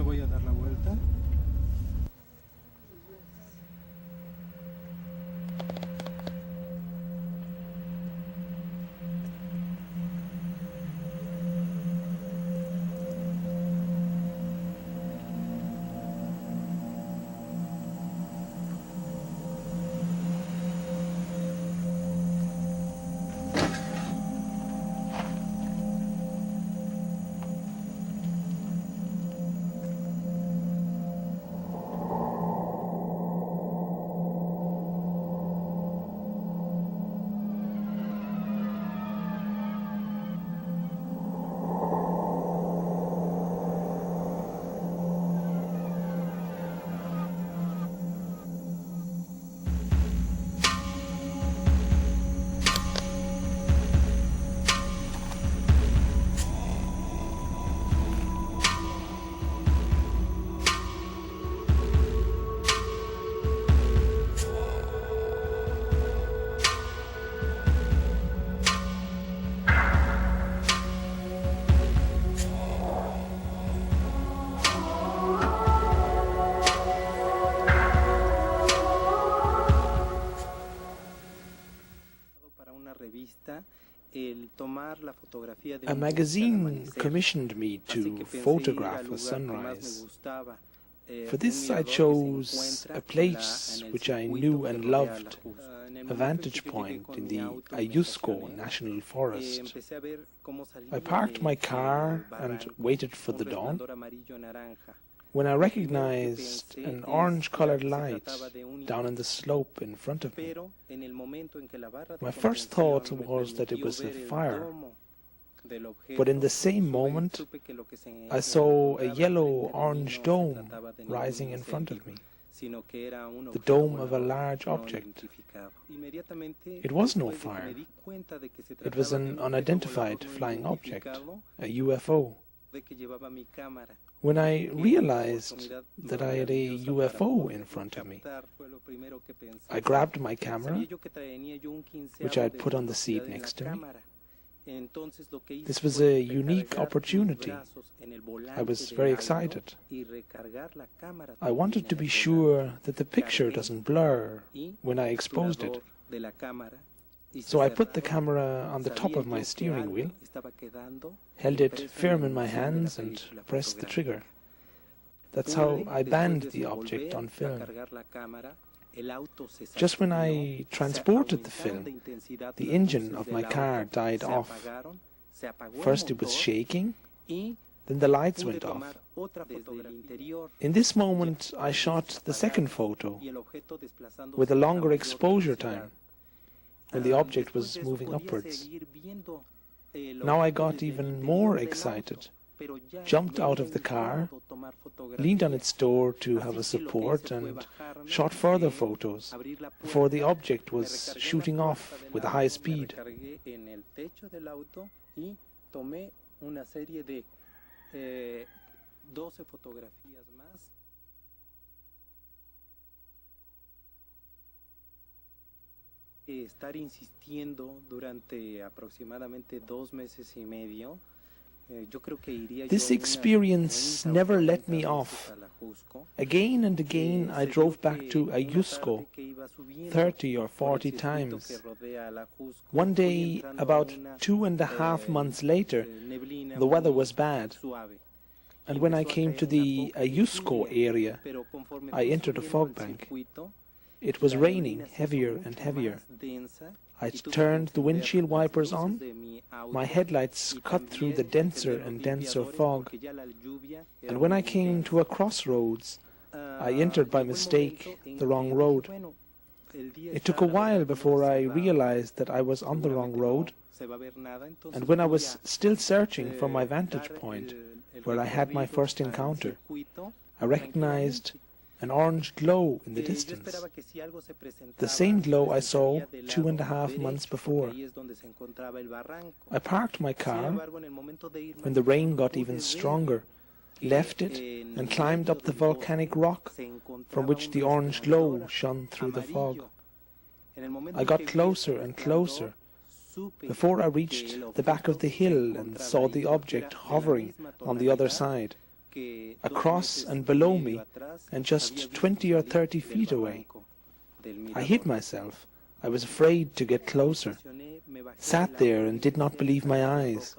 voy a dar la vuelta. A magazine commissioned me to photograph a sunrise. For this I chose a place which I knew and loved, a vantage point in the Ayusco National Forest. I parked my car and waited for the dawn, when I recognized an orange-colored light down on the slope in front of me. My first thought was that it was a fire, but in the same moment I saw a yellow-orange dome rising in front of me, the dome of a large object. It was no fire. It was an unidentified flying object, a UFO. When I realized that I had a UFO in front of me, I grabbed my camera, which I had put on the seat next to me. This was a unique opportunity. I was very excited. I wanted to be sure that the picture doesn't blur when I exposed it. So I put the camera on the top of my steering wheel, held it firm in my hands and pressed the trigger. That's how I banned the object on film. Just when I transported the film, the engine of my car died off. First it was shaking, then the lights went off. In this moment I shot the second photo with a longer exposure time, when the object was moving upwards. Now I got even more excited, jumped out of the car, leaned on its door to have a support, and shot further photos before the object was shooting off with a high speed. Estar insistiendo durante aproximadamente 2 meses y medio. This experience never let me off. Again and again I drove back to Ayusco 30 or 40 times. One day, about 2.5 months later, the weather was bad, and when I came to the Ayusco area, I entered a fog bank. It was raining heavier and heavier. I turned the windshield wipers on. My headlights cut through the denser and denser fog. And when I came to a crossroads, I entered by mistake the wrong road. It took a while before I realized that I was on the wrong road. And when I was still searching for my vantage point, where I had my first encounter, I recognized an orange glow in the distance, the same glow I saw 2.5 months before. I parked my car when the rain got even stronger, left it and climbed up the volcanic rock from which the orange glow shone through the fog. I got closer and closer before I reached the back of the hill and saw the object hovering on the other side. across and below me, and just 20 or 30 feet away. I hid myself. I was afraid to get closer. Sat there and did not believe my eyes.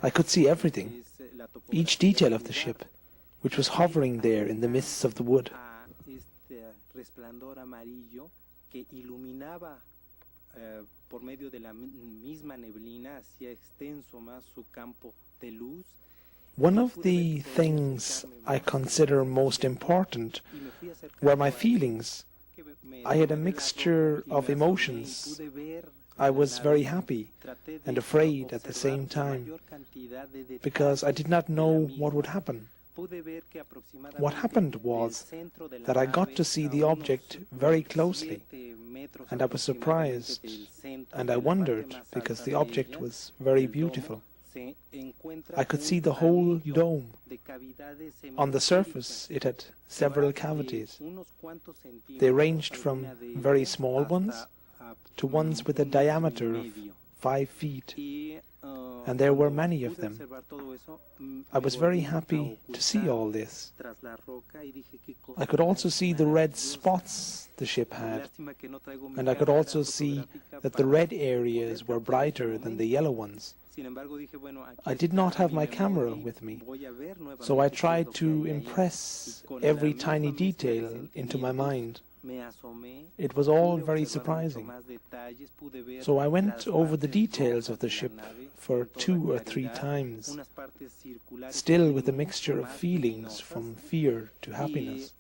I could see everything, each detail of the ship, which was hovering there in the midst of the wood. Por medio de la misma neblina hacía extenso más su campo de luz. One of the things I consider most important were my feelings. I had a mixture of emotions. I was very happy and afraid at the same time, because I did not know what would happen. What happened was that I got to see the object very closely, and I was surprised, and I wondered because the object was very beautiful. I could see the whole dome. On the surface it had several cavities. They ranged from very small ones to ones with a diameter of 5 feet, and there were many of them. I was very happy to see all this. I could also see the red spots the ship had, and I could also see that the red areas were brighter than the yellow ones. I did not have my camera with me, so I tried to impress every tiny detail into my mind. It was all very surprising. So I went over the details of the ship for 2 or 3 times, still with a mixture of feelings from fear to happiness,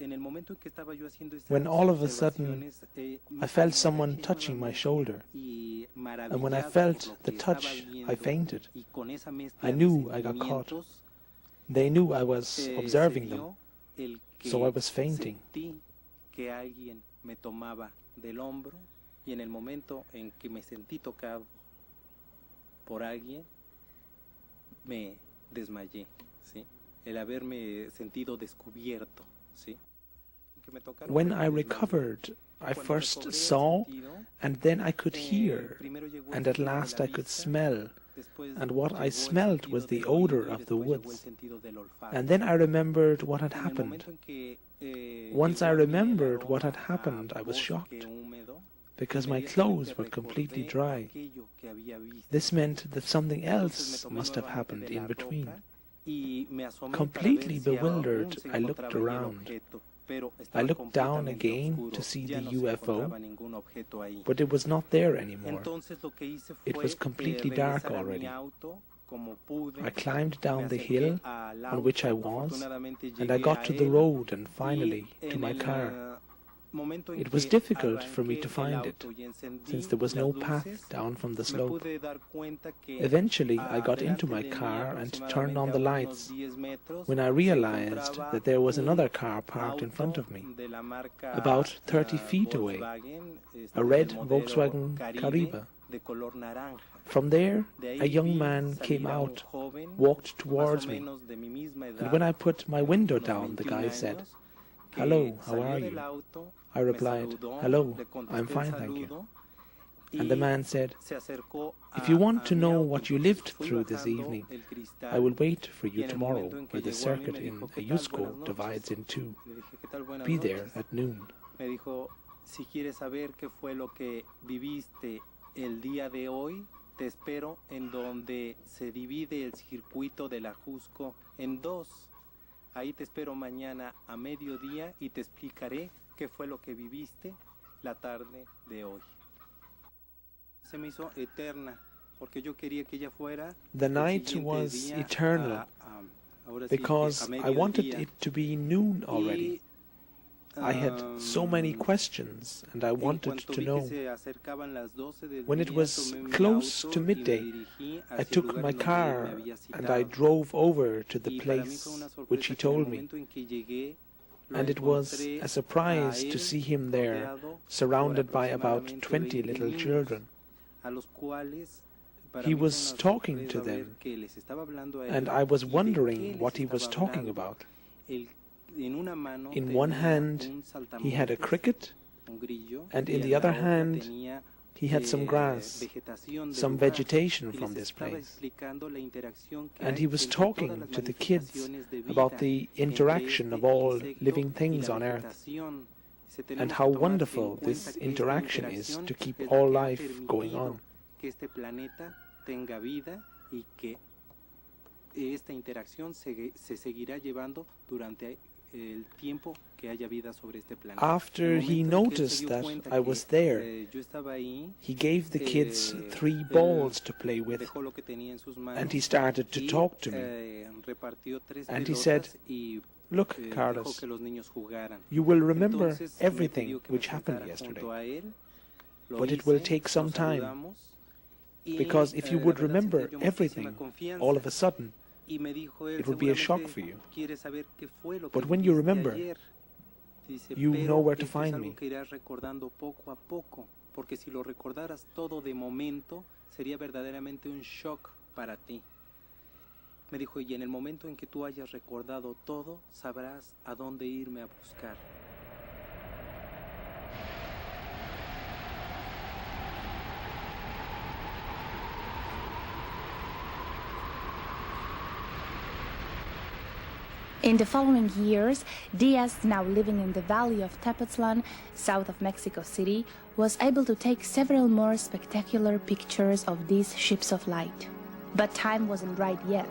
when all of a sudden I felt someone touching my shoulder, and when I felt the touch I fainted. I knew I got caught. They knew I was observing them, so I was fainting. Que alguien me tomaba del hombro, y en el momento en que me sentí tocado por alguien, me desmayé, ¿sí? El haberme sentido descubierto, ¿sí? When I recovered, I first saw, and then I could hear, and at last I could smell, and what I smelled was the odor of the woods. And then I remembered what had happened. Once I remembered what had happened, I was shocked, because my clothes were completely dry. This meant that something else must have happened in between. Completely bewildered, I looked around. I looked down again to see the UFO, but it was not there anymore. It was completely dark already. I climbed down the hill on which I was, and I got to the road and finally to my car. It was difficult for me to find it, since there was no path down from the slope. Eventually I got into my car and turned on the lights, when I realized that there was another car parked in front of me, about 30 feet away, a red Volkswagen Caribe. From there, a young man came out, walked towards me, and when I put my window down, the guy said, "Hello, how are you?" I replied, "Hello, I'm fine, thank you." And the man said, "If you want to know what you lived through this evening, I will wait for you tomorrow, where the circuit in Ayusco divides in 2. Be there at noon." Si quieres saber qué fue lo que viviste el día de hoy, te espero en donde se divide el circuito del Ajusco en 2. Ahí te espero mañana a mediodía y te explicaré qué fue lo que viviste la tarde de hoy. Se me hizo eterna porque yo quería que ella fuera. The night was eternal because I wanted it to be noon already. I had so many questions and I wanted to know. When it was close to midday, I took my car and I drove over to the place which he told me. And it was a surprise to see him there, surrounded by about 20 little children. He was talking to them, and I was wondering what he was talking about. In one hand he had a cricket, and in the other hand He had some grass, some vegetation from this place, and he was talking to the kids about the interaction of all living things on Earth, and how wonderful this interaction is to keep all life going on. Esta interacción se seguirá llevando durante el tiempo que haya vida sobre este planeta. After he noticed that I was there, he gave the kids 3 balls to play with, and he started to talk to me. And he said, "Look, Carlos, you will remember everything which happened yesterday, but it will take some time, because if you would remember everything all of a sudden, it would be a shock for you. But when you remember, you know where to find me." Porque si lo recordaras todo de momento, sería verdaderamente un shock para ti. Me dijo, y en el momento en que tú hayas recordado todo, sabrás a dónde irme a buscar. In the following years, Diaz, now living in the valley of Tepoztlan, south of Mexico City, was able to take several more spectacular pictures of these ships of light. But time wasn't right yet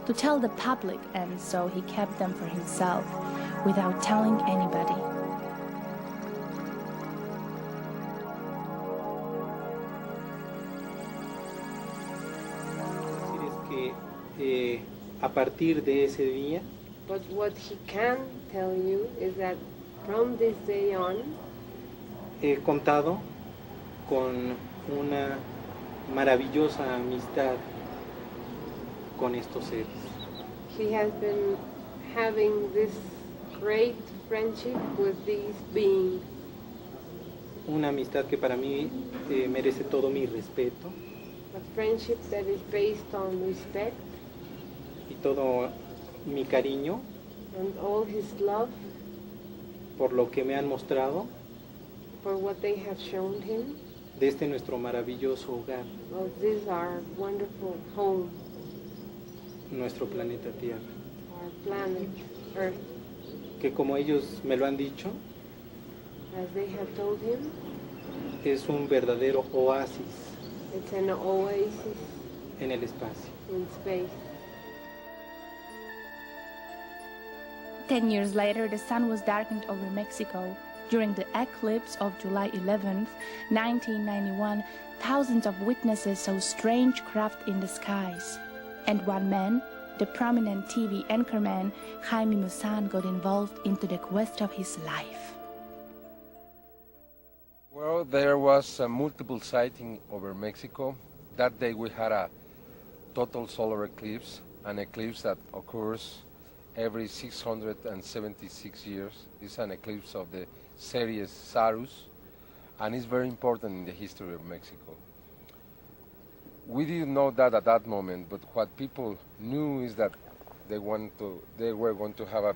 to tell the public, and so he kept them for himself, without telling anybody. A partir de ese día, but what he can tell you is that from this day on, he contado con una maravillosa amistad con estos seres. He has been having this great friendship with these beings. Una amistad que para mí merece todo mi respeto. A friendship that is based on respect. Y todo mi cariño, and all his love, por lo que me han mostrado, for what they have shown him, de este nuestro maravilloso hogar, of this our wonderful home, nuestro planeta Tierra, our planet Earth, que como ellos me lo han dicho, as they have told him, es un verdadero oasis, it's an oasis en el espacio. In space. 10 years later, the sun was darkened over Mexico. During the eclipse of July 11th, 1991, thousands of witnesses saw strange craft in the skies. And one man, the prominent TV anchorman Jaime Maussan, got involved into the quest of his life. Well, there was a multiple sighting over Mexico. That day we had a total solar eclipse, an eclipse that occurs every 676 years. It's an eclipse of the series Saros, and it's very important in the history of Mexico. We didn't know that at that moment, but what people knew is that they were going to have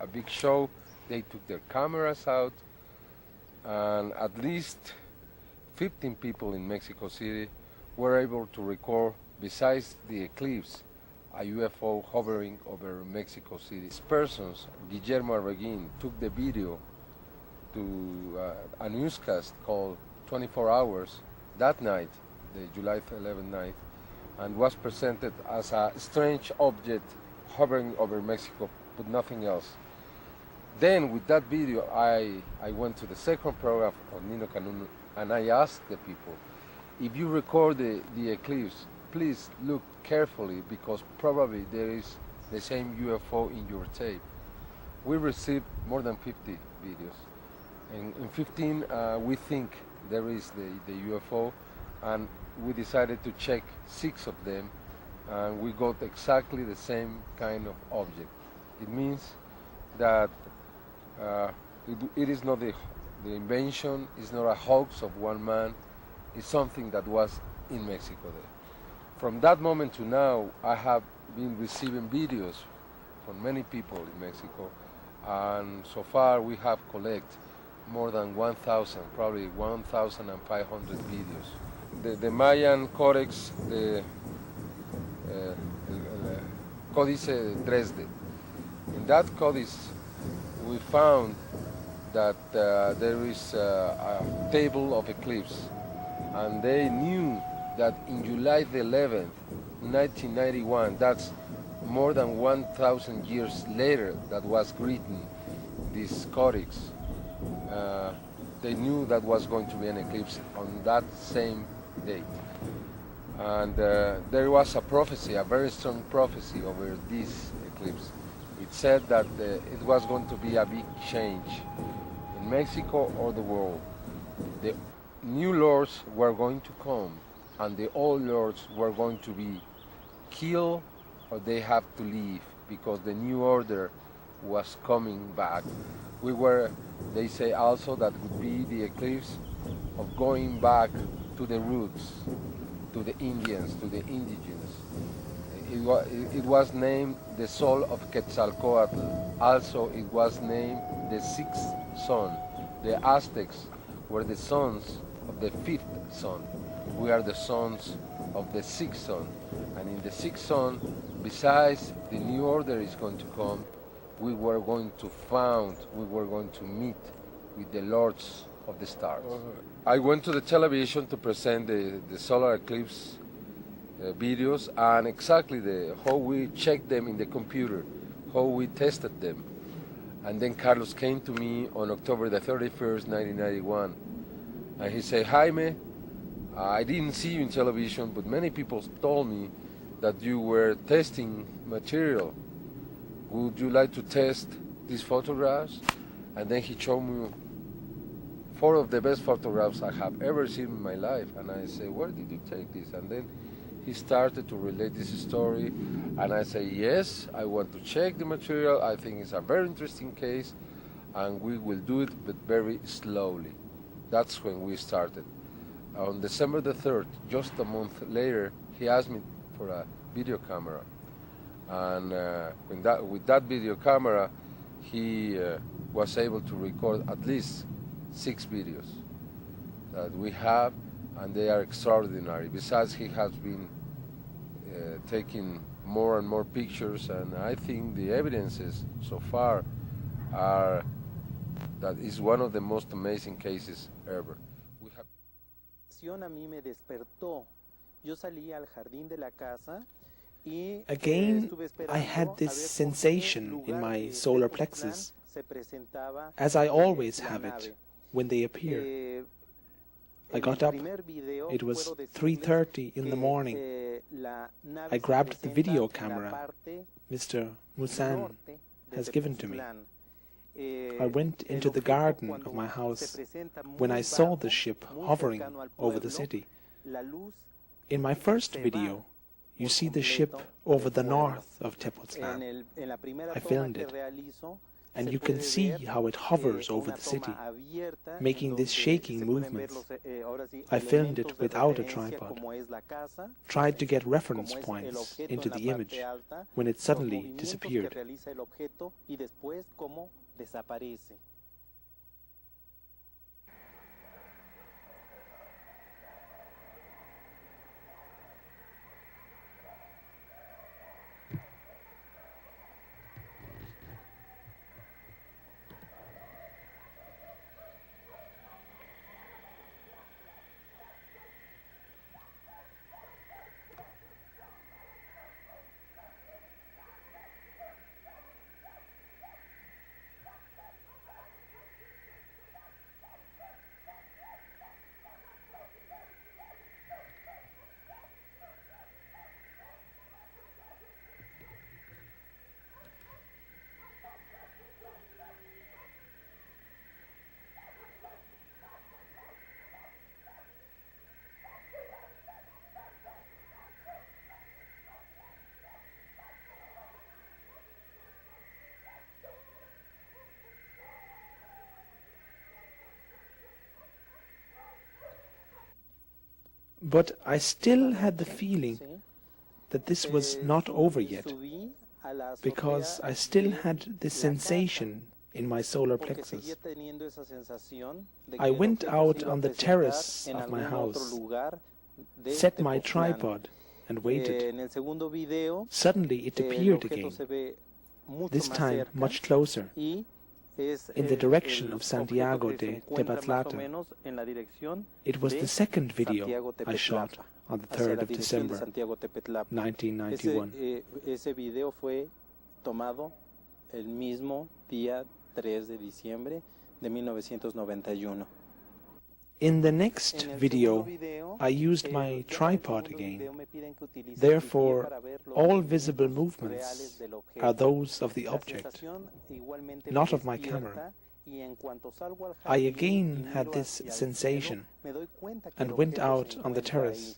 a big show. They took their cameras out, and at least 15 people in Mexico City were able to record, besides the eclipse, a UFO hovering over Mexico City. These persons, Guillermo Arreguin, took the video to a newscast called 24 Hours that night, the July 11th night, and was presented as a strange object hovering over Mexico, but nothing else. Then with that video, I went to the second program of Nino Canun, and I asked the people, if you record the eclipse, please look carefully, because probably there is the same UFO in your tape. We received more than 50 videos. And in 15, we think there is the UFO, and we decided to check 6 of them, and we got exactly the same kind of object. It means that it is not the invention, it's not a hoax of one man, it's something that was in Mexico there. From that moment to now, I have been receiving videos from many people in Mexico, and so far we have collected more than 1,000, probably 1,500 videos. The Mayan Codex, the Códice Dresde. In that Codex, we found that there is a table of eclipse, and they knew that in July the 11th, 1991, that's more than 1,000 years later that was written this codex. They knew that was going to be an eclipse on that same date. And there was a prophecy, a very strong prophecy over this eclipse. It said that it was going to be a big change in Mexico or the world. The new lords were going to come, and the old lords were going to be killed, or they have to leave, because the new order was coming back. They say also that would be the eclipse of going back to the roots, to the Indians, to the indigenous. It was named the soul of Quetzalcoatl. Also, it was named the sixth sun. The Aztecs were the sons of the fifth sun. We are the sons of the sixth sun. And in the sixth sun, besides the new order is going to come, we were going to meet with the lords of the stars. I went to the television to present the solar eclipse videos, and exactly how we checked them in the computer, how we tested them. And then Carlos came to me on October the 31st, 1991, and he said, Jaime, I didn't see you in television, but many people told me that you were testing material. Would you like to test these photographs? And then he showed me 4 of the best photographs I have ever seen in my life. And I say, where did you take this? And then he started to relate this story. And I say, yes, I want to check the material. I think it's a very interesting case. And we will do it, but very slowly. That's when we started. On December the 3rd, just a month later, he asked me for a video camera. And with that video camera, he was able to record at least 6 videos that we have, and they are extraordinary. Besides, he has been taking more and more pictures, and I think the evidences so far are that is one of the most amazing cases ever. We have... A mí me despertó. Yo salí al jardín de la casa. Again, I had this sensation in my solar plexus, as I always have it when they appear. I got up. It was 3:30 in the morning. I grabbed the video camera Mr. Musan has given to me. I went into the garden of my house when I saw the ship hovering over the city. In my first video, you see the ship over the north of Tepoztlan. I filmed it, and you can see how it hovers over the city, making this shaking movement. I filmed it without a tripod, tried to get reference points into the image when it suddenly disappeared. But I still had the feeling that this was not over yet, because I still had the sensation in my solar plexus. I went out on the terrace of my house, set my tripod, and waited. Suddenly it appeared again, this time much closer, in the direction of Santiago de Tepatlato. It was the second video I shot on the 3rd of December, 1991. Ese video fue tomado el mismo día 3 de diciembre de 1991. In the next video, I used my tripod again. Therefore, all visible movements are those of the object, not of my camera. I again had this sensation and went out on the terrace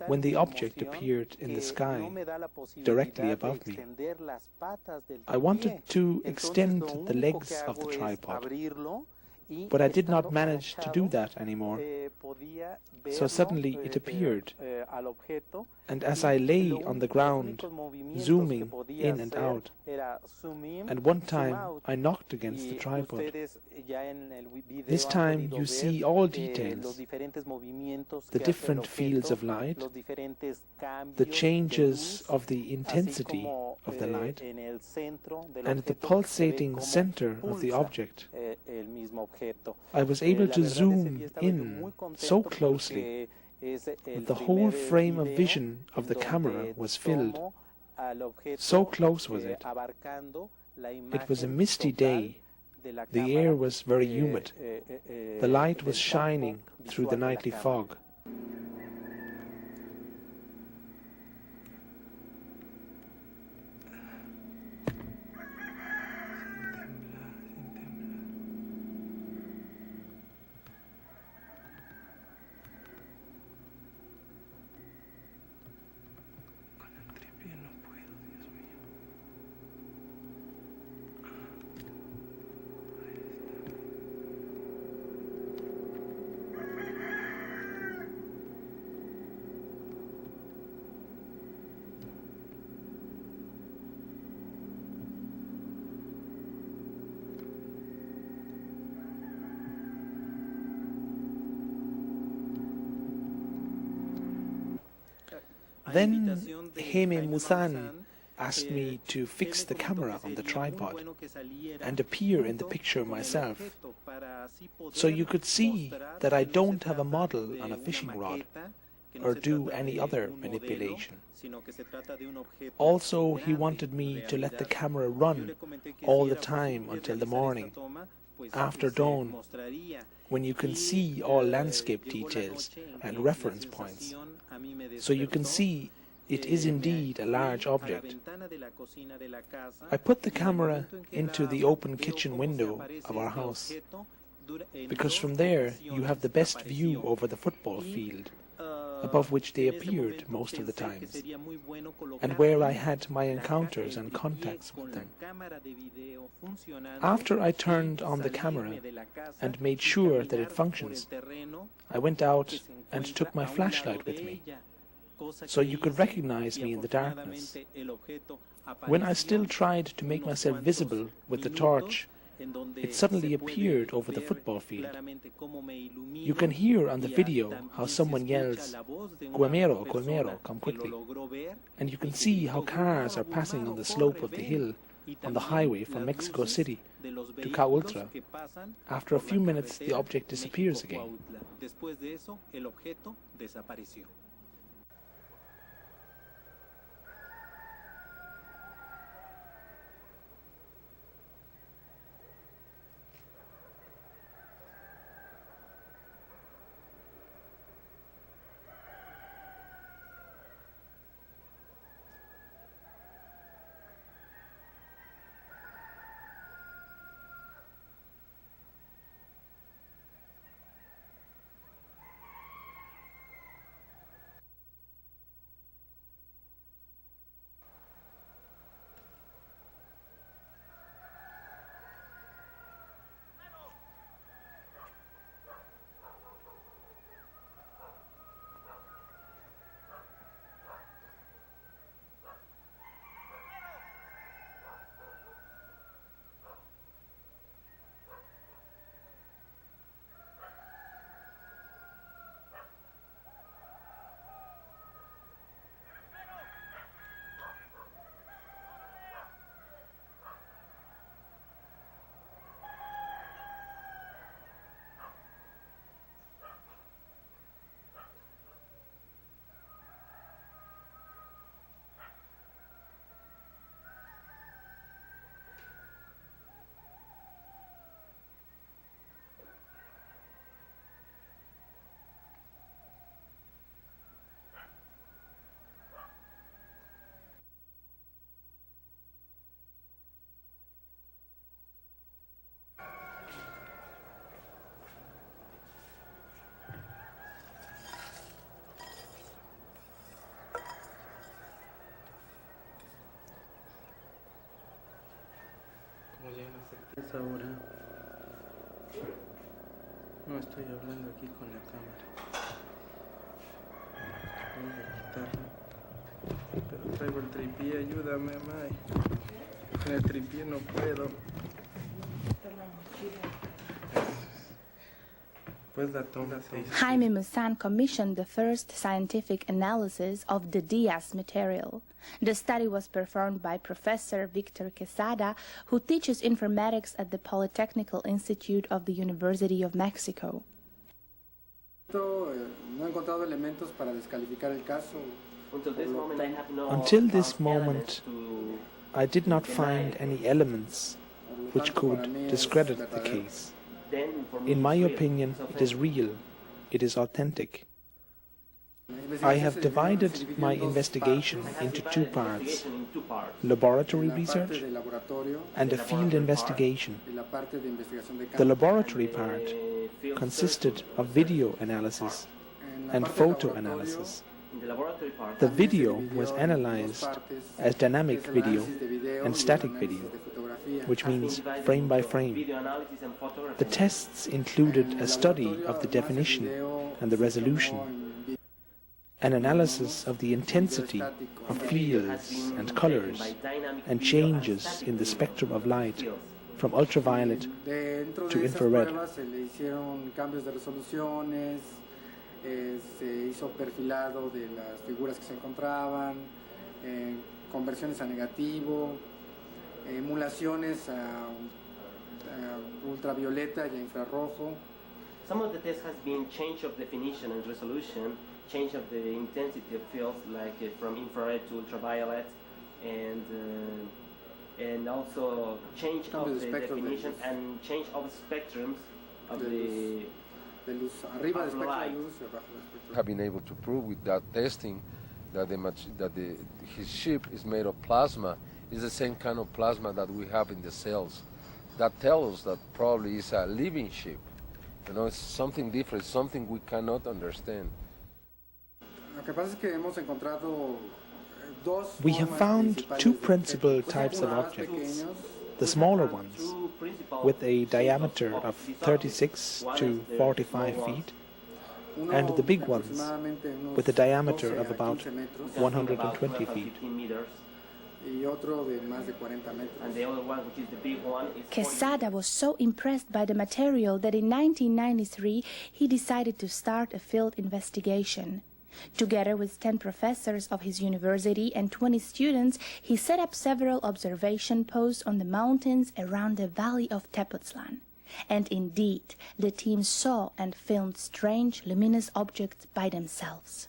when the object appeared in the sky directly above me. I wanted to extend the legs of the tripod, but I did not manage to do that anymore. So suddenly it appeared, and as I lay on the ground, zooming in and out, and one time I knocked against the tripod. This time you see all details, the different fields of light, the changes of the intensity of the light, and the pulsating center of the object. I was able to zoom in so closely that the whole frame of vision of the camera was filled. So close was it. It was a misty day. The air was very humid. The light was shining through the nightly fog. Then Heme Musan asked me to fix the camera on the tripod and appear in the picture myself, so you could see that I don't have a model on a fishing rod or do any other manipulation. Also, he wanted me to let the camera run all the time until the morning, after dawn, when you can see all landscape details and reference points, so you can see it is indeed a large object. I put the camera into the open kitchen window of our house, because from there you have the best view over the football field, above which they appeared most of the times, and where I had my encounters and contacts with them. After I turned on the camera and made sure that it functions, I went out and took my flashlight with me, so you could recognize me in the darkness. When I still tried to make myself visible with the torch, it suddenly appeared over the football field. You can hear on the video how someone yells, "Guamero, Guamero, come quickly." And you can see how cars are passing on the slope of the hill on the highway from Mexico City to Caultra. After a few minutes, the object disappears again. Es ahora. No estoy hablando aquí con la cámara. Voy a quitarlo. Pero traigo el tripié, ayúdame, May. Con el tripié no puedo. Jaime Maussan commissioned the first scientific analysis of the Diaz material. The study was performed by Professor Victor Quesada, who teaches informatics at the Polytechnical Institute of the University of Mexico. Until this moment, I did not find any elements which could discredit the case. In my opinion, it is real, it is authentic. I have divided my investigation into two parts, laboratory research and a field investigation. The laboratory part consisted of video analysis and photo analysis. The video was analyzed as dynamic video and static video, which means frame by frame. The tests included a study of the definition and the resolution, an analysis of the intensity of fields and colors and changes in the spectrum of light from ultraviolet to infrared. Se hizo perfilado de las figuras que se encontraban, conversiones a negativo, emulaciones a ultravioleta y a infrarrojo. Some of the tests has been change of definition and resolution, change of the intensity of fields, like from infrared to ultraviolet, and also change of the definition and change of spectrums of the light. Have been able to prove with that testing that his ship is made of plasma. Is the same kind of plasma that we have in the cells. That tells us that probably it's a living ship. You know, it's something different, something we cannot understand. We have found two principal types of objects. The smaller ones, with a diameter of 36 to 45 feet, and the big ones, with a diameter of about 120 feet. Quesada was so impressed by the material that in 1993 he decided to start a field investigation. Together with 10 professors of his university and 20 students, he set up several observation posts on the mountains around the valley of Tepoztlan. And indeed, the team saw and filmed strange luminous objects by themselves.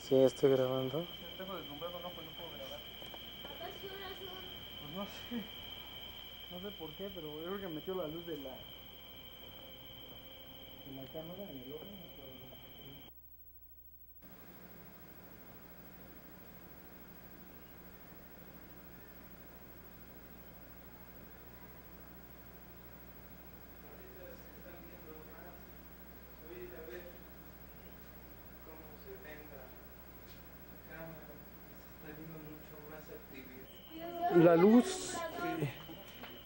Sí, estoy grabando. Tengo deslumbrado, no, pues no puedo grabar. Pues no sé. No sé por qué, pero yo creo que metió la luz de la cámara en el ojo. La luz.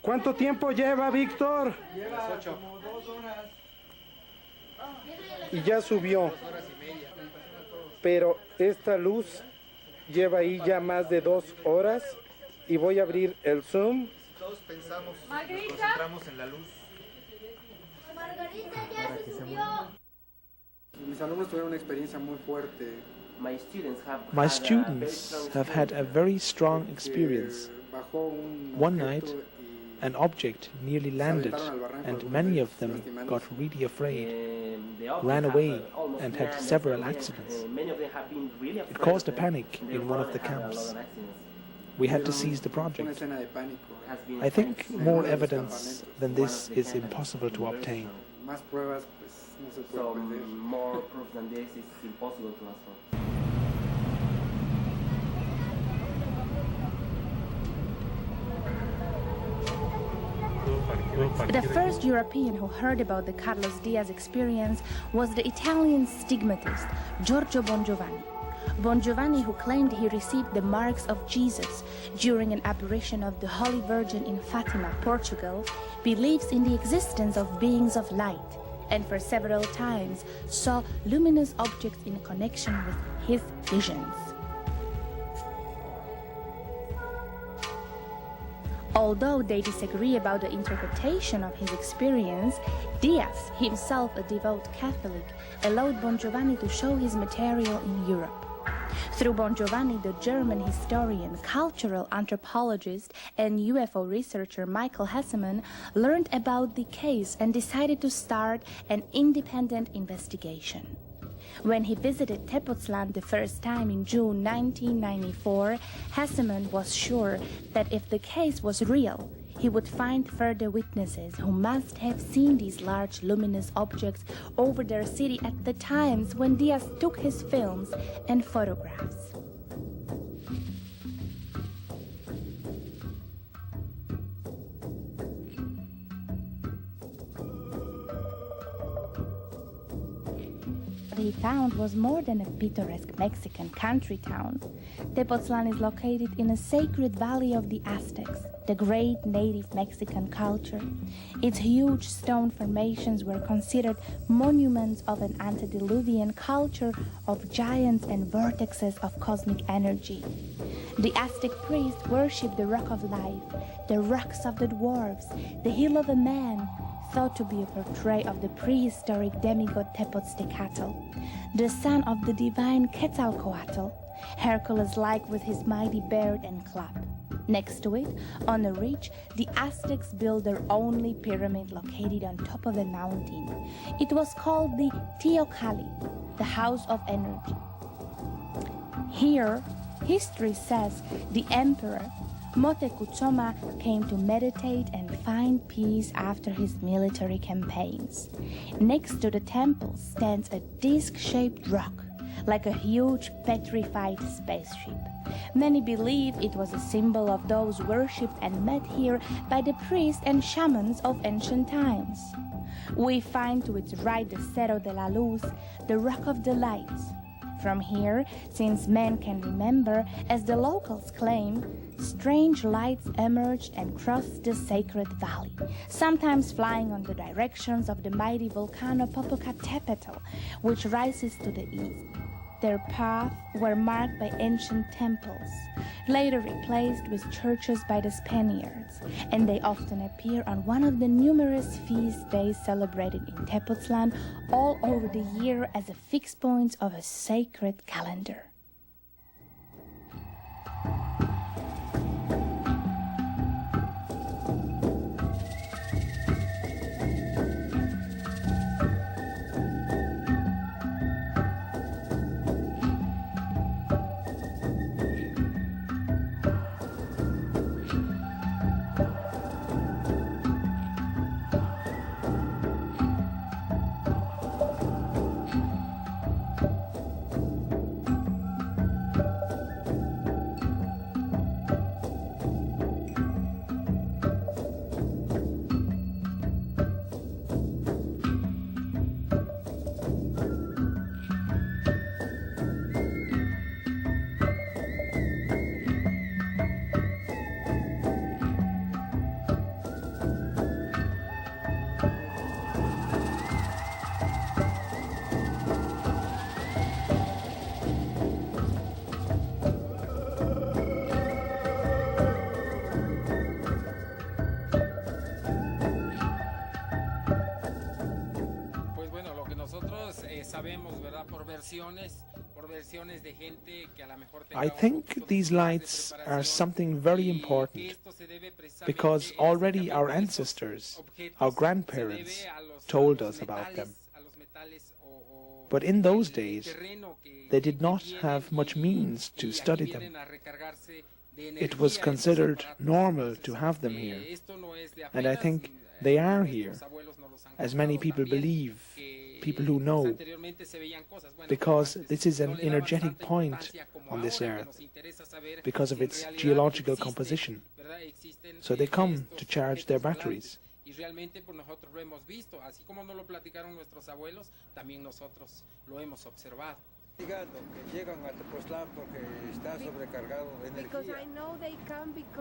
¿Cuánto tiempo lleva, Víctor? Lleva 8. Como 2 horas. Y ya subió. Pero esta luz lleva ahí ya más de 2 horas. Y voy a abrir el zoom. Todos pensamos, nos concentramos en la luz. Margarita ya se subió. Mis alumnos tuvieron una experiencia muy fuerte. My students have had a very strong experience. One night, an object nearly landed, and many of them got really afraid, ran away, and had several accidents. It caused a panic in one of the camps. We had to seize the project. I think more evidence than this is impossible to obtain. más pruebas pues no se puede So perder. more proof than this is impossible to ask for. The first European who heard about the Carlos Diaz experience was the Italian stigmatist Giorgio Bongiovanni. Bongiovanni, who claimed he received the marks of Jesus during an apparition of the Holy Virgin in Fatima, Portugal, believes in the existence of beings of light, and for several times saw luminous objects in connection with his visions. Although they disagree about the interpretation of his experience, Diaz, himself a devout Catholic, allowed Bongiovanni to show his material in Europe. Through Bongiovanni, the German historian, cultural anthropologist, and UFO researcher Michael Hesseman learned about the case and decided to start an independent investigation. When he visited Tepoztlan the first time in June 1994, Hesseman was sure that if the case was real, he would find further witnesses who must have seen these large luminous objects over their city at the times when Diaz took his films and photographs. What he found was more than a picturesque Mexican country town. Tepoztlan is located in a sacred valley of the Aztecs, the great native Mexican culture. Its huge stone formations were considered monuments of an antediluvian culture of giants and vortexes of cosmic energy. The Aztec priests worshipped the rock of life, the rocks of the dwarves, the hill of a man, thought to be a portrait of the prehistoric demigod Tepoztecatl, the son of the divine Quetzalcoatl, Hercules-like with his mighty beard and club. Next to it, on a ridge, the Aztecs built their only pyramid located on top of a mountain. It was called the Teocalli, the House of Energy. Here, history says the emperor Motekutsoma came to meditate and find peace after his military campaigns. Next to the temple stands a disc-shaped rock, like a huge petrified spaceship. Many believe it was a symbol of those worshipped and met here by the priests and shamans of ancient times. We find to its right the Cerro de la Luz, the Rock of the Lights. From here, since men can remember, as the locals claim, strange lights emerged and crossed the sacred valley, sometimes flying on the directions of the mighty volcano Popocatépetl, which rises to the east. Their paths were marked by ancient temples, later replaced with churches by the Spaniards, and they often appear on one of the numerous feast days celebrated in Tepoztlan all over the year as a fixed point of a sacred calendar. I think these lights are something very important because already our ancestors, our grandparents, told us about them. But in those days, they did not have much means to study them. It was considered normal to have them here, and I think they are here as many people believe, people who know, because this is an energetic point on this earth, because of its geological composition. So they come to charge their batteries. Y realmente pues nosotros lo hemos visto, así como nos lo platicaron nuestros abuelos, también nosotros lo hemos observado.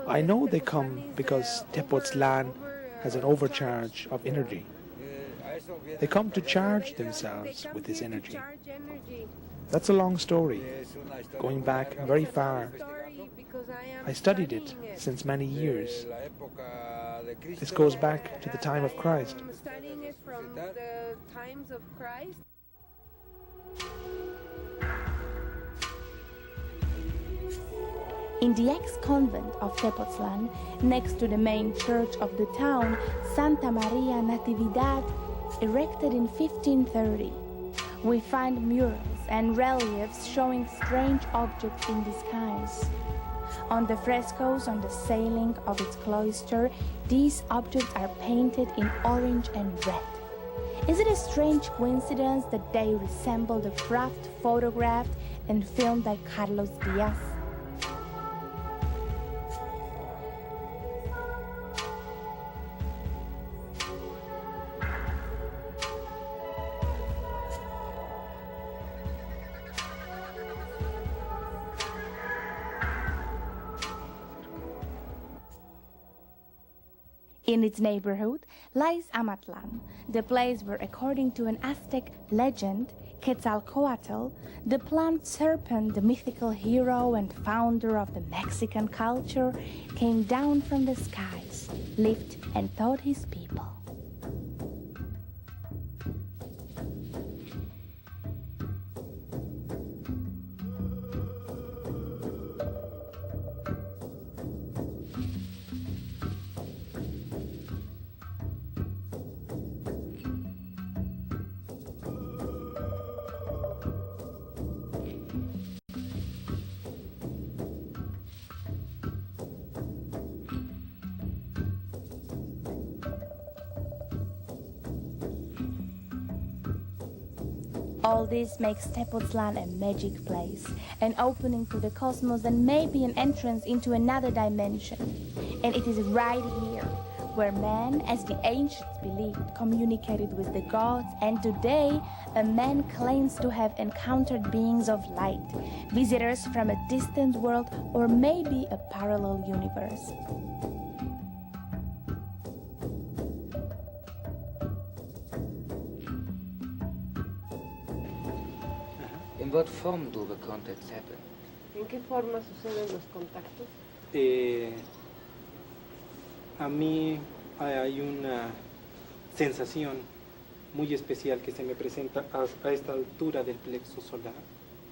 I know they come because Tepoztlan has an overcharge of energy. They come to charge themselves with this energy. That's a long story, going back very far. I studied it since many years. This goes back to the time of Christ. I'm studying it from the times of Christ. In the ex-convent of Tepoztlan, next to the main church of the town, Santa Maria Natividad, erected in 1530, we find murals and reliefs showing strange objects in disguise. On the frescoes on the ceiling of its cloister, these objects are painted in orange and red. Is it a strange coincidence that they resemble the craft photographed and filmed by Carlos Diaz? In its neighborhood lies Amatlan, the place where, according to an Aztec legend, Quetzalcoatl, the plant serpent, the mythical hero and founder of the Mexican culture, came down from the skies, lived and taught his people. All this makes Tepoztlan a magic place, an opening to the cosmos and maybe an entrance into another dimension. And it is right here where man, as the ancients believed, communicated with the gods, and today a man claims to have encountered beings of light, visitors from a distant world or maybe a parallel universe. In what form do the contacts happen? ¿En qué forma suceden los contactos? A mí hay una sensación muy especial que se me presenta a esta altura del plexo solar.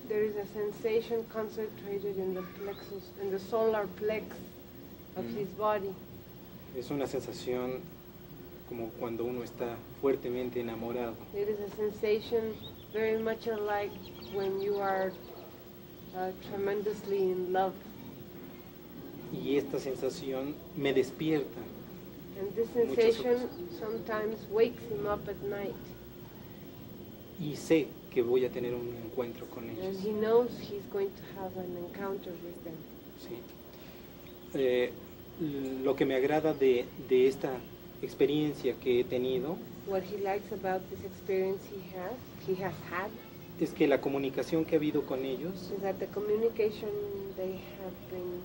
There is a sensation concentrated in the plexus, in the solar plex of his body. Es una sensación como cuando uno está fuertemente enamorado. It is a sensation very much alike when you are tremendously in love. Y esta sensación me despierta. And this sensation sometimes wakes him up at night. Y sé que voy a tener un encuentro con And ellos. he knows he's going to have an encounter with them. Sí. Lo que me agrada de esta experiencia que he tenido What he likes about this experience he has had, es que la comunicación que ha habido con ellos is that the communication they have been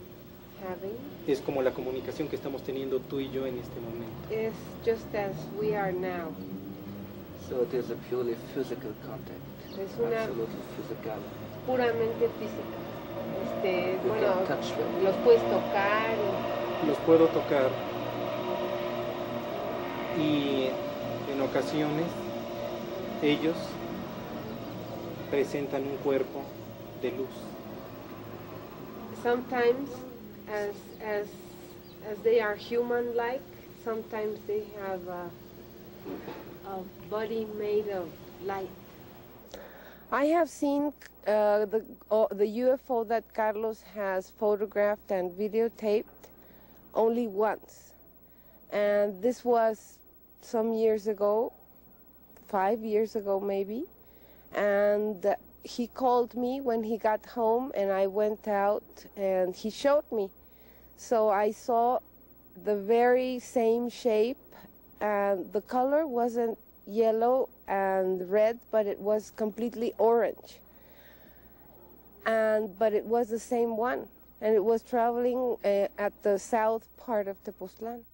having es como la comunicación que estamos teniendo tú y yo en este momento. is just as we are now. So it is a purely physical contact. Es una Absolutely physical. puramente física. You Bueno, can touch them. los puedes tocar Los puedo tocar y en ocasiones ellos presentan un cuerpo de luz. sometimes as they are human-like, sometimes they have a body made of light. I have seen the UFO that Carlos has photographed and videotaped only once, and this was some years ago 5 years ago maybe, and he called me when he got home, and I went out and he showed me. So I saw the very same shape, and the color wasn't yellow and red, but it was completely orange. But it was the same one, and it was traveling at the south part of Tepoztlán.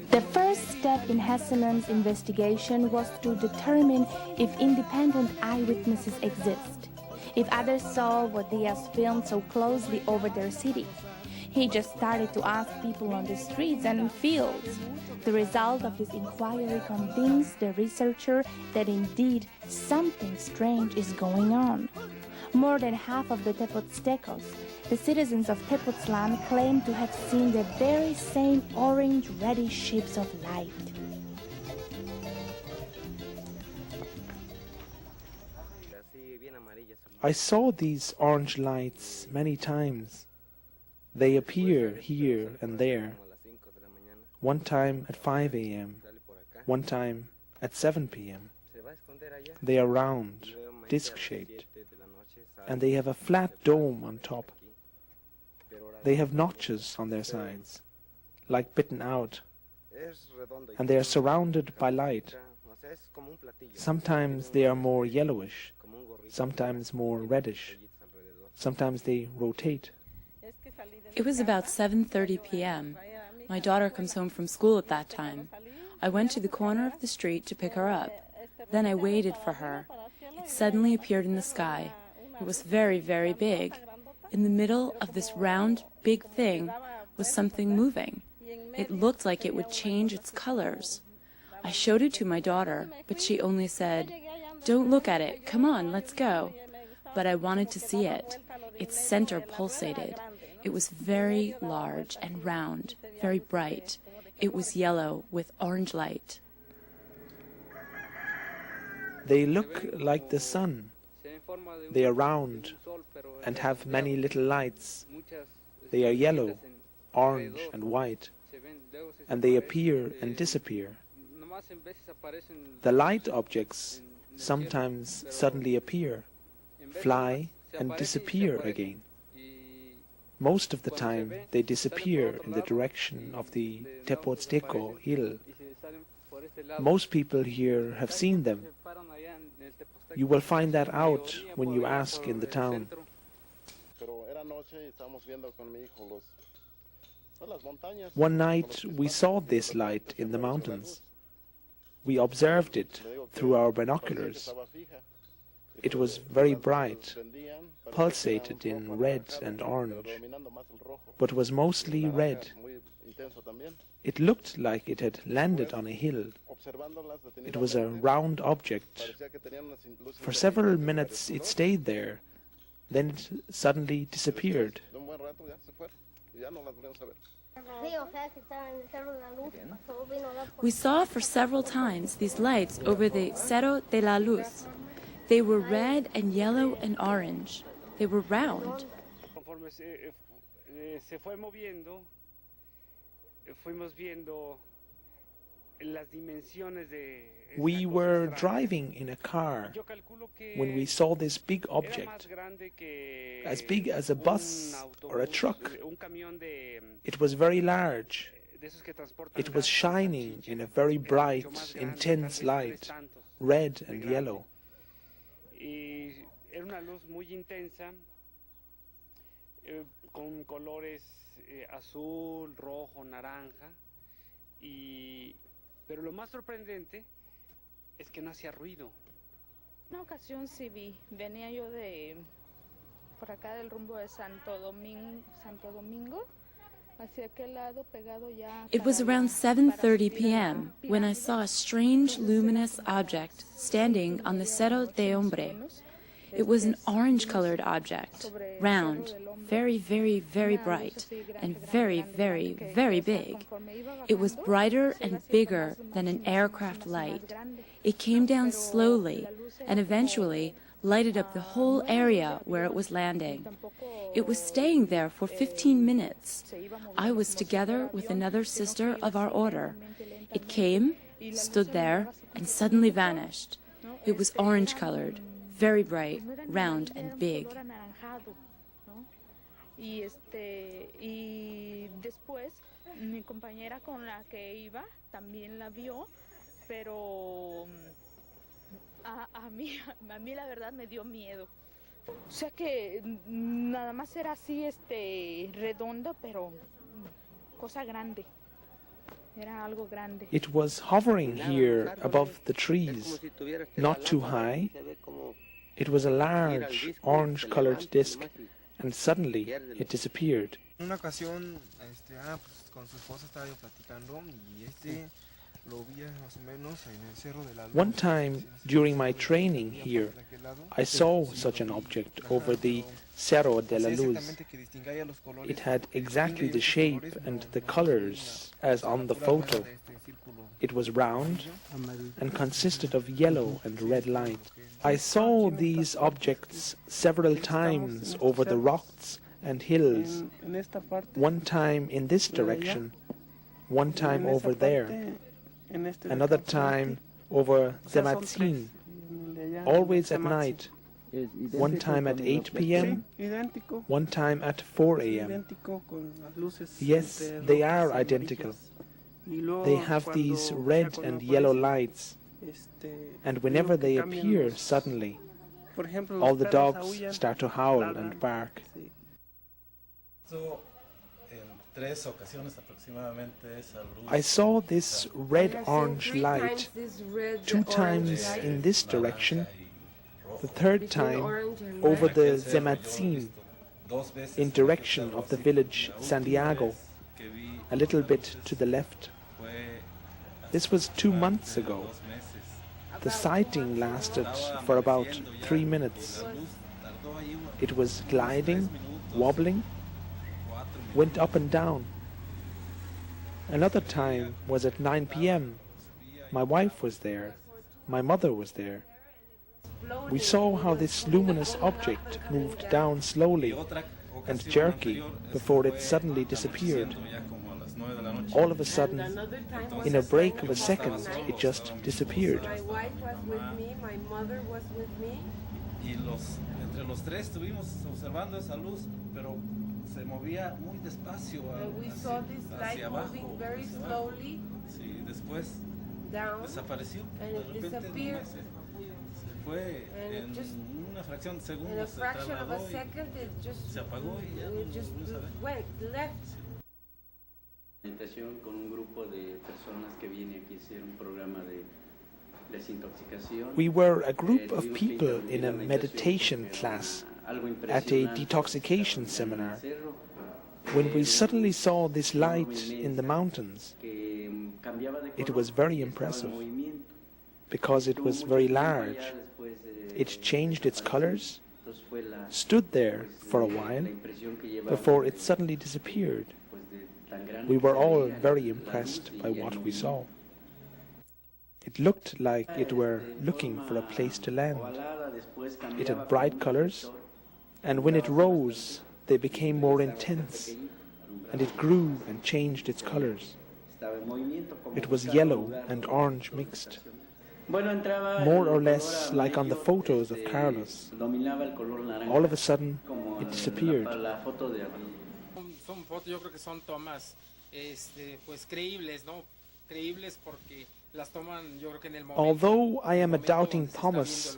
The first step in Hesseman's investigation was to determine if independent eyewitnesses exist, if others saw what Diaz filmed so closely over their city. He just started to ask people on the streets and in fields. The result of his inquiry convinced the researcher that indeed something strange is going on. More than half of the Tepoztecos, the citizens of Tepoztlán, claim to have seen the very same orange reddish shapes of light. I saw these orange lights many times. They appear here and there. One time at 5 a.m., one time at 7 p.m. They are round, disc-shaped, and they have a flat dome on top. They have notches on their sides, like bitten out, and they are surrounded by light. Sometimes they are more yellowish, sometimes more reddish, sometimes they rotate. It was about 7:30 p.m. My daughter comes home from school at that time. I went to the corner of the street to pick her up. Then I waited for her. It suddenly appeared in the sky. It was very, very big. In the middle of this round, big thing was something moving. It looked like it would change its colors. I showed it to my daughter, but she only said, "Don't look at it. Come on, let's go." But I wanted to see it. Its center pulsated. It was very large and round, very bright. It was yellow with orange light. They look like the sun. They are round and have many little lights. They are yellow, orange and white, and they appear and disappear. The light objects sometimes suddenly appear, fly and disappear again. Most of the time they disappear in the direction of the Tepozteco hill. Most people here have seen them. You will find that out when you ask in the town. One night we saw this light in the mountains. We observed it through our binoculars. It was very bright, pulsated in red and orange, but was mostly red. It looked like it had landed on a hill. It was a round object. For several minutes it stayed there, then it suddenly disappeared. We saw for several times these lights over the Cerro de la Luz. They were red and yellow and orange. They were round. We were driving in a car when we saw this big object, as big as a bus or a truck. It was very large. It was shining in a very bright, intense light, red and yellow. Era una luz muy intensa, con colores azul, rojo, naranja, pero lo más sorprendente es que no hacía ruido. Una ocasión sí vi, venía yo de por acá del rumbo de Santo Domingo, hacia aquel lado pegado ya. It was around 7:30 p.m. when I saw a strange luminous object standing on the Cerro de Hombre. It was an orange-colored object, round, very, very, very bright, and very, very, very big. It was brighter and bigger than an aircraft light. It came down slowly and eventually lighted up the whole area where it was landing. It was staying there for 15 minutes. I was together with another sister of our order. It came, stood there, and suddenly vanished. It was orange-colored, very bright, round, and big. Y después mi compañera con la que iba también la vio, pero a mí la verdad me dio miedo. O sea que nada más era así redondo, pero cosa grande. Era algo grande. It was hovering here above the trees, not too high. It was a large orange-colored disc, and suddenly it disappeared. Una ocasión, pues con su esposa estaba yo platicando y lo vi más o menos en el Cerro de la Luz. One time during my training here, I saw such an object over the Cerro de la Luz. It had exactly the shape and the colors as on the photo. It was round and consisted of yellow and red light. I saw these objects several times over the rocks and hills, one time in this direction, one time over there, another time over Zematzin, always at night, one time at 8 p.m., one time at 4 a.m. Yes, they are identical. They have these red and yellow lights, and whenever they appear suddenly, all the dogs start to howl and bark. I saw this red-orange light 2 times in this direction, the third time over the Zematzin, in direction of the village Santiago, a little bit to the left. This was 2 months ago. The sighting lasted for about 3 minutes. It was gliding, wobbling, went up and down. Another time was at 9 p.m. My wife was there. My mother was there. We saw how this luminous object moved down slowly and jerky before it suddenly disappeared. All of a sudden, in a break of a second, it just disappeared. My wife was with me, my mother was with me. Entre los tres estuvimos observando esa luz, pero se movía muy despacio We saw this light moving very slowly. Sí, después down, desapareció. And it disappeared. Se fue en una fracción de segundo. In a fraction of a second, it just se apagó y ya just went left. Con un grupo de personas que viene aquí a hacer un programa de desintoxicación. We were a group of people in a meditation class at a detoxification seminar when we suddenly saw this light in the mountains. It was very impressive because it was very large. It changed its colors, stood there for a while before it suddenly disappeared. We were all very impressed by what we saw. It looked like it were looking for a place to land. It had bright colors, and when it rose, they became more intense, and it grew and changed its colors. It was yellow and orange mixed, more or less like on the photos of Carlos. All of a sudden, it disappeared. Son fotos, yo creo que son tomas pues creíbles, ¿no? Creíbles porque las toman, yo creo que en el momento. Although I am a doubting Thomas,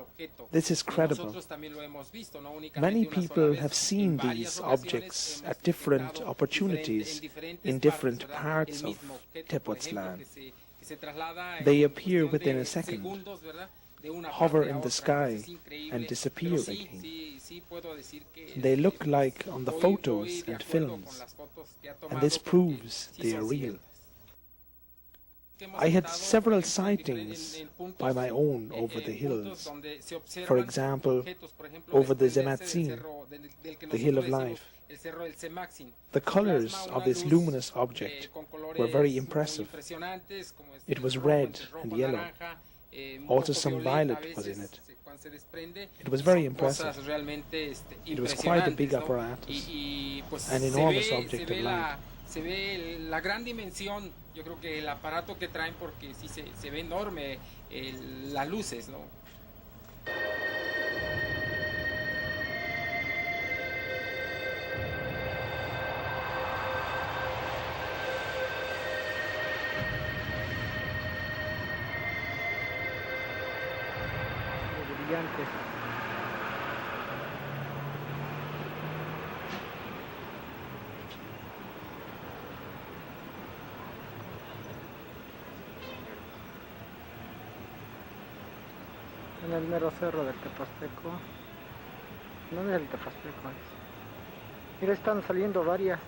this is credible. Many people have seen these objects at different opportunities in different parts of Tepoztlán. They appear within a second. hover in the sky and disappear again. They look like on the photos and films, and this proves they are real. I had several sightings by my own over the hills. For example, over the Zematzin, the Hill of Life. The colors of this luminous object were very impressive. It was red and yellow. Also some violet was in it. It was very impressive. It was quite a big apparatus, an enormous object of light. Se ve la gran dimensión, yo creo que el aparato que traen, porque sí se ve enorme las luces, ¿no? Brillante. En el mero cerro del Tepasteco. No es el Tepasteco. Mira, están saliendo varias.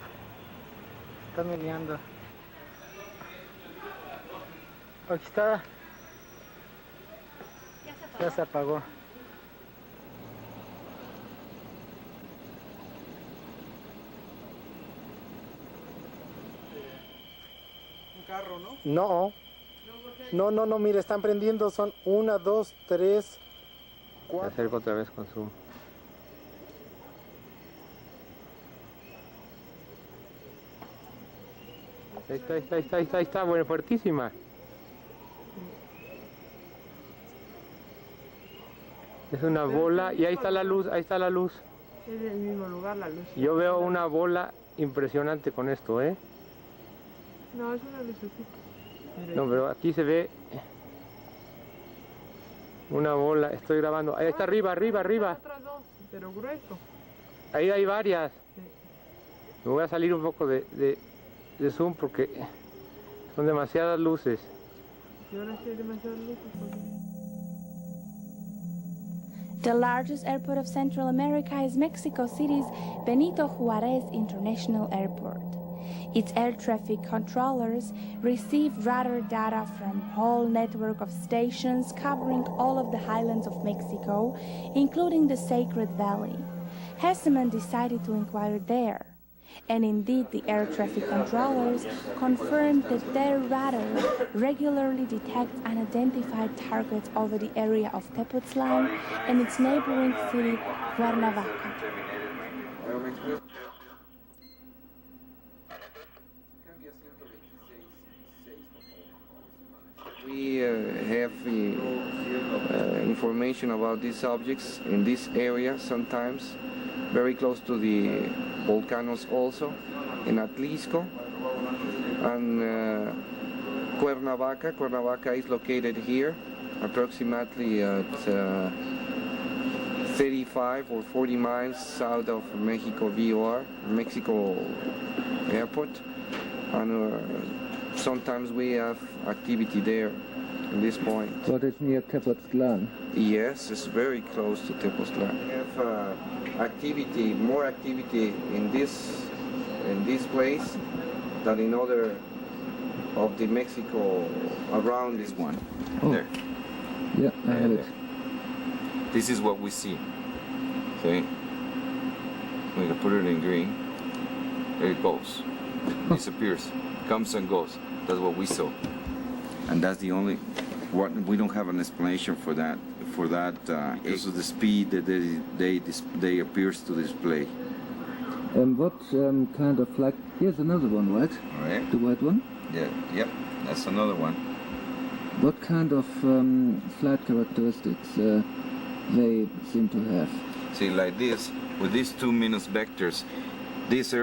Están meneando. Aquí está. Ya se apagó. Un carro, ¿no? No. No, mire, están prendiendo, son 1, 2, 3, 4. Me acerco otra vez con zoom. Ahí está, bueno, fuertísima. Es una bola y ahí está la luz, Es del mismo lugar la luz. Yo veo una bola impresionante con esto, ¿eh? No, es una lucecita. No, pero aquí se ve una bola. Estoy grabando. Ahí está arriba. Otras dos, pero grueso. Ahí hay varias. Sí. Me voy a salir un poco de zoom porque son demasiadas luces. Y ahora sí hay demasiadas luces. The largest airport of Central America is Mexico City's Benito Juarez International Airport. Its air traffic controllers receive radar data from a whole network of stations covering all of the highlands of Mexico, including the Sacred Valley. Hesseman decided to inquire there. And indeed, the air traffic controllers confirmed that their radar regularly detects unidentified targets over the area of Tepoztlán and its neighboring city, Cuernavaca. We have information about these objects in this area sometimes, very close to the volcanoes also, in Atlisco and Cuernavaca. Cuernavaca is located here, approximately at 35 or 40 miles south of Mexico VOR, Mexico Airport, and sometimes we have activity there at this point. But it's near Tepoztlán. Yes, it's very close to Tepoztlán. We have activity, more activity in this place than in other of the Mexico around this one. Oh. There. Yeah, I have it. This is what we see. Okay? We can put it in green. There it goes. It disappears. Comes and goes. That's what we saw. And that's the only. We don't have an explanation for that. Because of the speed that they appears to display. What kind of flag? Here's another one, right? All right. The white one. Yeah. Yep. That's another one. What kind of flight characteristics they seem to have? See, like this, with these 2 minus vectors, this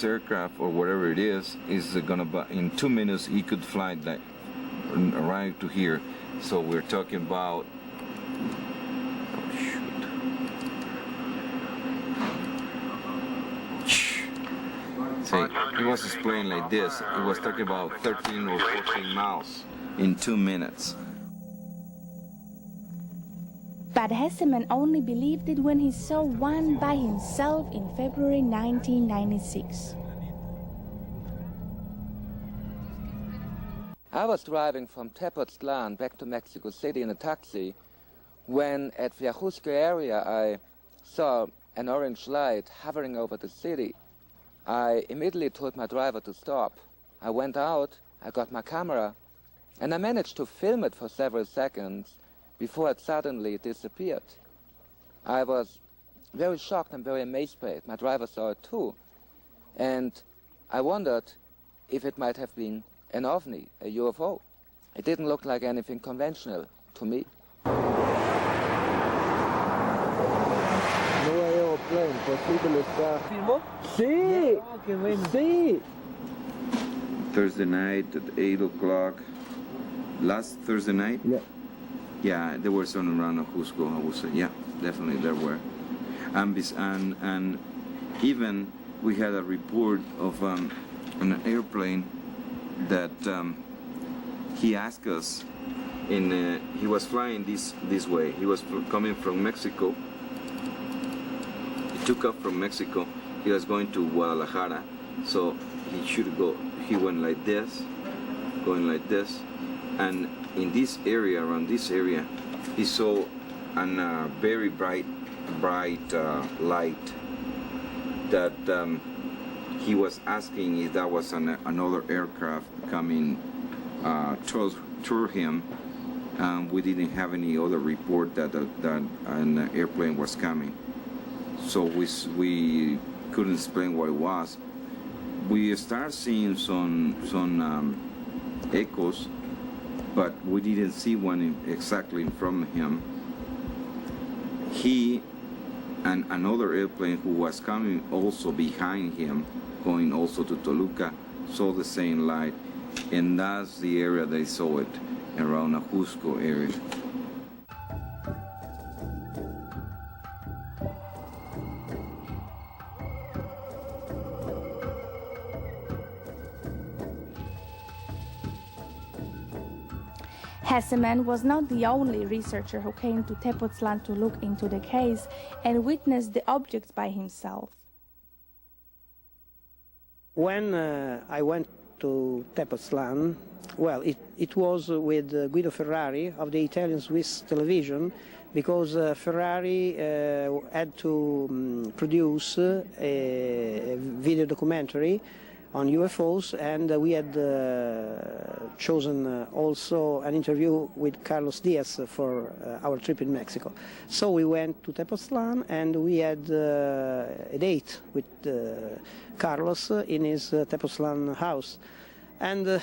aircraft or whatever it is gonna in 2 minutes it could fly like arrive to here. So we're talking about. Oh shoot! See, he was explaining like this. He was talking about 13 or 14 miles in 2 minutes. but Hesseman only believed it when he saw one by himself in February 1996. I was driving from Tepoztlan back to Mexico City in a taxi when at Viajusco area I saw an orange light hovering over the city. I immediately told my driver to stop. I went out, I got my camera, and I managed to film it for several seconds before it suddenly disappeared. I was very shocked and very amazed by it. My driver saw it too. And I wondered if it might have been an ovni, a UFO. It didn't look like anything conventional to me. ¿Filmó? Sí. Oh, qué bueno. Sí. Thursday night at 8 o'clock. Last Thursday night? Yeah. Yeah, there were some around Ajusco, I would say. Yeah, definitely there were. And even we had a report of an airplane that he asked us, he was flying this way. He was coming from Mexico. He took off from Mexico. He was going to Guadalajara, so he went like this, going like this, and in this area, around this area, he saw a very bright light that he was asking if that was another aircraft coming toward him. We didn't have any other report that an airplane was coming, so we couldn't explain what it was. We started seeing some echoes, but we didn't see one exactly in front of him. He and another airplane who was coming also behind him, going also to Toluca, saw the same light, and that's the area they saw it, around Ajusco area. Hesseman was not the only researcher who came to Tepoztlan to look into the case and witness the objects by himself. When I went to Tepoztlan, well, it was with Guido Ferrari of the Italian-Swiss television, because Ferrari had to produce a video documentary on UFOs, and we had chosen also an interview with Carlos Diaz for our trip in Mexico. So we went to Tepoztlan and we had a date with Carlos in his Tepoztlan house. And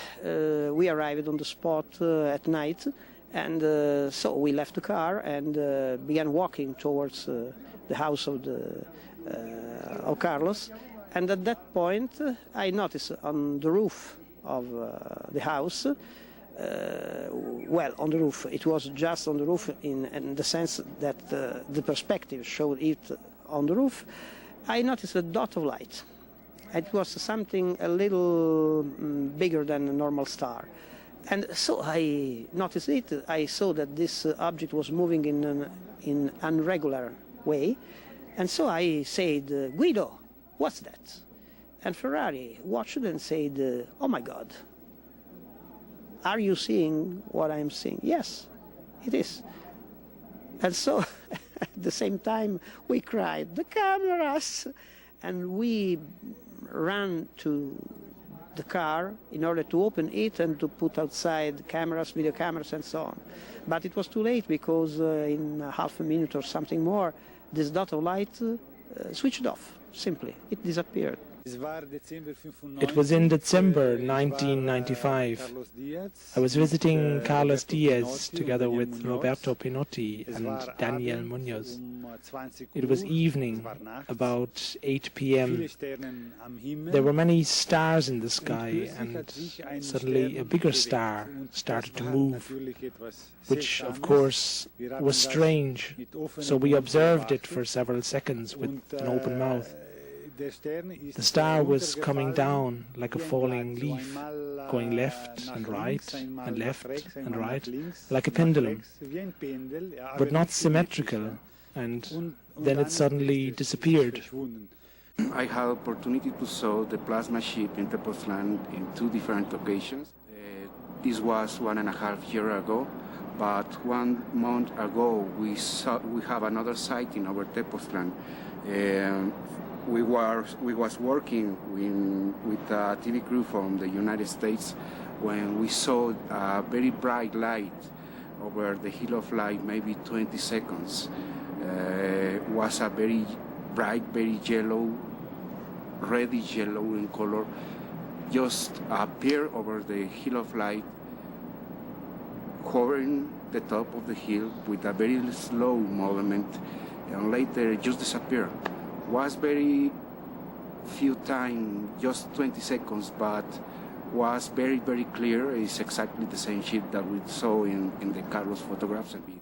we arrived on the spot at night, and so we left the car and began walking towards the house of Carlos. And at that point, I noticed on the roof of the house, well, on the roof, it was just on the roof in the sense that the perspective showed it on the roof, I noticed a dot of light. It was something a little bigger than a normal star. And so I noticed it. I saw that this object was moving in an irregular way. And so I said, Guido, what's that? And Ferrari watched and said, oh my God, are you seeing what I'm seeing? Yes, it is. And so at the same time we cried, the cameras! And we ran to the car in order to open it and to put outside cameras, video cameras and so on. But it was too late, because in half a minute or something more, this dot of light switched off. Simply, it disappeared. It was in December 1995. I was visiting Carlos Diaz together with Roberto Pinotti and Daniel Munoz. It was evening, about 8 p.m. There were many stars in the sky, and suddenly a bigger star started to move, which of course was strange, so we observed it for several seconds with an open mouth. The star was coming down like a falling leaf, going left and right, like a pendulum, but not symmetrical, and then it suddenly disappeared. I had opportunity to saw the plasma ship in Tepoztlan in 2 different occasions. This was 1.5 years ago, but 1 month ago we have another sighting over Tepoztlan. We was working with a TV crew from the United States when we saw a very bright light over the hill of light, maybe 20 seconds. Was a very bright, very yellow, reddish yellow in color, just appear over the hill of light, hovering the top of the hill with a very slow movement, and later just disappear. Was very few time, just 20 seconds, but was very, very clear. It's exactly the same ship that we saw in the Carlos photographs and videos.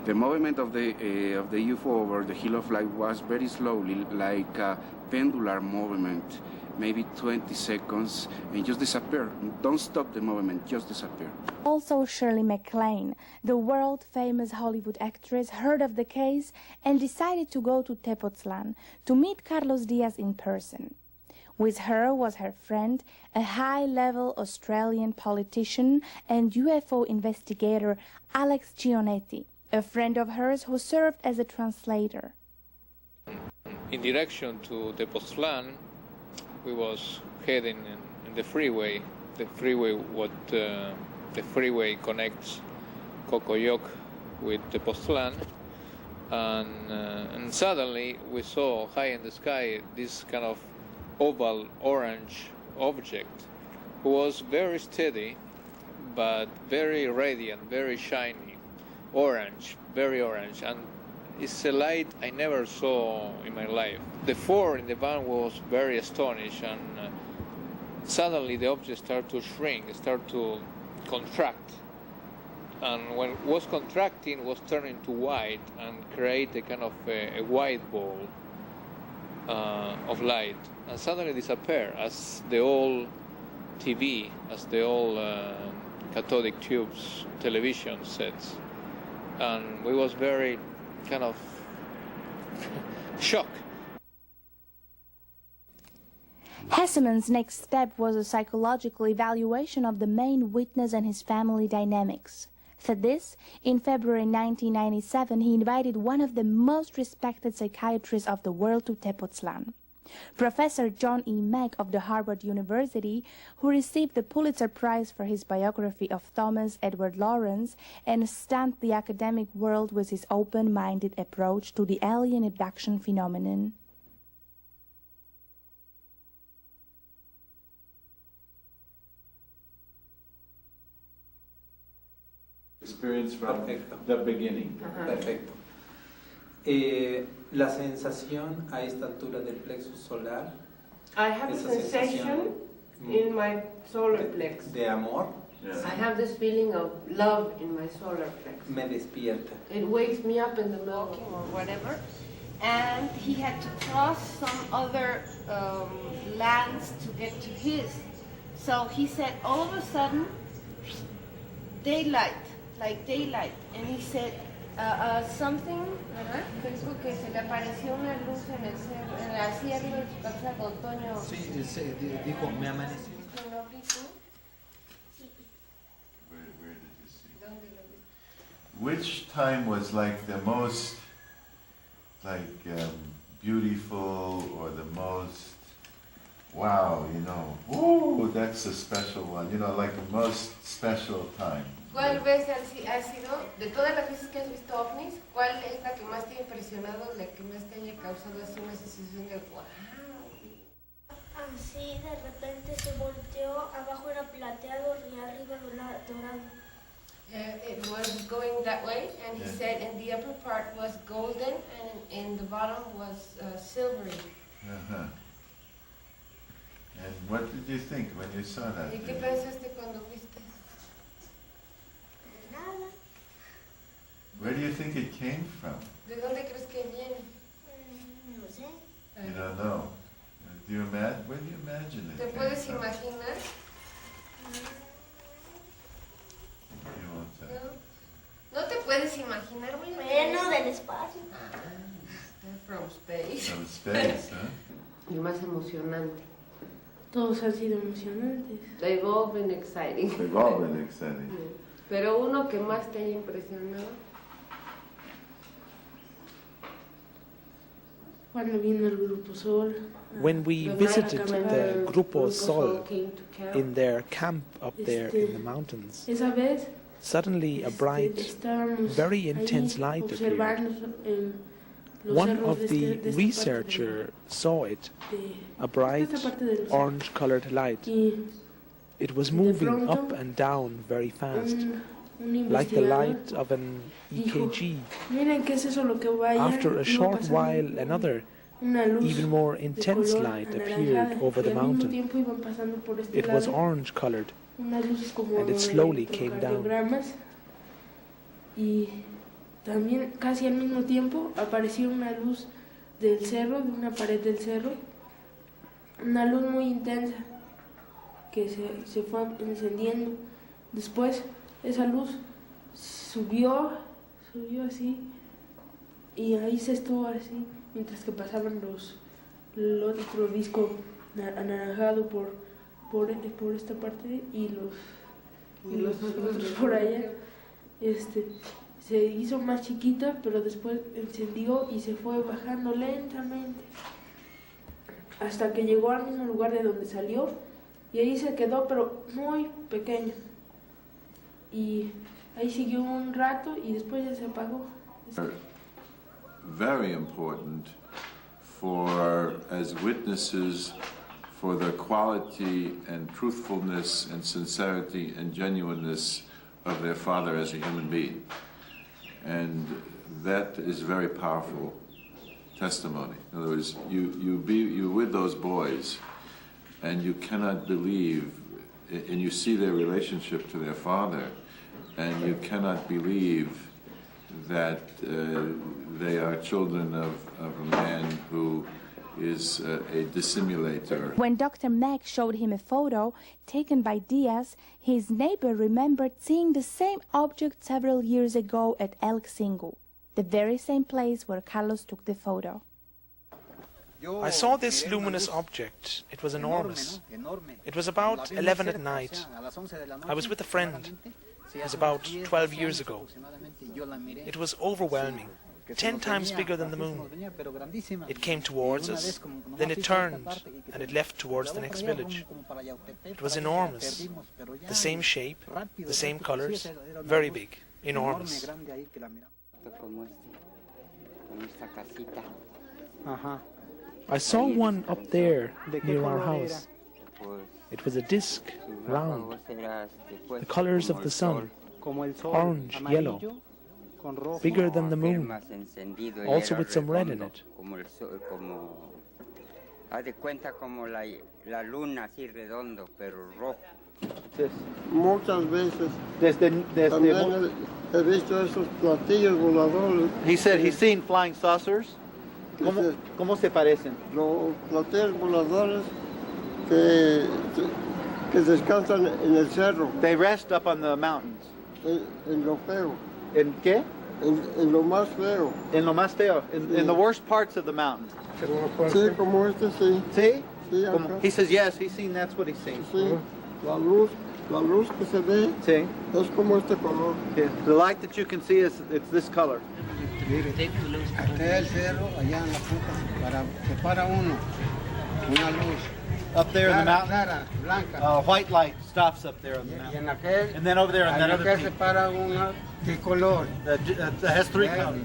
The movement of the UFO over the hill of light was very slowly, like a pendular movement, maybe 20 seconds, and just disappear. Don't stop the movement, just disappear. Also, Shirley MacLaine, the world-famous Hollywood actress, heard of the case and decided to go to Tepoztlan to meet Carlos Diaz in person. With her was her friend, a high-level Australian politician and UFO investigator, Alex Giannetti, a friend of hers who served as a translator. In direction to Tepoztlan, we was heading in the freeway. The freeway connects Cocoyoc with Tepoztlan, and suddenly we saw high in the sky this kind of oval orange object, who was very steady, but very radiant, very shiny. Orange, very orange, and it's a light I never saw in my life. The 4 in the van was very astonished, and suddenly the object started to shrink, started to contract, and when it was contracting, was turning to white and create a kind of a white ball of light, and suddenly disappear as the old TV, as the old cathodic tubes television sets. And we was very kind of shocked. Hesseman's next step was a psychological evaluation of the main witness and his family dynamics. For this, in February 1997, he invited one of the most respected psychiatrists of the world to Tepoztlan, Professor John E. Mack of the Harvard University, who received the Pulitzer Prize for his biography of Thomas Edward Lawrence and stunned the academic world with his open-minded approach to the alien abduction phenomenon. Experience from the beginning. Perfecto. La sensación a esta altura del plexus solar. I have a sensation in my solar plex. De amor. Yes. I have this feeling of love in my solar plex. Me despierta. It wakes me up in the middle or whatever. And he had to cross some other lands to get to his. So he said, all of a sudden, daylight, like daylight. And he said, something, ¿verdad? Dijo que se le apareció una luz en el cielo, de otoño. Sí, dijo, me amaneció. Where did you see? Which time was like the most, beautiful, or the most, wow, ooh, that's a special one, like the most special time? ¿Cuál vez ha sido, de todas las veces que has visto ovnis, cuál es la que más te ha impresionado, la que más te haya causado así una sensación de wow? Así de repente se volteó, abajo era plateado y arriba dorado. It was going that way, and he said, and the upper part was golden, and the bottom was silvery. Uh-huh. And what did you think when you saw that? ¿Y qué pensaste cuando viste? Nada. Where do you think it came from? ¿De dónde crees que viene? No sé. You don't know. Do you imagine? Where do you imagine it? ¿Te puedes imaginar? You won't say. No te puedes imaginar, güey. Bueno, del espacio. From space. From space, huh? El más emocionante. Todos han sido emocionantes. They've all been exciting. They've all been exciting. Pero uno que más te haya impresionado. Cuando vino el Grupo Sol. When we visited the Grupo Sol in their camp up there in the mountains, Esa vez, suddenly a bright, very intense light appeared. One of the researchers saw it, a bright orange-colored light. It was moving up and down very fast, like the light of an EKG. After a short while, another, even more intense light appeared over the mountain. It was orange-colored, and it slowly came down. También casi al mismo tiempo apareció una luz del cerro, de una pared del cerro, una luz muy intensa que se fue encendiendo. Después esa luz subió así y ahí se estuvo así mientras que pasaban el otro disco anaranjado por esta parte y los otros por allá. Se hizo más chiquita, pero después encendió y se fue bajando lentamente hasta que llegó al mismo lugar de donde salió y ahí se quedó, pero muy pequeño. Y ahí siguió un rato y después ya se apagó. Very important for, as witnesses, for the quality and truthfulness and sincerity and genuineness of their father as a human being. And that is very powerful testimony. In other words, you're with those boys, and you cannot believe, and you see their relationship to their father, and you cannot believe that they are children of a man who is a dissimulator. When Dr. Meg showed him a photo taken by Diaz, his neighbor remembered seeing the same object several years ago at El Xingu, the very same place where Carlos took the photo. I saw this luminous object. It was enormous. It was about 11 at night. I was with a friend. It was about 12 years ago. It was overwhelming. 10 times bigger than the moon. It came towards us, then it turned, and it left towards the next village. It was enormous. The same shape, the same colors, very big, enormous. I saw one up there near our house. It was a disc, round, the colors of the sun, orange, yellow, bigger than the moon, also with some red in it. Muchas veces. También he visto esos platillos voladores. He said he's seen flying saucers. ¿Cómo se parecen? Los platillos voladores que descansan en el cerro. They rest up on the mountains. En lo feo. ¿En qué? En lo más feo. En lo más feo. In the worst parts of the mountain. Sí, como este sí. ¿Sí? Sí, He says yes, he's seen, that's what he's seen. Sí, la luz que se ve sí. Es como este color. Yeah. The light that you can see is it's this color. Hasta el cerro, allá en la punta, se para uno, una luz. Up there in the mountain, clara, blanca. White light stops up there on the mountain. And then over there in that other peak. Se para una de color. That has three colors.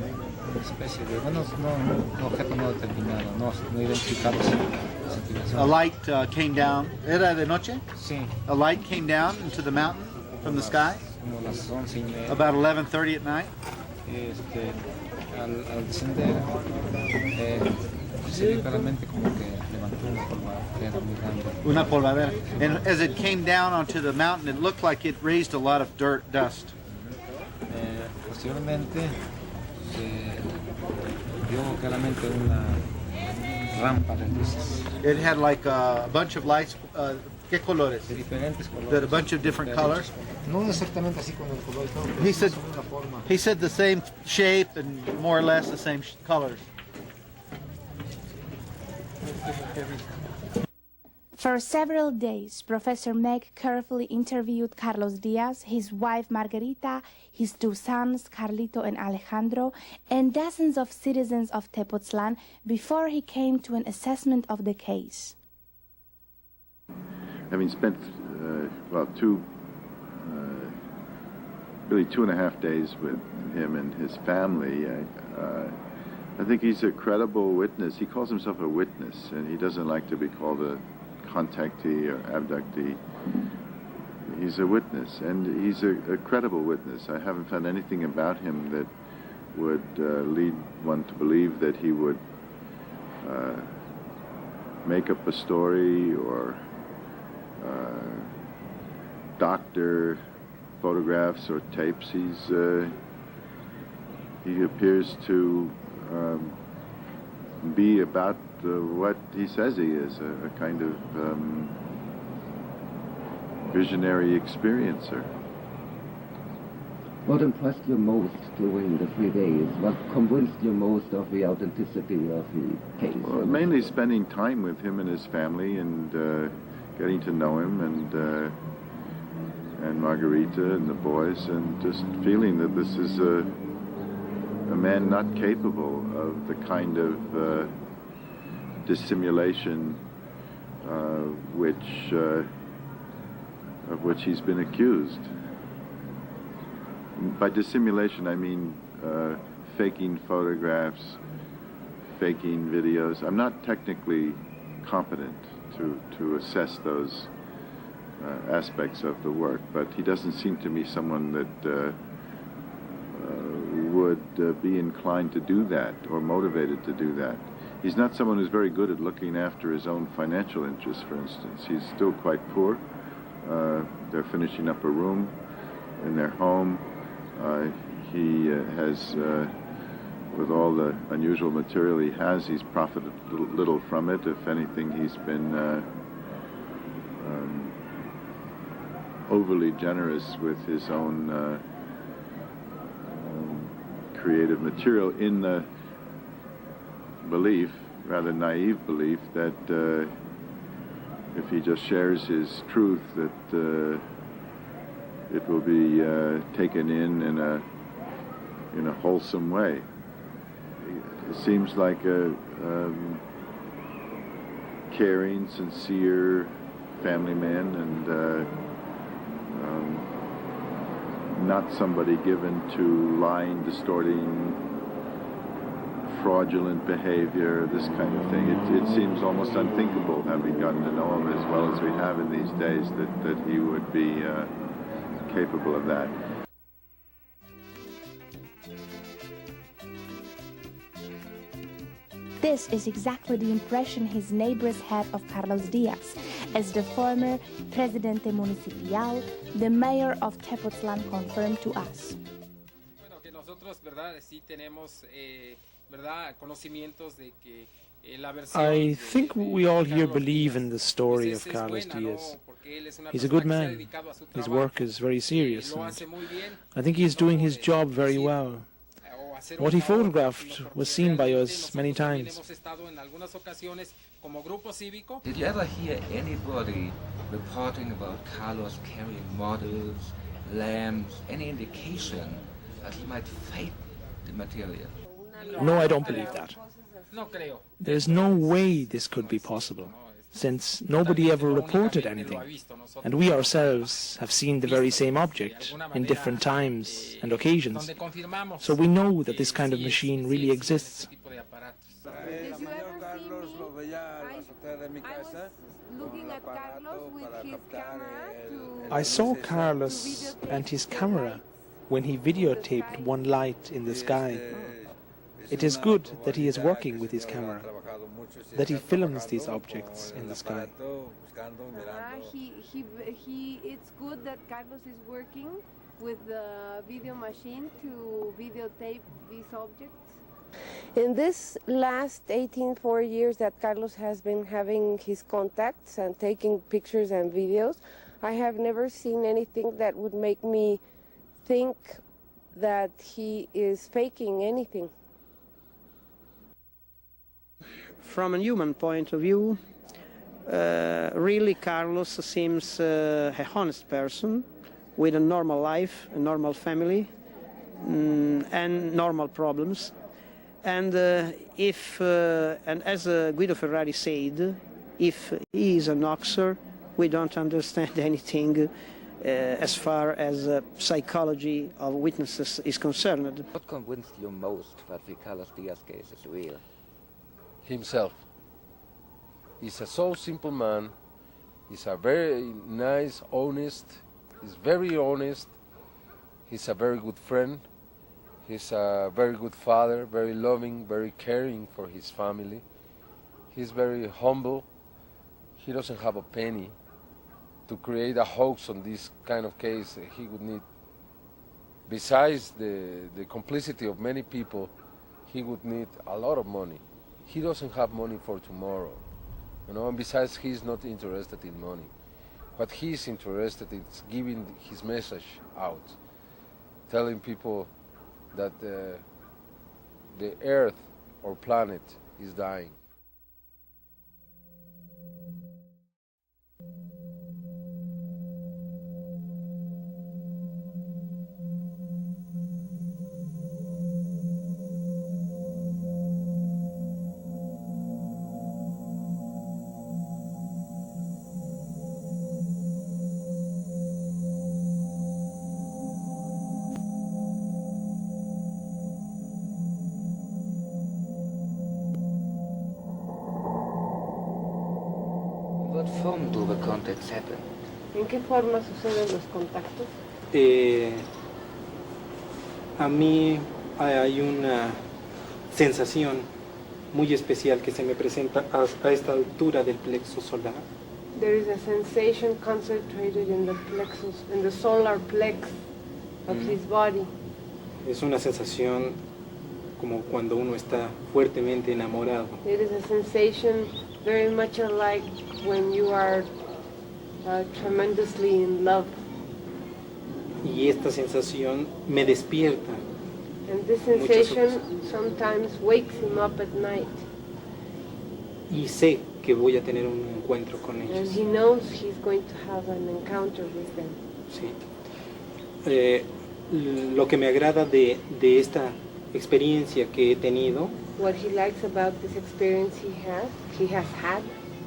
A light came down. ¿Era de noche? Sí. A light came down into the mountain from the sky. About 11:30 at night. Al descender, se ve claramente como que levantó una polvadera muy grande. Una polvadera. And as it came down onto the mountain, it looked like it raised a lot of dust. Posteriormente se vio claramente una rampa de luces. It had like a bunch of lights. ¿Qué colores? De diferentes colores. That a bunch of different colors. No exactamente así con el color. He said the same shape and more or less the same colors. For several days, Professor Meg carefully interviewed Carlos Diaz, his wife Margarita, his two sons, Carlito and Alejandro, and dozens of citizens of Tepoztlan before he came to an assessment of the case. Having spent, really 2.5 days with him and his family, I think he's a credible witness. He calls himself a witness, and he doesn't like to be called a contactee or abductee. He's a witness, and he's a credible witness. I haven't found anything about him that would lead one to believe that he would make up a story or doctor photographs or tapes. He appears to be about what he says he is, a kind of visionary experiencer. What impressed you most during the 3 days? What convinced you most of the authenticity of the case? Well, mainly spending time with him and his family and getting to know him and Margarita and the boys, and just feeling that this is a man not capable of the kind of dissimulation of which he's been accused. By dissimulation, I mean faking photographs, faking videos. I'm not technically competent to assess those aspects of the work, but he doesn't seem to me someone that would be inclined to do that or motivated to do that. He's not someone who's very good at looking after his own financial interests, for instance. He's still quite poor. They're finishing up a room in their home. He has, with all the unusual material he has, he's profited little from it. If anything, he's been overly generous with his own creative material, in the belief, rather naive belief, that if he just shares his truth, that it will be taken in a wholesome way. It seems like a caring, sincere family man, and not somebody given to lying, distorting, fraudulent behavior, this kind of thing. It seems almost unthinkable, having gotten to know him as well as we have in these days, that he would be capable of that. This is exactly the impression his neighbors had of Carlos Diaz, as the former Presidente Municipal, the mayor of Tepoztlan, confirmed to us. I think we all here believe in the story of Carlos Diaz. He's a good man. His work is very serious, and I think he's doing his job very well. What he photographed was seen by us many times. Did you ever hear anybody reporting about Carlos carrying models, lamps, any indication that he might fake the material? No, I don't believe that. There's no way this could be possible, since nobody ever reported anything, and we ourselves have seen the very same object in different times and occasions, so we know that this kind of machine really exists. Did you ever see me? I was looking at Carlos with his camera to... I saw Carlos and his camera when he videotaped one light in the sky. It is good that he is working with his camera, that he films these objects in the sky. It's good that Carlos is working with the video machine to videotape these objects. In this last 4 years that Carlos has been having his contacts and taking pictures and videos, I have never seen anything that would make me think that he is faking anything. From a human point of view, really Carlos seems a honest person with a normal life, a normal family, and normal problems. And and as Guido Ferrari said, if he is an oxer, we don't understand anything as far as psychology of witnesses is concerned. What convinced you most that the Carlos Diaz case is real? Himself. He's a so simple man. He's a very nice, honest. He's very honest. He's a very good friend. He's a very good father, very loving, very caring for his family. He's very humble. He doesn't have a penny. To create a hoax on this kind of case, he would need, besides the complicity of many people, he would need a lot of money. He doesn't have money for tomorrow, and besides, he's not interested in money. What he's interested in is giving his message out, telling people that the Earth or planet is dying. What form do the contacts happen? ¿En qué forma suceden los contactos? A mí hay una sensación muy especial que se me presenta a esta altura del plexo solar. There is a sensation concentrated in the plexus, in the solar plex of his body. Es una sensación como cuando uno está fuertemente enamorado. It is a sensation very much alike when you are tremendously in love. Y esta sensación me despierta. And this sensation sometimes wakes him up at night. Y sé que voy a tener un encuentro con ellos. And he knows he's going to have an encounter with them. Sí. Lo que me agrada de esta experiencia que he tenido, what he likes about this experience he has had,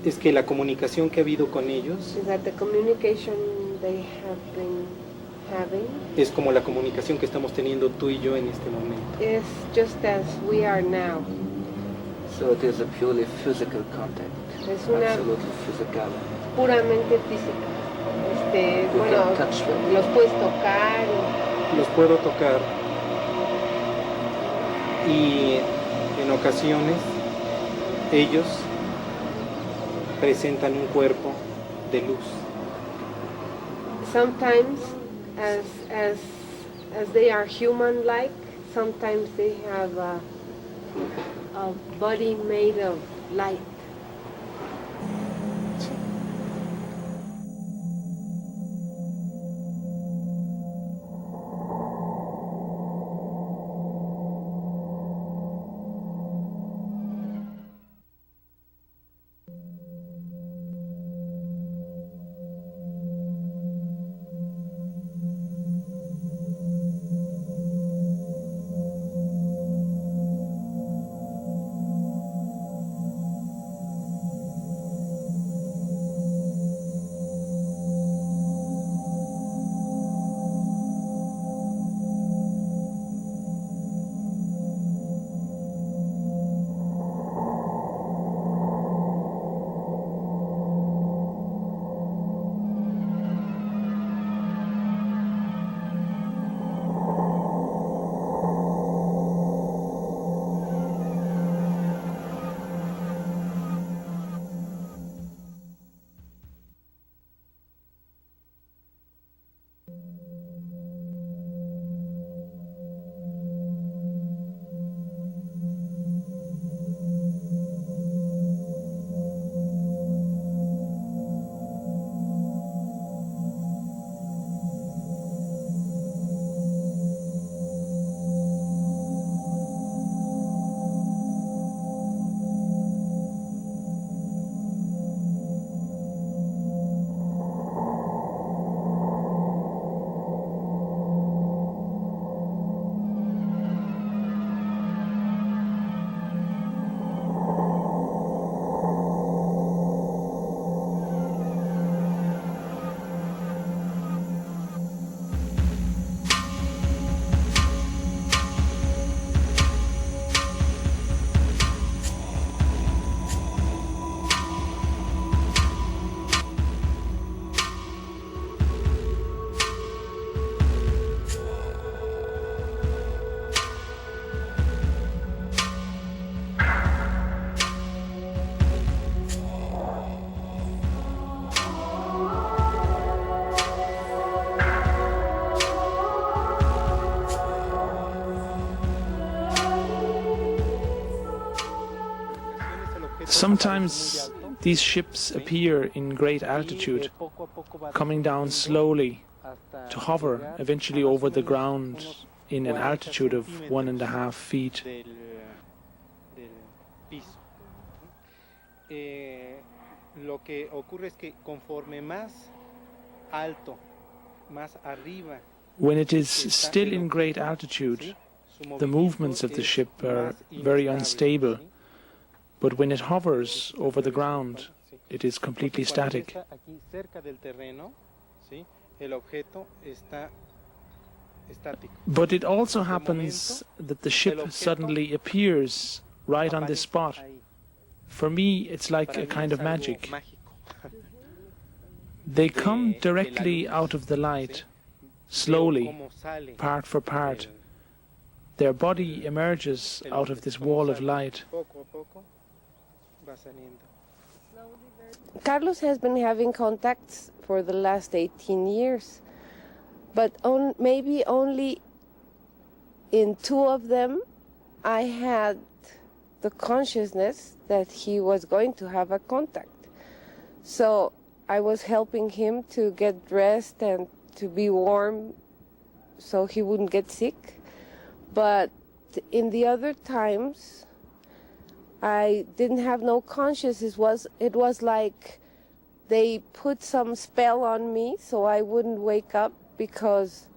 es que la comunicación que ha habido con ellos is that the communication they have been having es como la comunicación que estamos teniendo tú y yo en este momento. Is just as we are now. So it is a purely physical contact. Es una absolutely physical. Puramente física. Bueno, los puedes tocar. Los puedo tocar. Y en ocasiones ellos presentan un cuerpo de luz. Sometimes as they are human-like, sometimes they have a body made of light. Sometimes these ships appear in great altitude, coming down slowly to hover eventually over the ground in an altitude of 1.5 feet. Lo que ocurre es que conforme más alto, más arriba. When it is still in great altitude, the movements of the ship are very unstable, but when it hovers over the ground, it is completely static. But it also happens that the ship suddenly appears right on this spot. For me, it's like a kind of magic. They come directly out of the light, slowly, part for part. Their body emerges out of this wall of light. Carlos has been having contacts for the last 18 years, but maybe only in 2 of them I had the consciousness that he was going to have a contact. So I was helping him to get dressed and to be warm so he wouldn't get sick. But in the other times, I didn't have no consciousness. It was like they put some spell on me so I wouldn't wake up, because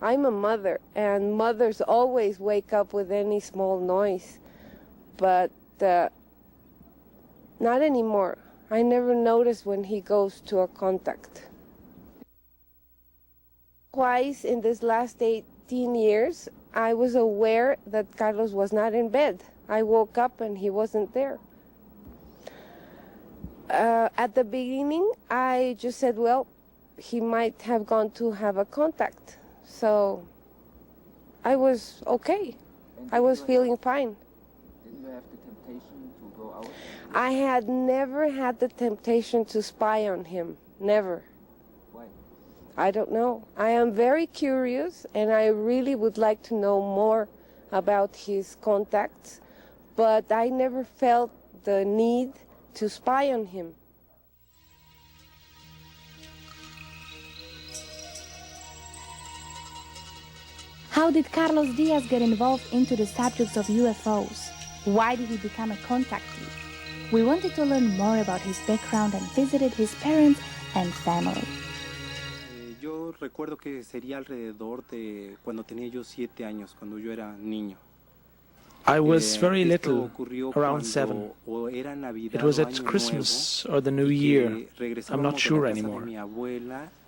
I'm a mother and mothers always wake up with any small noise. But not anymore. I never notice when he goes to a contact. Twice in this last 18 years, I was aware that Carlos was not in bed. I woke up and he wasn't there. At the beginning, I just said, well, he might have gone to have a contact. So I was okay. I was feeling fine. Didn't you have the temptation to go out? I had never had the temptation to spy on him. Never. Why? I don't know. I am very curious, and I really would like to know more about his contacts, but I never felt the need to spy on him. How did Carlos Diaz get involved into the subjects of UFOs? Why did he become a contactee? We wanted to learn more about his background and visited his parents and family. Yo recuerdo que sería alrededor de cuando tenía yo 7 años, cuando yo era niño. I was very little, around 7. It was at Christmas or the New Year, I'm not sure anymore.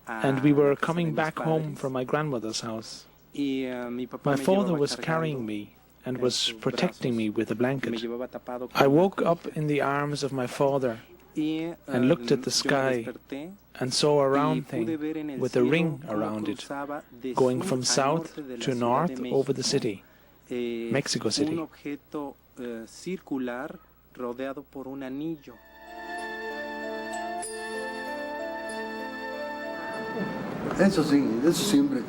And we were coming back home from my grandmother's house. My father was carrying me and was protecting me with a blanket. I woke up in the arms of my father and looked at the sky and saw a round thing with a ring around it, going from south to north over the city, Mexico City. Un objeto circular rodeado por un anillo. Eso sí, eso siempre.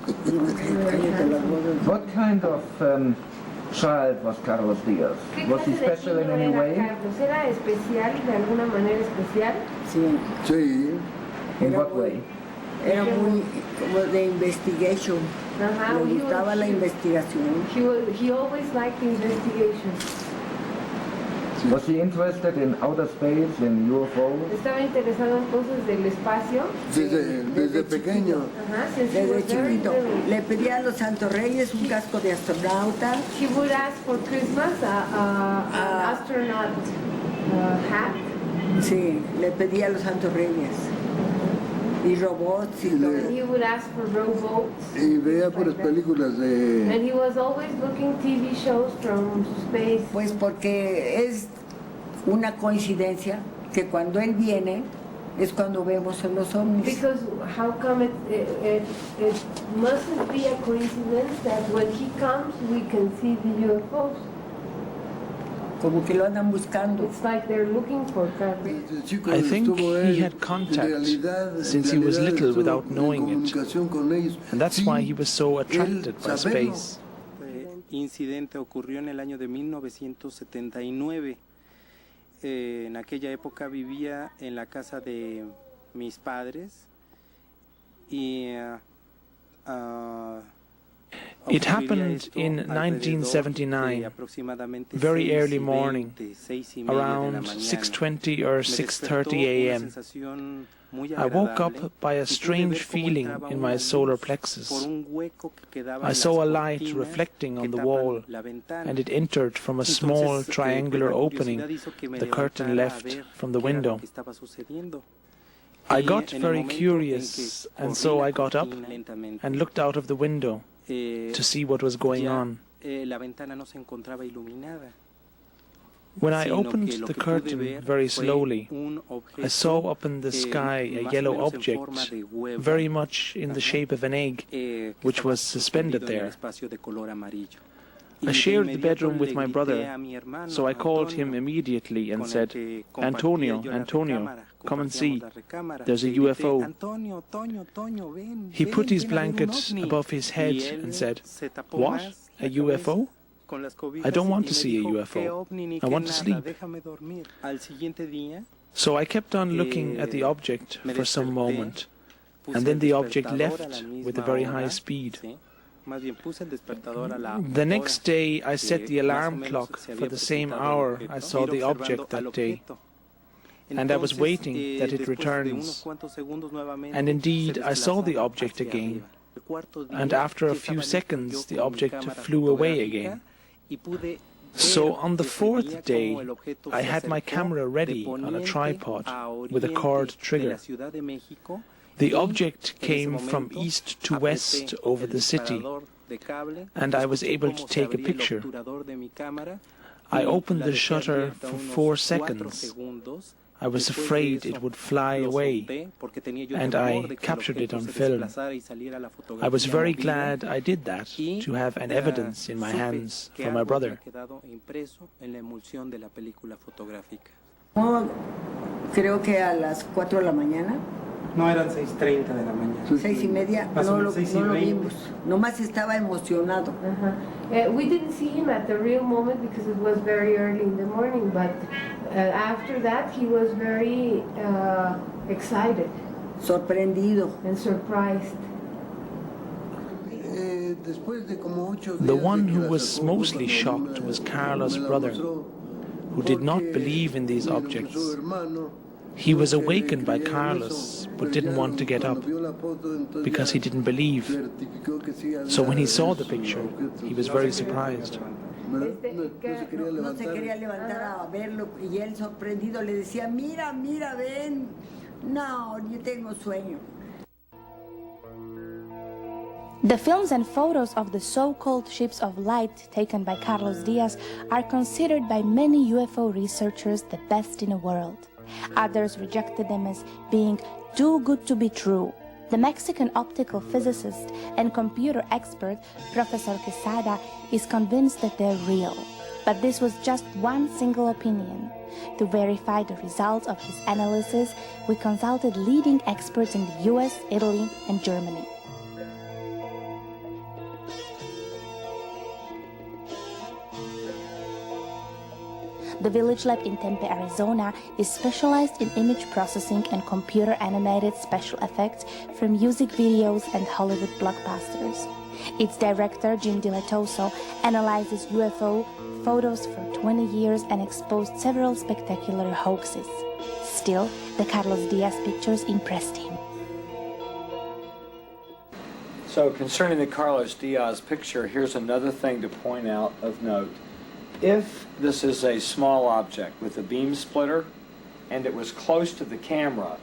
What kind of child was Carlos Diaz? Was he special in any way? Carlos era especial, de alguna manera especial. Sí. Sí. In what way? Era muy como de investigation. Le gustaba la investigación. He always liked investigation. Was he interested in outer space, in UFOs? Estaba interesado en cosas del espacio. Desde pequeño. Desde chiquito. Le pedía a los Santos Reyes un casco de astronauta. He would ask for Christmas an astronaut hat. Sí, le pedía a los Santos Reyes. Y robots y todo. He would ask for robots. Y veía puras películas de... And he was always looking TV shows from space. Pues porque es una coincidencia que cuando él viene es cuando vemos a los ovnis. Because how come it mustn't be a coincidence that when he comes we can see the UFOs? Como que lo andan buscando. It's like they're looking for Carlos. I think he had contact since he was little without knowing it, and that's why he was so attracted by space. Incidente ocurrió en el año de 1979. en aquella época vivía en la casa de mis padres y It happened in 1979, very early morning, around 6:20 or 6:30 a.m. I woke up by a strange feeling in my solar plexus. I saw a light reflecting on the wall, and it entered from a small triangular opening the curtain left from the window. I got very curious, and so I got up and looked out of the window to see what was going on. When I opened the curtain very slowly, I saw up in the sky a yellow object, very much in the shape of an egg, which was suspended there. I shared the bedroom with my brother, so I called him immediately and said, "Antonio, Antonio, come and see. There's a UFO." He put his blanket above his head and said, "What? A UFO? I don't want to see a UFO. I want to sleep." So I kept on looking at the object for some moment, and then the object left with a very high speed. The next day I set the alarm clock for the same hour I saw the object that day, and I was waiting that it returns. And indeed I saw the object again, and after a few seconds the object flew away again. So on the fourth day I had my camera ready on a tripod with a cord trigger. The object came from east to west over the city, and I was able to take a picture. I opened the shutter for 4 seconds. I was afraid it would fly away, and I captured it on film. I was very glad I did that, to have an evidence in my hands for my brother. Creo que a las 4 de la mañana. No, eran 6:30 de la mañana. 6:30, no lo vimos. Nomás estaba emocionado. We didn't see him at the real moment because it was very early in the morning, but after that he was very excited. Sorprendido. And surprised. The one who was mostly shocked was Carlos' brother, who did not believe in these objects. He was awakened by Carlos, but didn't want to get up, because he didn't believe. So when he saw the picture, he was very surprised. No se quería levantar a verlo, y él sorprendido le decía, "Mira, mira, ven. No, yo tengo sueño." The films and photos of the so-called ships of light taken by Carlos Diaz are considered by many UFO researchers the best in the world. Others rejected them as being too good to be true. The Mexican optical physicist and computer expert, Professor Quesada, is convinced that they're real. But this was just one single opinion. To verify the results of his analysis, we consulted leading experts in the US, Italy, and Germany. The Village Lab in Tempe, Arizona is specialized in image processing and computer animated special effects for music videos and Hollywood blockbusters. Its director, Jim Dilatoso, analyzes UFO photos for 20 years and exposed several spectacular hoaxes. Still, the Carlos Diaz pictures impressed him. So concerning the Carlos Diaz picture, here's another thing to point out of note. If this is a small object with a beam splitter and it was close to the camera,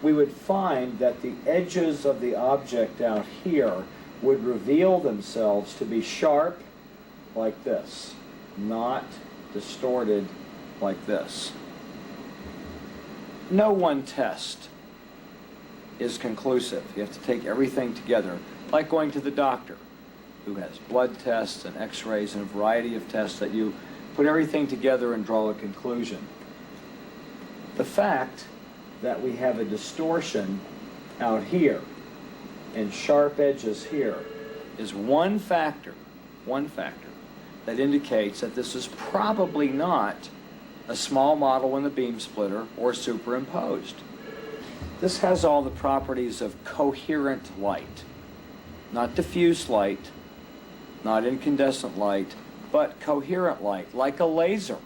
we would find that the edges of the object out here would reveal themselves to be sharp like this, not distorted like this. No one test is conclusive. You have to take everything together, like going to the doctor, who has blood tests and x-rays and a variety of tests that you put everything together and draw a conclusion. The fact that we have a distortion out here and sharp edges here is one factor that indicates that this is probably not a small model in the beam splitter, or superimposed. This has all the properties of coherent light, not diffuse light, not incandescent light, but coherent light, like a laser.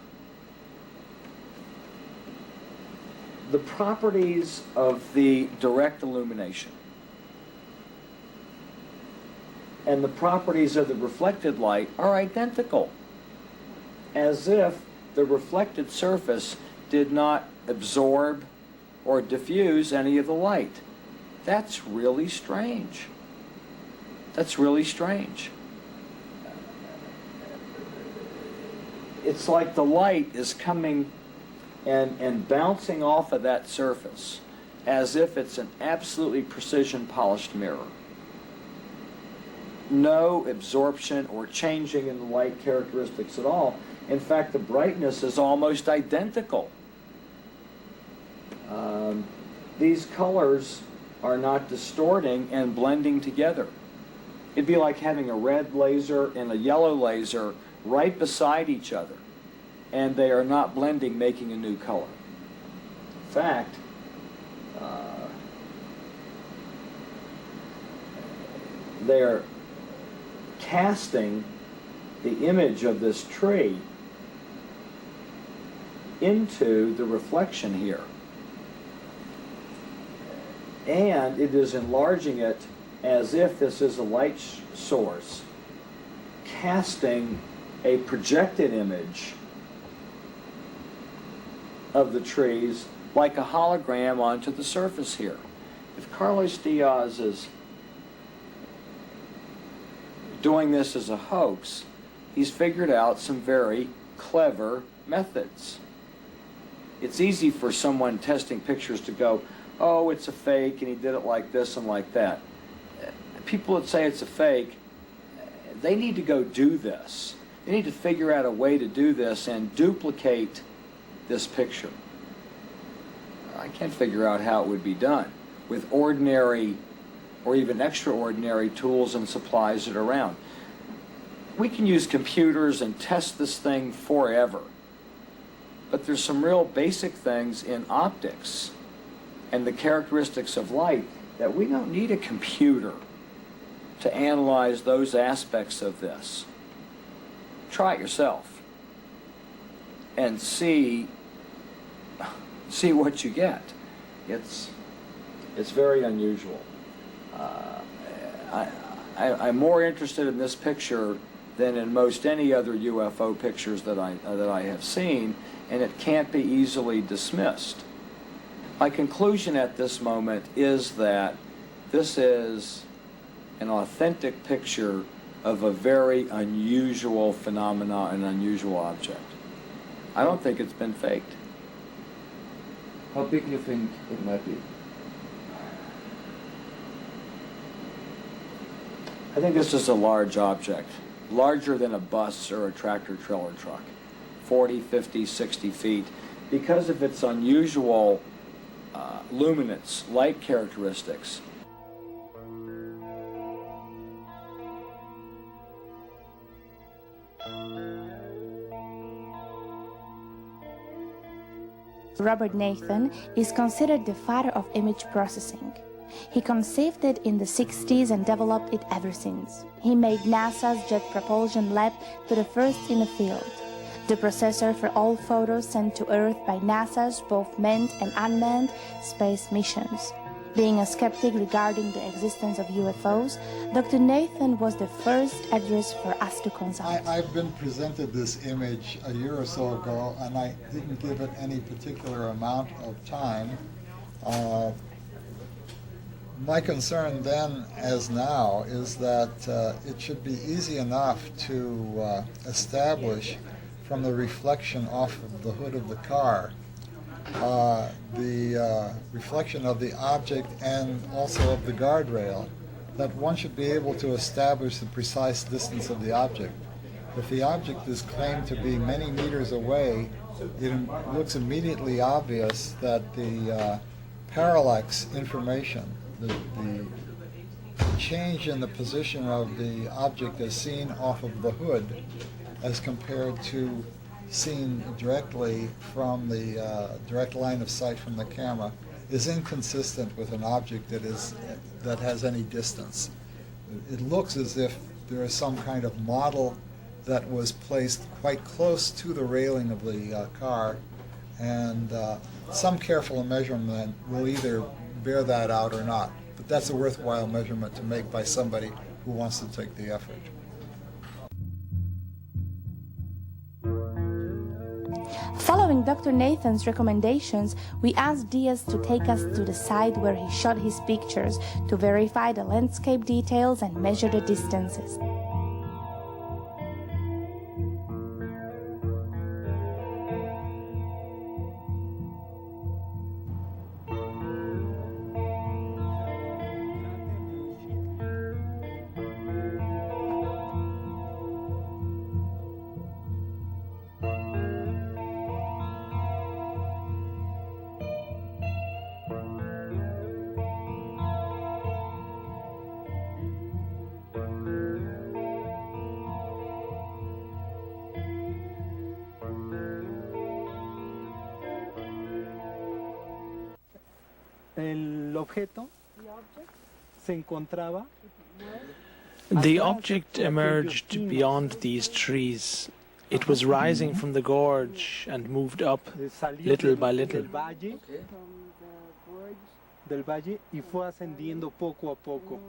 The properties of the direct illumination and the properties of the reflected light are identical, as if the reflected surface did not absorb or diffuse any of the light. That's really strange. That's really strange. It's like the light is coming and bouncing off of that surface as if it's an absolutely precision polished mirror. No absorption or changing in the light characteristics at all. In fact, the brightness is almost identical. These colors are not distorting and blending together. It'd be like having a red laser and a yellow laser right beside each other, and they are not blending, making a new color. In fact, they're casting the image of this tree into the reflection here. And it is enlarging it as if this is a light source, casting a projected image of the trees like a hologram onto the surface here. If Carlos Diaz is doing this as a hoax, he's figured out some very clever methods. It's easy for someone testing pictures to go, oh, it's a fake, and he did it like this and like that. People that say it's a fake, they need to go do this. They need to figure out a way to do this and duplicate this picture. I can't figure out how it would be done with ordinary or even extraordinary tools and supplies that are around. We can use computers and test this thing forever. But there's some real basic things in optics and the characteristics of light that we don't need a computer to analyze those aspects of this. Try it yourself and see what you get. It's very unusual. I'm more interested in this picture than in most any other UFO pictures that I have seen, and it can't be easily dismissed. My conclusion at this moment is that this is an authentic picture of a very unusual phenomena, an unusual object. I don't think it's been faked. How big do you think it might be? I think this is a large object, larger than a bus or a tractor-trailer truck, 40, 50, 60 feet, because of its unusual luminance, light characteristics. Robert Nathan is considered the father of image processing. He conceived it in the 60s and developed it ever since. He made NASA's Jet Propulsion Lab to the first in the field, the processor for all photos sent to Earth by NASA's both manned and unmanned space missions. Being a skeptic regarding the existence of UFOs, Dr. Nathan was the first address for us to consult. I've been presented this image a year or so ago, and I didn't give it any particular amount of time. My concern then, as now, is that it should be easy enough to establish from the reflection off of the hood of the car the reflection of the object and also of the guardrail, that one should be able to establish the precise distance of the object. If the object is claimed to be many meters away, it looks immediately obvious that the parallax information, the change in the position of the object as seen off of the hood as compared to seen directly from the direct line of sight from the camera is inconsistent with an object that has any distance. It looks as if there is some kind of model that was placed quite close to the railing of the car, and some careful measurement will either bear that out or not. But that's a worthwhile measurement to make by somebody who wants to take the effort. Following Dr. Nathan's recommendations, we asked Diaz to take us to the site where he shot his pictures to verify the landscape details and measure the distances. El objeto se encontraba. The object emerged beyond these trees. It was rising from the gorge and moved up little by little. Del valle y fue ascendiendo poco a poco.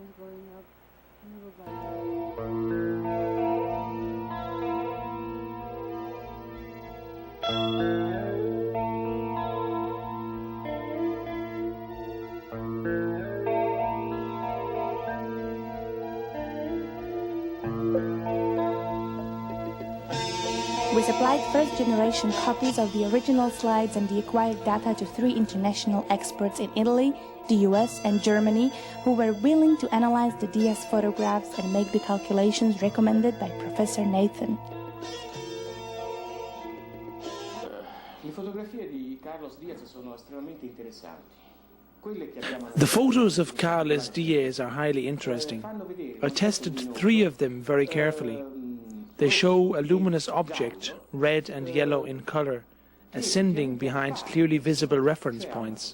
We supplied first-generation copies of the original slides and the acquired data to 3 international experts in Italy, the US, and Germany who were willing to analyze the Diaz photographs and make the calculations recommended by Professor Nathan. Le fotografie di Carlos Diaz sono estremamente interessanti. The photos of Carlos Diaz are highly interesting. I tested 3 of them very carefully. They show a luminous object, red and yellow in color, ascending behind clearly visible reference points,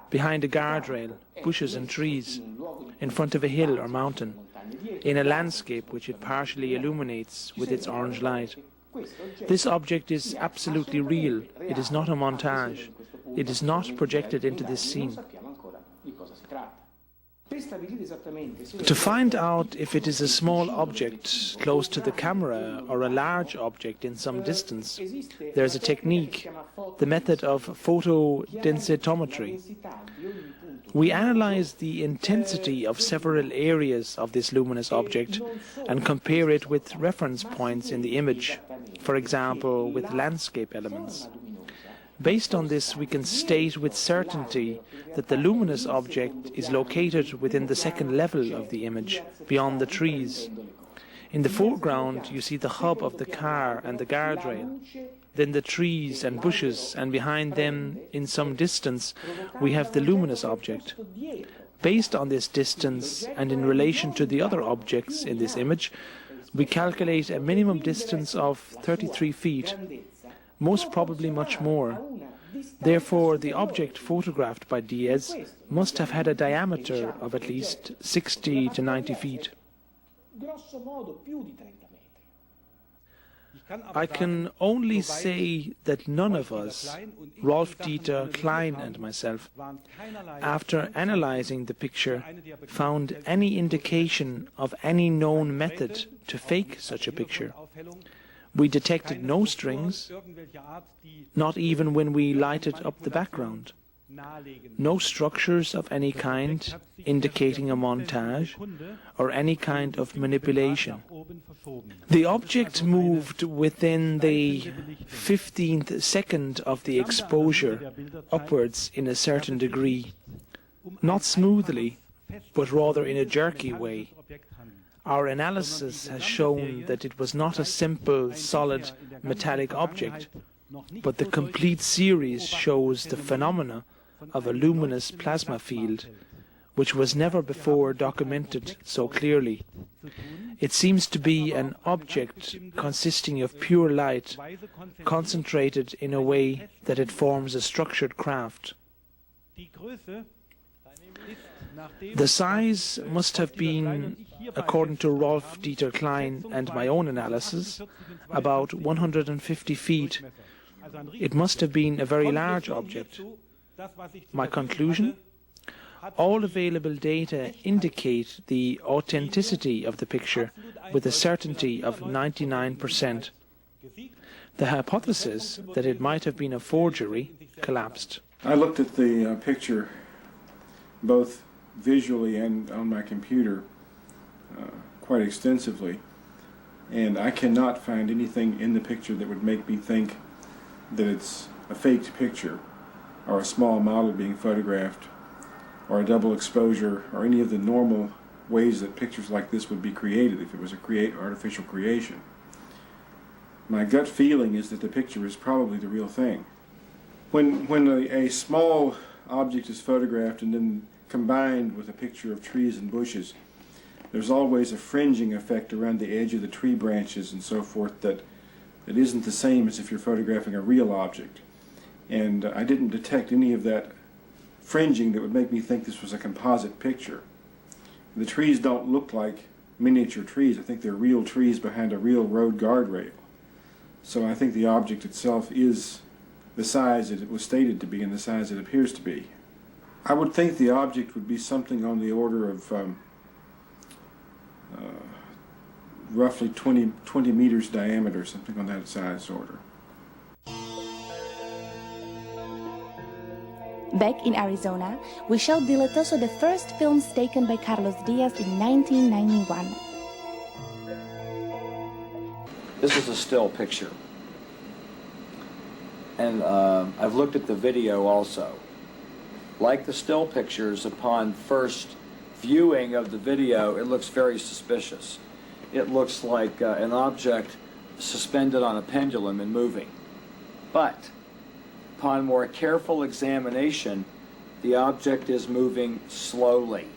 behind a guardrail, bushes and trees, in front of a hill or mountain, in a landscape which it partially illuminates with its orange light. This object is absolutely real. It is not a montage. It is not projected into this scene. To find out if it is a small object close to the camera or a large object in some distance, there is a technique, the method of photodensitometry. We analyze the intensity of several areas of this luminous object and compare it with reference points in the image, for example, with landscape elements. Based on this, we can state with certainty that the luminous object is located within the second level of the image, beyond the trees. In the foreground, you see the hub of the car and the guardrail, then the trees and bushes, and behind them, in some distance, we have the luminous object. Based on this distance, and in relation to the other objects in this image, we calculate a minimum distance of 33 feet. Most probably much more. Therefore, the object photographed by Diaz must have had a diameter of at least 60 to 90 feet. I can only say that none of us, Rolf Dieter, Klein and myself, after analyzing the picture, found any indication of any known method to fake such a picture. We detected no strings, not even when we lighted up the background. No structures of any kind indicating a montage or any kind of manipulation. The object moved within the 15th second of the exposure upwards in a certain degree, not smoothly, but rather in a jerky way. Our analysis has shown that it was not a simple, solid, metallic object, but the complete series shows the phenomena of a luminous plasma field, which was never before documented so clearly. It seems to be an object consisting of pure light, concentrated in a way that it forms a structured craft. The size must have been, according to Rolf Dieter Klein and my own analysis, about 150 feet. It must have been a very large object. My conclusion? All available data indicate the authenticity of the picture with a certainty of 99%. The hypothesis that it might have been a forgery collapsed. I looked at the picture both visually and on my computer quite extensively, and I cannot find anything in the picture that would make me think that it's a faked picture or a small model being photographed or a double exposure or any of the normal ways that pictures like this would be created if it was a artificial creation. My gut feeling is that the picture is probably the real thing. When a small object is photographed and then combined with a picture of trees and bushes, there's always a fringing effect around the edge of the tree branches and so forth that isn't the same as if you're photographing a real object. And I didn't detect any of that fringing that would make me think this was a composite picture. The trees don't look like miniature trees. I think they're real trees behind a real road guardrail. So I think the object itself is the size that it was stated to be and the size it appears to be. I would think the object would be something on the order of roughly 20 meters diameter, something on that size order. Back in Arizona, we showed Diletoso the first films taken by Carlos Diaz in 1991. This is a still picture. And I've looked at the video also. Like the still pictures, upon first viewing of the video, it looks very suspicious. It looks like an object suspended on a pendulum and moving. But upon more careful examination, the object is moving slowly.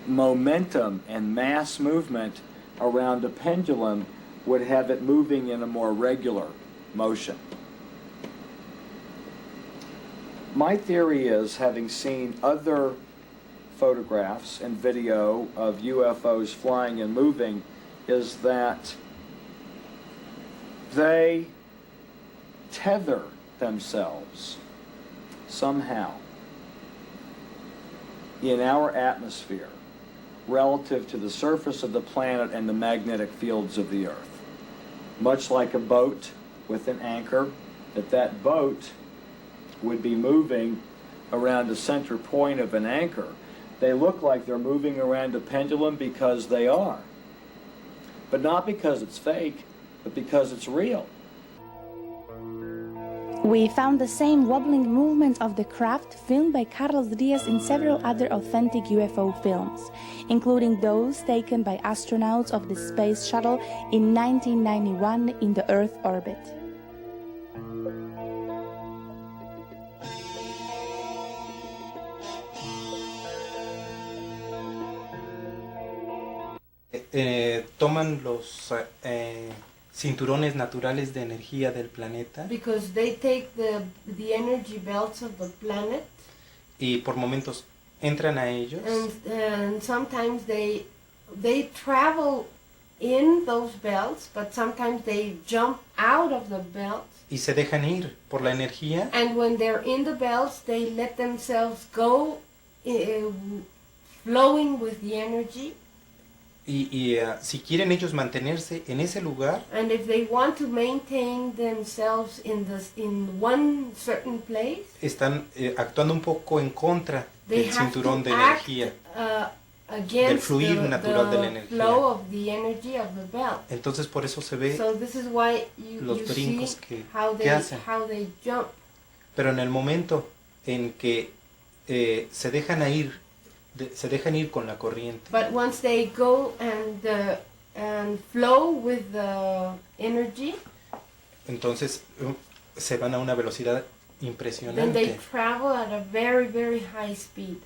Momentum and mass movement around a pendulum would have it moving in a more regular motion. My theory is, having seen other photographs and video of UFOs flying and moving, is that they tether themselves somehow in our atmosphere relative to the surface of the planet and the magnetic fields of the Earth. Much like a boat with an anchor, that boat would be moving around a center point of an anchor. They look like they're moving around a pendulum because they are. But not because it's fake, but because it's real. We found the same wobbling movement of the craft filmed by Carlos Diaz in several other authentic UFO films, including those taken by astronauts of the Space Shuttle in 1991 in the Earth orbit. Toman los cinturones naturales de energía del planeta. Because they take the energy belts of the planet. Y por momentos entran a ellos. And sometimes they travel in those belts, but sometimes they jump out of the belts. Y se dejan ir por la energía. And when they're in the belts, they let themselves go, flowing with the energy. Y si quieren ellos mantenerse en ese lugar, and if they want to maintain themselves in one certain place, están actuando un poco en contra del cinturón de energía, del fluir natural de la energía. Flow of the energy of the belt. Entonces por eso se ve so this is why los brincos how they jump. Pero en el momento en que se dejan ir con la corriente. But once they go and flow with the energy, entonces se van a una velocidad Then they travel at a very, very high speed.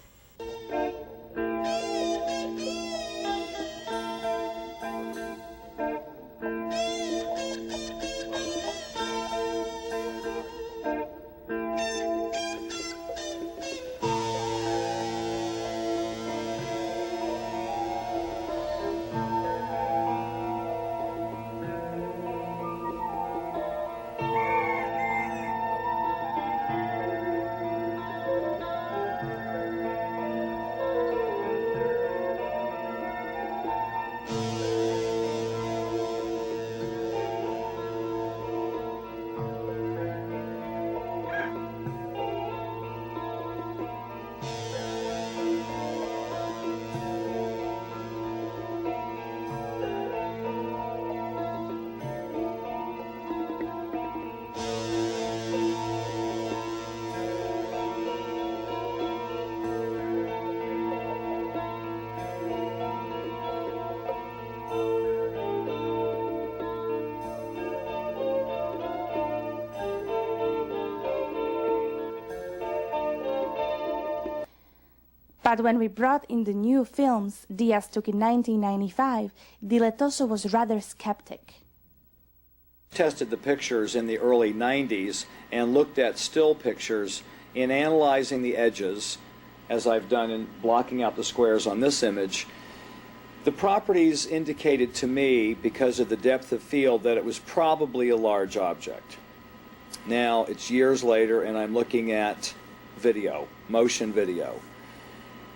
But when we brought in the new films Diaz took in 1995, Diletoso was rather skeptic. Tested the pictures in the early 90s and looked at still pictures in analyzing the edges, as I've done in blocking out the squares on this image. The properties indicated to me, because of the depth of field, that it was probably a large object. Now, it's years later, and I'm looking at video, motion video.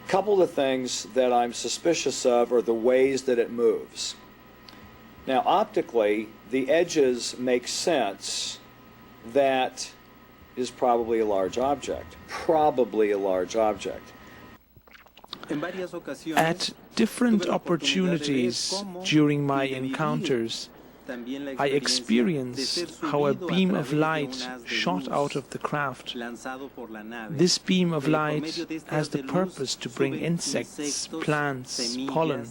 Couple of things that I'm suspicious of are the ways that it moves. Now, optically, the edges make sense that is probably a large object. Probably a large object. At different opportunities during my encounters, I experienced how a beam of light shot out of the craft. This beam of light has the purpose to bring insects, plants, pollen,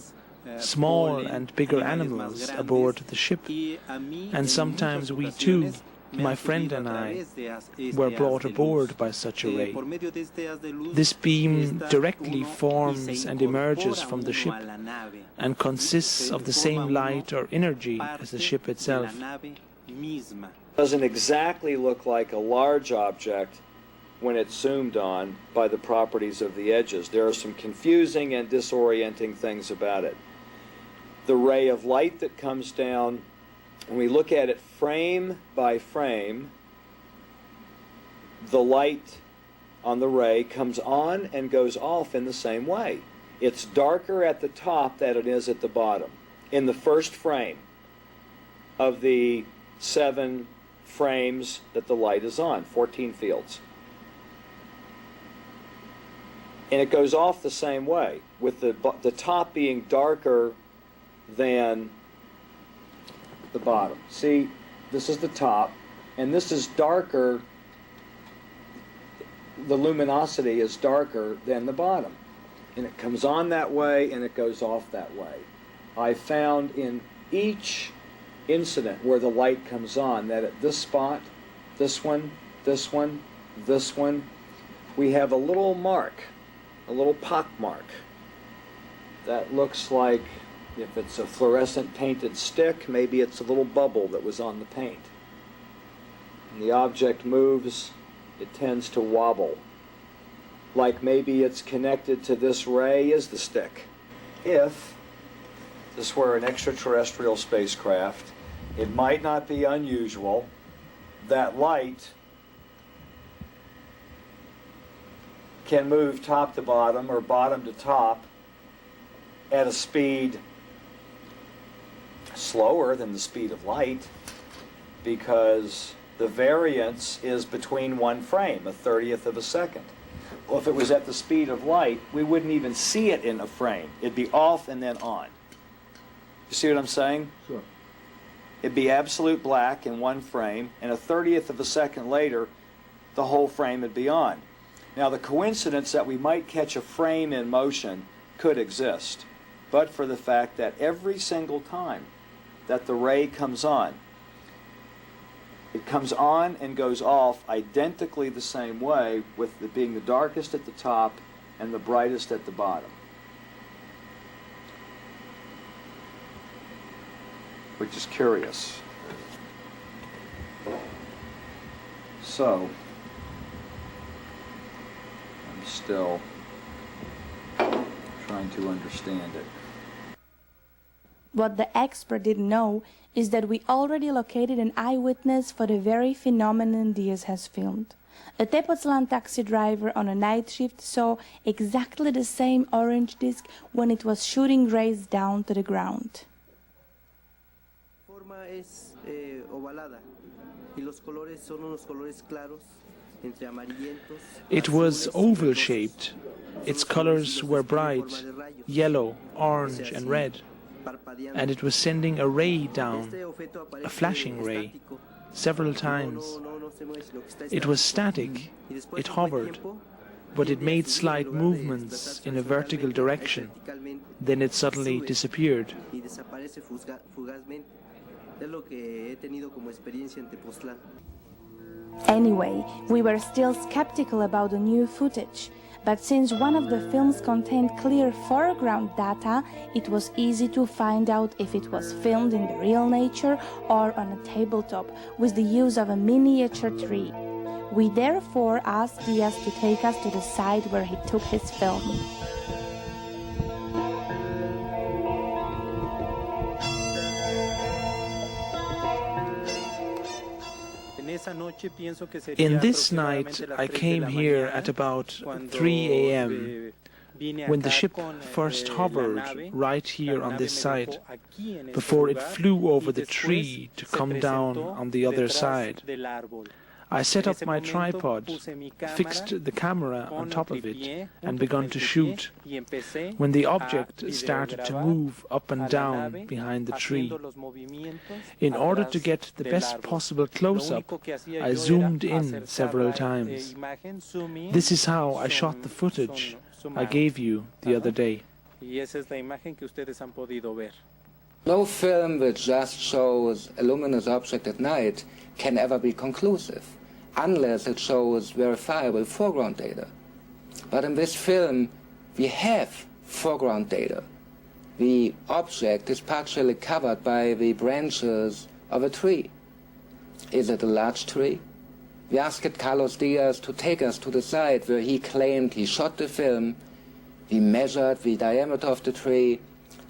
small and bigger animals aboard the ship. And sometimes we too, my friend and I, were brought aboard by such a ray. This beam directly forms and emerges from the ship and consists of the same light or energy as the ship itself. Doesn't exactly look like a large object when it's zoomed on by the properties of the edges. There are some confusing and disorienting things about it. The ray of light that comes down, when we look at it frame by frame, the light on the ray comes on and goes off in the same way. It's darker at the top than it is at the bottom. In the first frame of the 7 frames that the light is on, 14 fields. And it goes off the same way, with the top being darker than the bottom. See, this is the top, and this is darker, the luminosity is darker than the bottom. And it comes on that way, and it goes off that way. I found in each incident where the light comes on that at this spot, this one, this one, this one, we have a little mark, a little pock mark that looks like, if it's a fluorescent painted stick, maybe it's a little bubble that was on the paint. When the object moves, it tends to wobble, like maybe it's connected to this ray as the stick. If this were an extraterrestrial spacecraft, it might not be unusual that light can move top to bottom or bottom to top at a speed slower than the speed of light, because the variance is between one frame, a 1/30th of a second. Well, if it was at the speed of light, we wouldn't even see it in a frame. It'd be off and then on. You see what I'm saying? Sure. It'd be absolute black in one frame, and a 1/30th of a second later, the whole frame would be on. Now, the coincidence that we might catch a frame in motion could exist, but for the fact that every single time that the ray comes on, It comes on and goes off identically the same way, with it being the darkest at the top and the brightest at the bottom. Which is curious. So, I'm still trying to understand it. What the expert didn't know is that we already located an eyewitness for the very phenomenon Diaz has filmed. A Tepoztlan taxi driver on a night shift saw exactly the same orange disc when it was shooting rays down to the ground. Forma es ovalada y los colores son unos colores claros entre amarillentos. It was oval-shaped. Its colors were bright, yellow, orange and red. And it was sending a ray down, a flashing ray, several times. It was static, it hovered, but it made slight movements in a vertical direction. Then it suddenly disappeared. Anyway, we were still skeptical about the new footage, but since one of the films contained clear foreground data, it was easy to find out if it was filmed in the real nature or on a tabletop with the use of a miniature tree. We therefore asked Diaz to take us to the site where he took his film. In this night, I came here at about 3 a.m. when the ship first hovered right here on this side, before it flew over the tree to come down on the other side. I set up my tripod, fixed the camera on top of it, and begun to shoot, when the object started to move up and down behind the tree. In order to get the best possible close-up, I zoomed in several times. This is how I shot the footage I gave you the other day. No film which just shows a luminous object at night can ever be conclusive, unless it shows verifiable foreground data. But in this film, we have foreground data. The object is partially covered by the branches of a tree. Is it a large tree? We asked Carlos Diaz to take us to the site where he claimed he shot the film. We measured the diameter of the tree,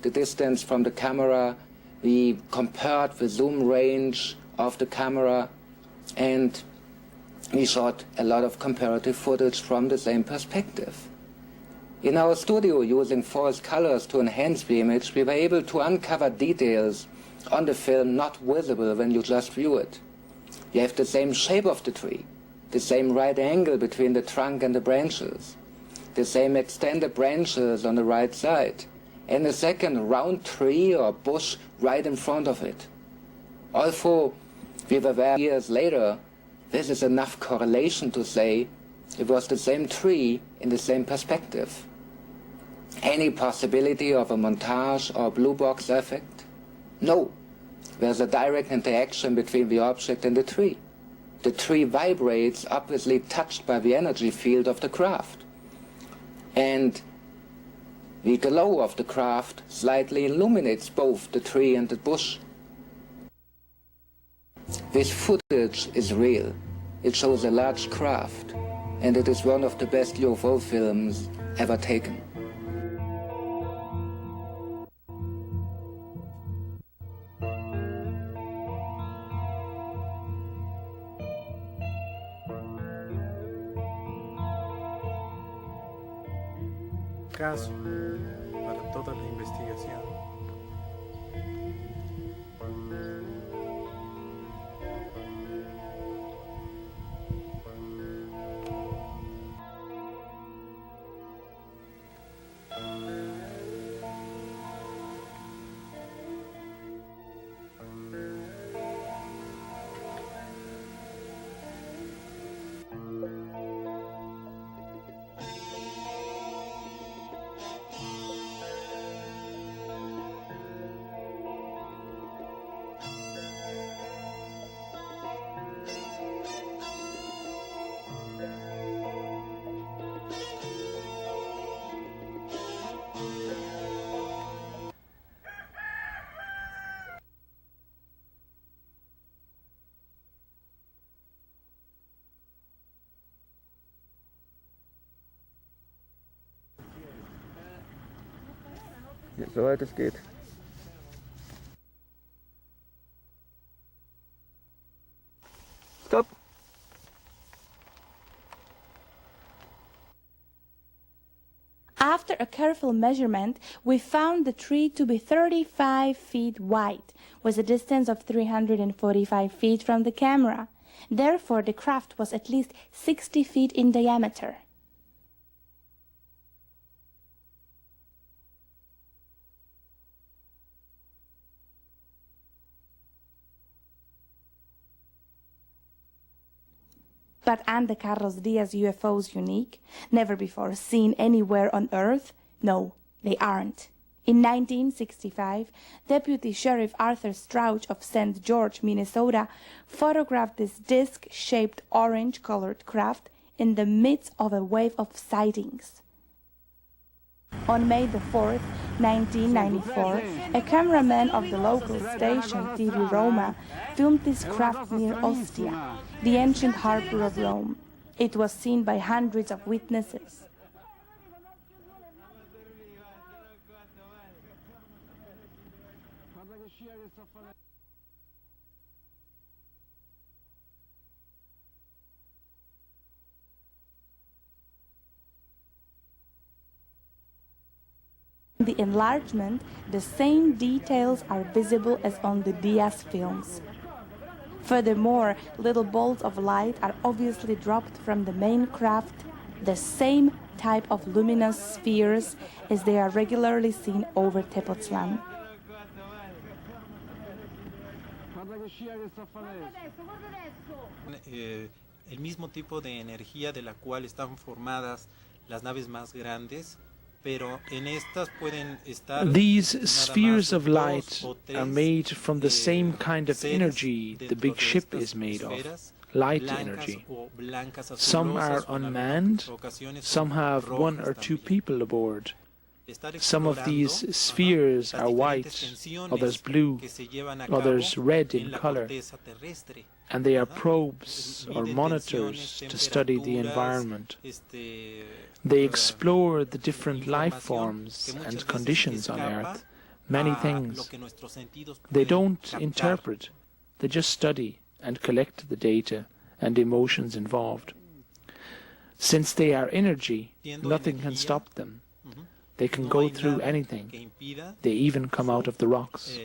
the distance from the camera, we compared the zoom range of the camera, and we shot a lot of comparative footage from the same perspective. In our studio, using false colors to enhance the image, we were able to uncover details on the film not visible when you just view it. You have the same shape of the tree, the same right angle between the trunk and the branches, the same extended branches on the right side, and a second round tree or bush right in front of it. Although we were aware years later, this is enough correlation to say it was the same tree in the same perspective. Any possibility of a montage or blue box effect? No. There's a direct interaction between the object and the tree. The tree vibrates, obviously touched by the energy field of the craft. And the glow of the craft slightly illuminates both the tree and the bush. This footage is real. It shows a large craft, and it is one of the best UFO films ever taken. Caso para toda la investigación. Ja, soweit es geht. Stop. After a careful measurement, we found the tree to be 35 feet wide, with a distance of 345 feet from the camera. Therefore, the craft was at least 60 feet in diameter. But and the Carlos Diaz UFOs unique, never before seen anywhere on Earth? No, they aren't. In 1965, Deputy Sheriff Arthur Strauch of St. George, Minnesota, photographed this disc-shaped orange-colored craft in the midst of a wave of sightings. On May the 4th, 1994, a cameraman of the local station TV Roma filmed this craft near Ostia, the ancient harbor of Rome. It was seen by hundreds of witnesses. In the enlargement, the same details are visible as on the Diaz films. Furthermore, little balls of light are obviously dropped from the main craft, the same type of luminous spheres as they are regularly seen over Tepoztlán. El mismo tipo de energía de la cual están formadas las naves más grandes. These spheres of light are made from the same kind of energy the big ship is made of, light energy. Some are unmanned, some have 1 or 2 people aboard. Some of these spheres are white, others blue, others red in color, and they are probes or monitors to study the environment. They explore the different life forms and conditions on Earth, many things. They don't interpret, they just study and collect the data and emotions involved. Since they are energy, nothing can stop them. They can go through anything. They even come out of the rocks.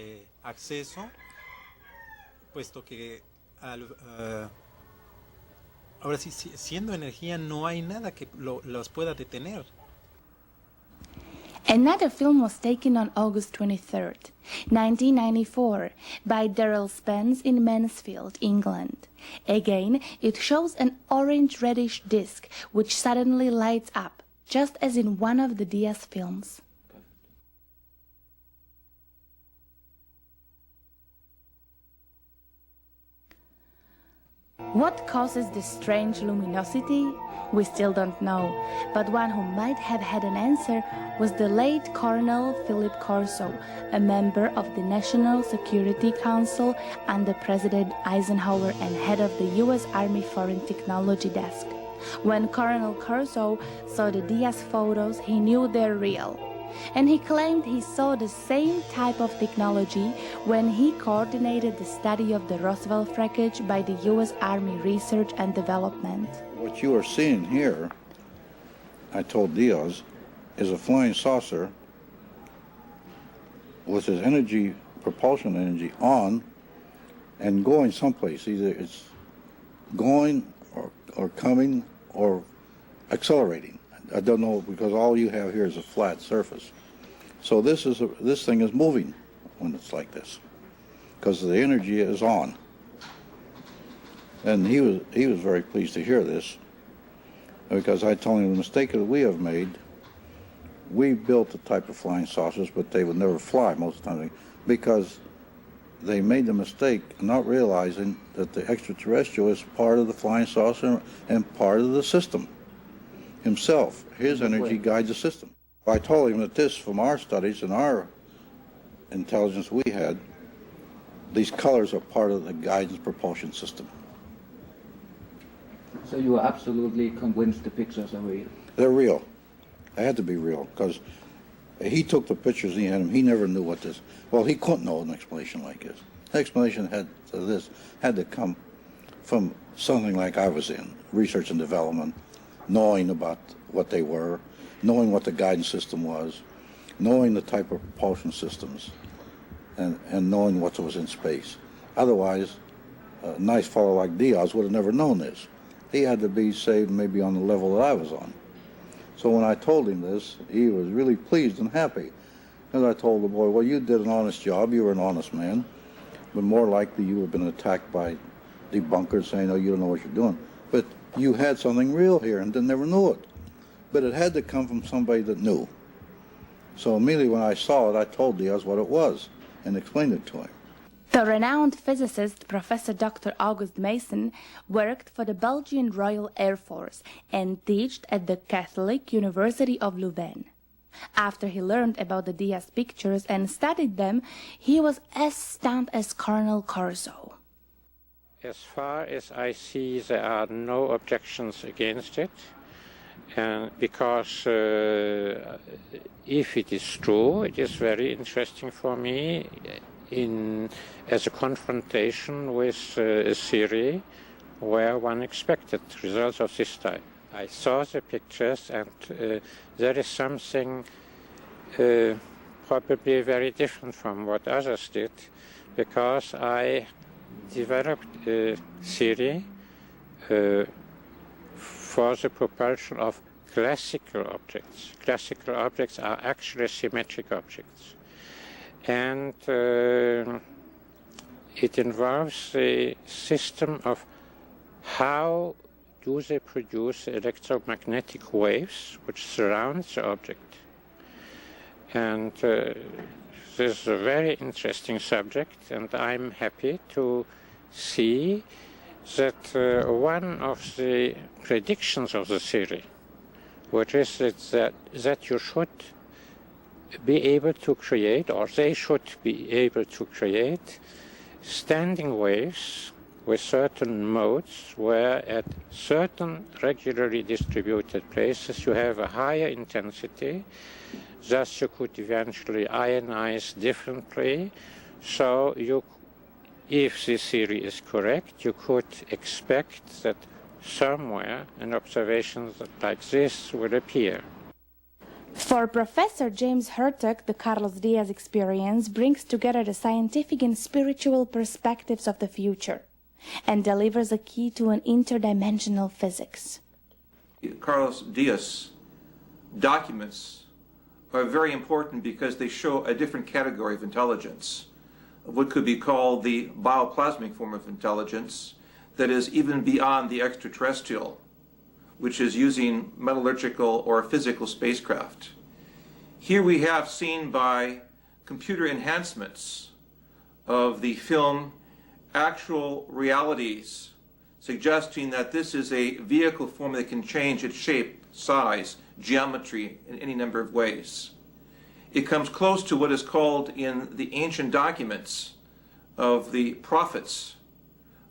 Ahora sí, siendo energía, no hay nada que los pueda detener. Another film was taken on August 23rd, 1994, by Darrell Spence in Mansfield, England. Again, it shows an orange-reddish disc which suddenly lights up, just as in one of the Diaz films. What causes this strange luminosity? We still don't know, but one who might have had an answer was the late Colonel Philip Corso, a member of the National Security Council under President Eisenhower and head of the U.S. Army Foreign Technology Desk. When Colonel Corso saw the Diaz photos, he knew they're real. And he claimed he saw the same type of technology when he coordinated the study of the Roswell wreckage by the U.S. Army Research and Development. What you are seeing here, I told Diaz, is a flying saucer with its energy, propulsion energy on and going someplace. Either it's going or coming or accelerating. I don't know, because all you have here is a flat surface. So this thing is moving when it's like this, because the energy is on. And he was very pleased to hear this, because I told him the mistake that we have made. We built a type of flying saucers, but they would never fly most of the time, because they made the mistake of not realizing that the extraterrestrial is part of the flying saucer and part of the system himself. His energy guides the system. I told him that this, from our studies and our intelligence we had, these colors are part of the guidance propulsion system. So you are absolutely convinced the pictures are real? They're real. They had to be real, because He took the pictures and he had them. He never knew what this. Well, he couldn't know an explanation like this. The explanation had to come from something like I was in, research and development, knowing about what they were, knowing what the guidance system was, knowing the type of propulsion systems, and knowing what was in space. Otherwise, a nice fellow like Diaz would have never known this. He had to be saved maybe on the level that I was on. So when I told him this, he was really pleased and happy. And I told the boy, well, you did an honest job, you were an honest man, but more likely you have been attacked by debunkers saying, oh, you don't know what you're doing. But you had something real here and never knew it. But it had to come from somebody that knew. So immediately when I saw it, I told Diaz what it was and explained it to him. The renowned physicist Professor Dr. August Mason worked for the Belgian Royal Air Force and taught at the Catholic University of Louvain. After he learned about the Diaz pictures and studied them, he was as stunned as Colonel Corso. As far as I see, there are no objections against it, and because if it is true, it is very interesting for me as a confrontation with a theory where one expected results of this type. I saw the pictures, and there is something probably very different from what others did, because I developed a theory for the propulsion of classical objects. Classical objects are actually symmetric objects. And it involves the system of how do they produce electromagnetic waves which surround the object. And this is a very interesting subject, and I'm happy to see that one of the predictions of the theory, which is that you should be able to create, or they should be able to create, standing waves with certain modes where at certain regularly distributed places you have a higher intensity, thus you could eventually ionize differently. So if this theory is correct, you could expect that somewhere an observation like this will appear. For Professor James Hertog, the Carlos Diaz experience brings together the scientific and spiritual perspectives of the future and delivers a key to an interdimensional physics. Carlos Diaz documents are very important because they show a different category of intelligence, what could be called the bioplasmic form of intelligence that is even beyond the extraterrestrial, which is using metallurgical or physical spacecraft. Here we have seen by computer enhancements of the film actual realities, suggesting that this is a vehicle form that can change its shape, size, geometry in any number of ways. It comes close to what is called in the ancient documents of the prophets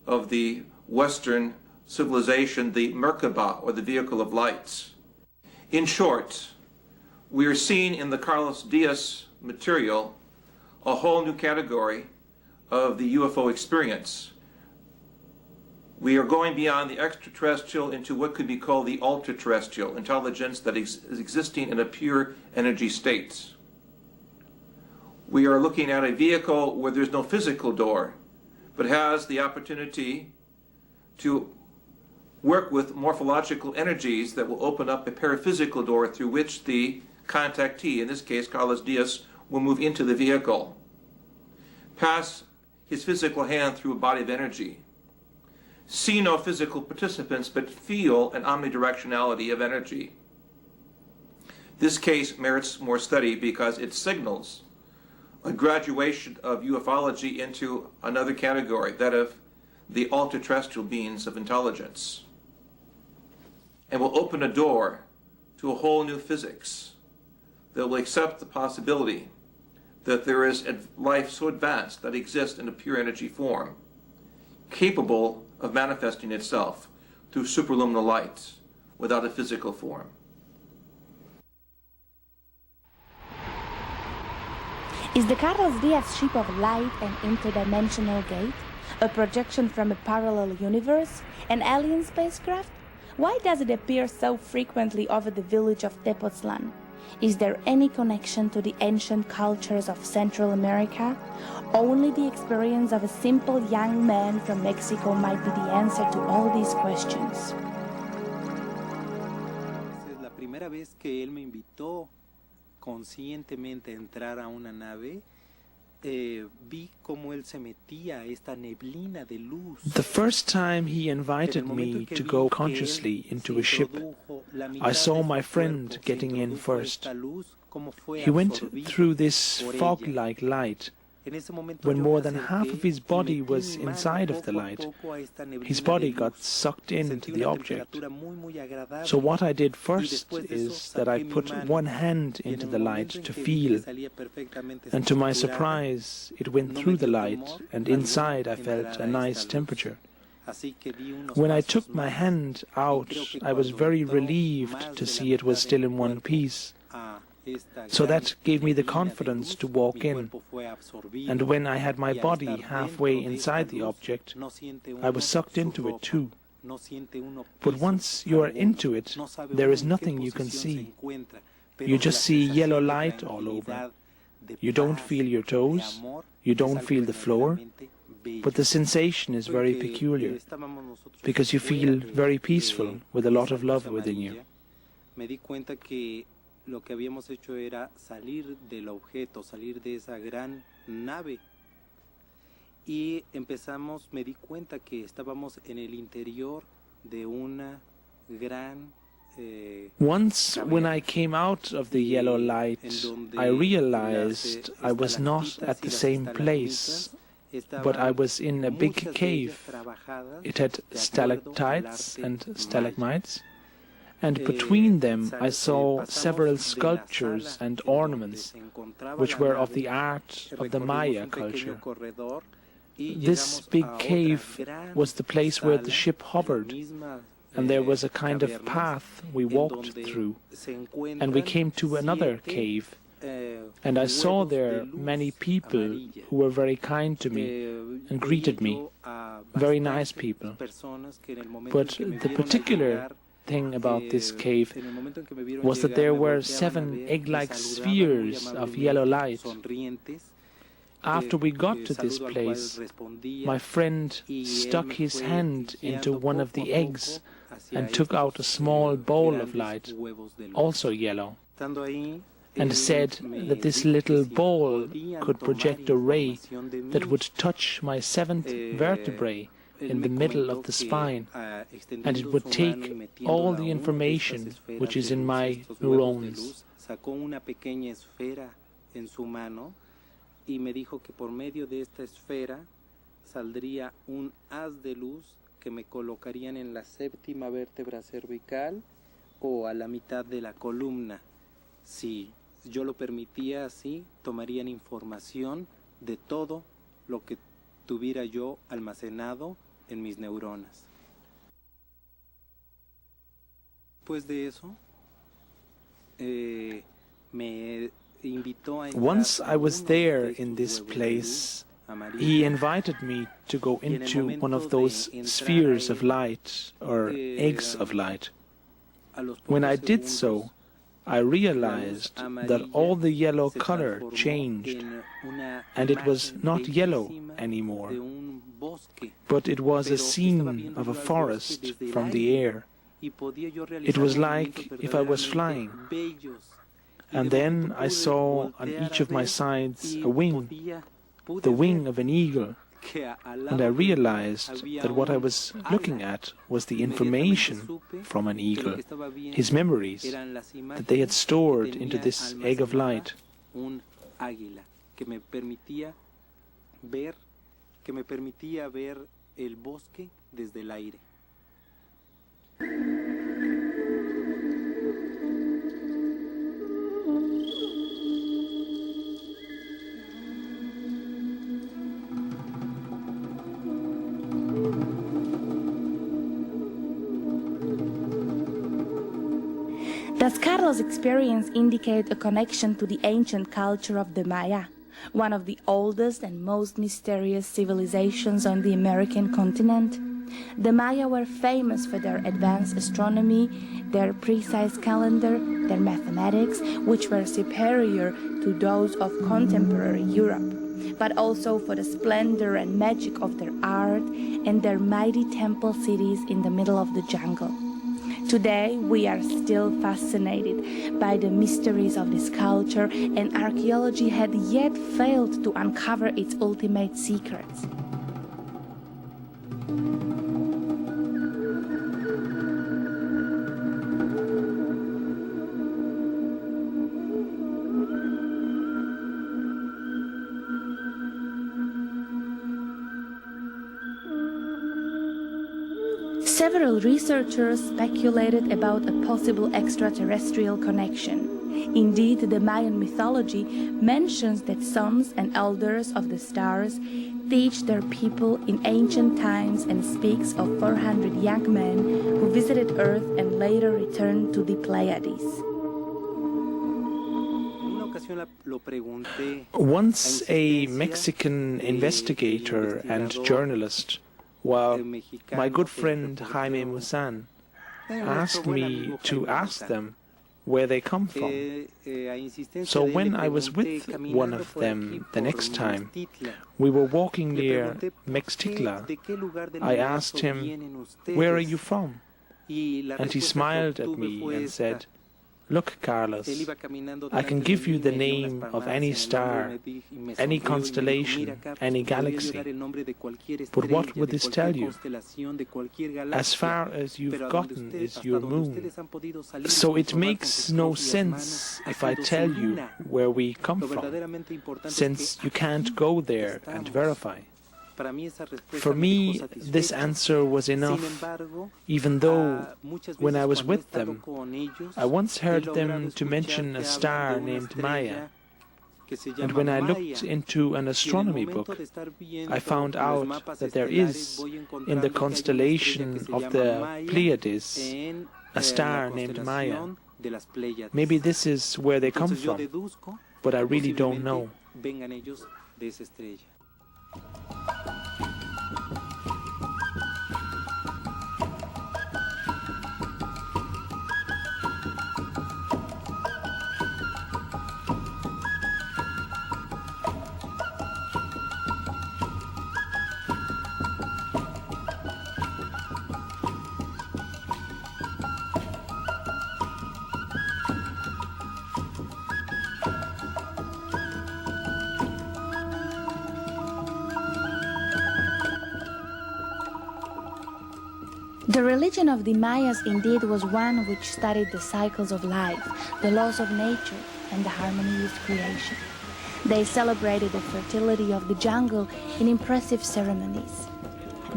of the Western civilization, the Merkaba, or the vehicle of lights. In short, we are seeing in the Carlos Diaz material a whole new category of the UFO experience. We are going beyond the extraterrestrial into what could be called the ultra-terrestrial intelligence that is existing in a pure energy state. We are looking at a vehicle where there's no physical door, but has the opportunity to work with morphological energies that will open up a paraphysical door through which the contactee, in this case Carlos Diaz, will move into the vehicle, pass his physical hand through a body of energy, see no physical participants but feel an omnidirectionality of energy. This case merits more study because it signals a graduation of ufology into another category, that of the ultra-terrestrial beings of intelligence, and will open a door to a whole new physics that will accept the possibility that there is a life so advanced that exists in a pure energy form, capable of manifesting itself through superluminal light without a physical form. Is the Carlos Diaz ship of light an interdimensional gate? A projection from a parallel universe? An alien spacecraft? Why does it appear so frequently over the village of Tepoztlan? Is there any connection to the ancient cultures of Central America? Only the experience of a simple young man from Mexico might be the answer to all these questions. La primera vez que él me invitó conscientemente a entrar a una nave, vi cómo él se metía a esta neblina de luz. The first time he invited me to go consciously into a ship, I saw my friend getting in first. He went through this fog-like light. When more than half of his body was inside of the light, his body got sucked into the object. So what I did first is that I put one hand into the light to feel, and to my surprise, it went through the light, and inside I felt a nice temperature. When I took my hand out, I was very relieved to see it was still in one piece. So that gave me the confidence to walk in, and when I had my body halfway inside the object, I was sucked into it too. But once you are into it, there is nothing you can see. You just see yellow light all over. You don't feel your toes, you don't feel the floor, but the sensation is very peculiar, because you feel very peaceful with a lot of love within you. Lo que habíamos hecho era salir del objeto, salir de esa gran nave. Y empezamos, me di cuenta que estábamos en el interior de una gran Once, when I came out of the yellow light, I realized I was not at the same place, but I was in a big cave. It had stalactites and stalagmites, and between them I saw several sculptures and ornaments, which were of the art of the Maya culture. This big cave was the place where the ship hovered, and there was a kind of path we walked through, and we came to another cave, and I saw there many people who were very kind to me and greeted me, very nice people. But the particular thing about this cave was that there were 7 egg-like spheres of yellow light. After we got to this place, my friend stuck his hand into one of the eggs and took out a small bowl of light, also yellow, and said that this little bowl could project a ray that would touch my 7th vertebrae in the middle of the spine, and it would take all the information which is in my neurons. Y me dijo que por medio de esta esfera saldría un haz de luz que me colocarían en la 7ª vértebra cervical o a la mitad de la columna. Si yo lo permitía así, tomarían información de todo lo que tuviera yo almacenado en mis neuronas. Después de eso, once I was there in this place, he invited me to go into one of those spheres of light, or eggs of light. When I did so, I realized that all the yellow color changed, and it was not yellow anymore, but it was a scene of a forest from the air. It was like if I was flying. And then I saw on each of my sides a wing, the wing of an eagle, and I realized that what I was looking at was the information from an eagle, his memories, that they had stored into this egg of light. Que me permitía ver el bosque desde el aire. Does Carlos' experience indicate a connection to the ancient culture of the Maya? one of the oldest and most mysterious civilizations on the American continent. The Maya were famous for their advanced astronomy, their precise calendar, their mathematics, which were superior to those of contemporary Europe, but also for the splendor and magic of their art and their mighty temple cities in the middle of the jungle. Today, we are still fascinated by the mysteries of this culture, and archaeology had yet failed to uncover its ultimate secrets. Several researchers speculated about a possible extraterrestrial connection. Indeed, the Mayan mythology mentions that sons and elders of the stars teach their people in ancient times and speaks of 400 young men who visited Earth and later returned to the Pleiades. Once a Mexican investigator and journalist, my good friend Jaime Musan, asked me to ask them where they come from. So when I was with one of them the next time, we were walking near Mexticla. I asked him, "Where are you from?" And he smiled at me and said, "Look, Carlos, I can give you the name of any star, any constellation, any galaxy. But what would this tell you? As far as you've gotten is your moon. So it makes no sense if I tell you where we come from, since you can't go there and verify." For me, this answer was enough, even though, when I was with them, I once heard them to mention a star named Maya, and when I looked into an astronomy book, I found out that there is, in the constellation of the Pleiades, a star named Maya. Maybe this is where they come from, but I really don't know. The religion of the Mayas indeed was one which studied the cycles of life, the laws of nature, and the harmony with creation. They celebrated the fertility of the jungle in impressive ceremonies.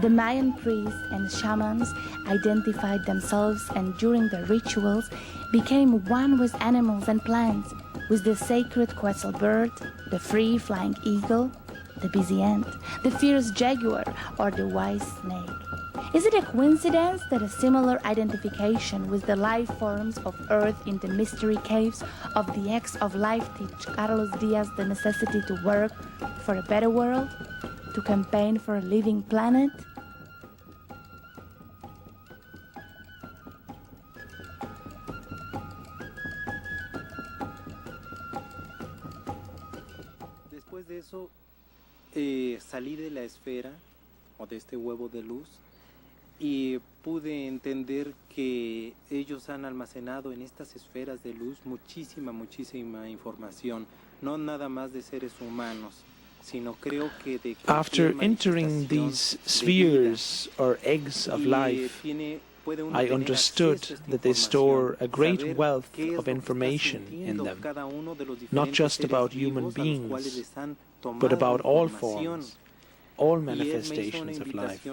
The Mayan priests and shamans identified themselves and during their rituals became one with animals and plants, with the sacred quetzal bird, the free-flying eagle, the busy ant, the fierce jaguar, or the wise snake. Is it a coincidence that a similar identification with the life forms of Earth in the mystery caves of the X of Life teach Carlos Diaz the necessity to work for a better world, to campaign for a living planet? Después de eso, salí de la esfera o de este huevo de luz y pude entender que ellos han almacenado en estas esferas de luz muchísima información, no nada más de seres humanos, sino creo que de After entering these spheres or eggs of life, I understood that they store a great wealth of information in them, not just about human beings, but about all forms, all manifestations of life.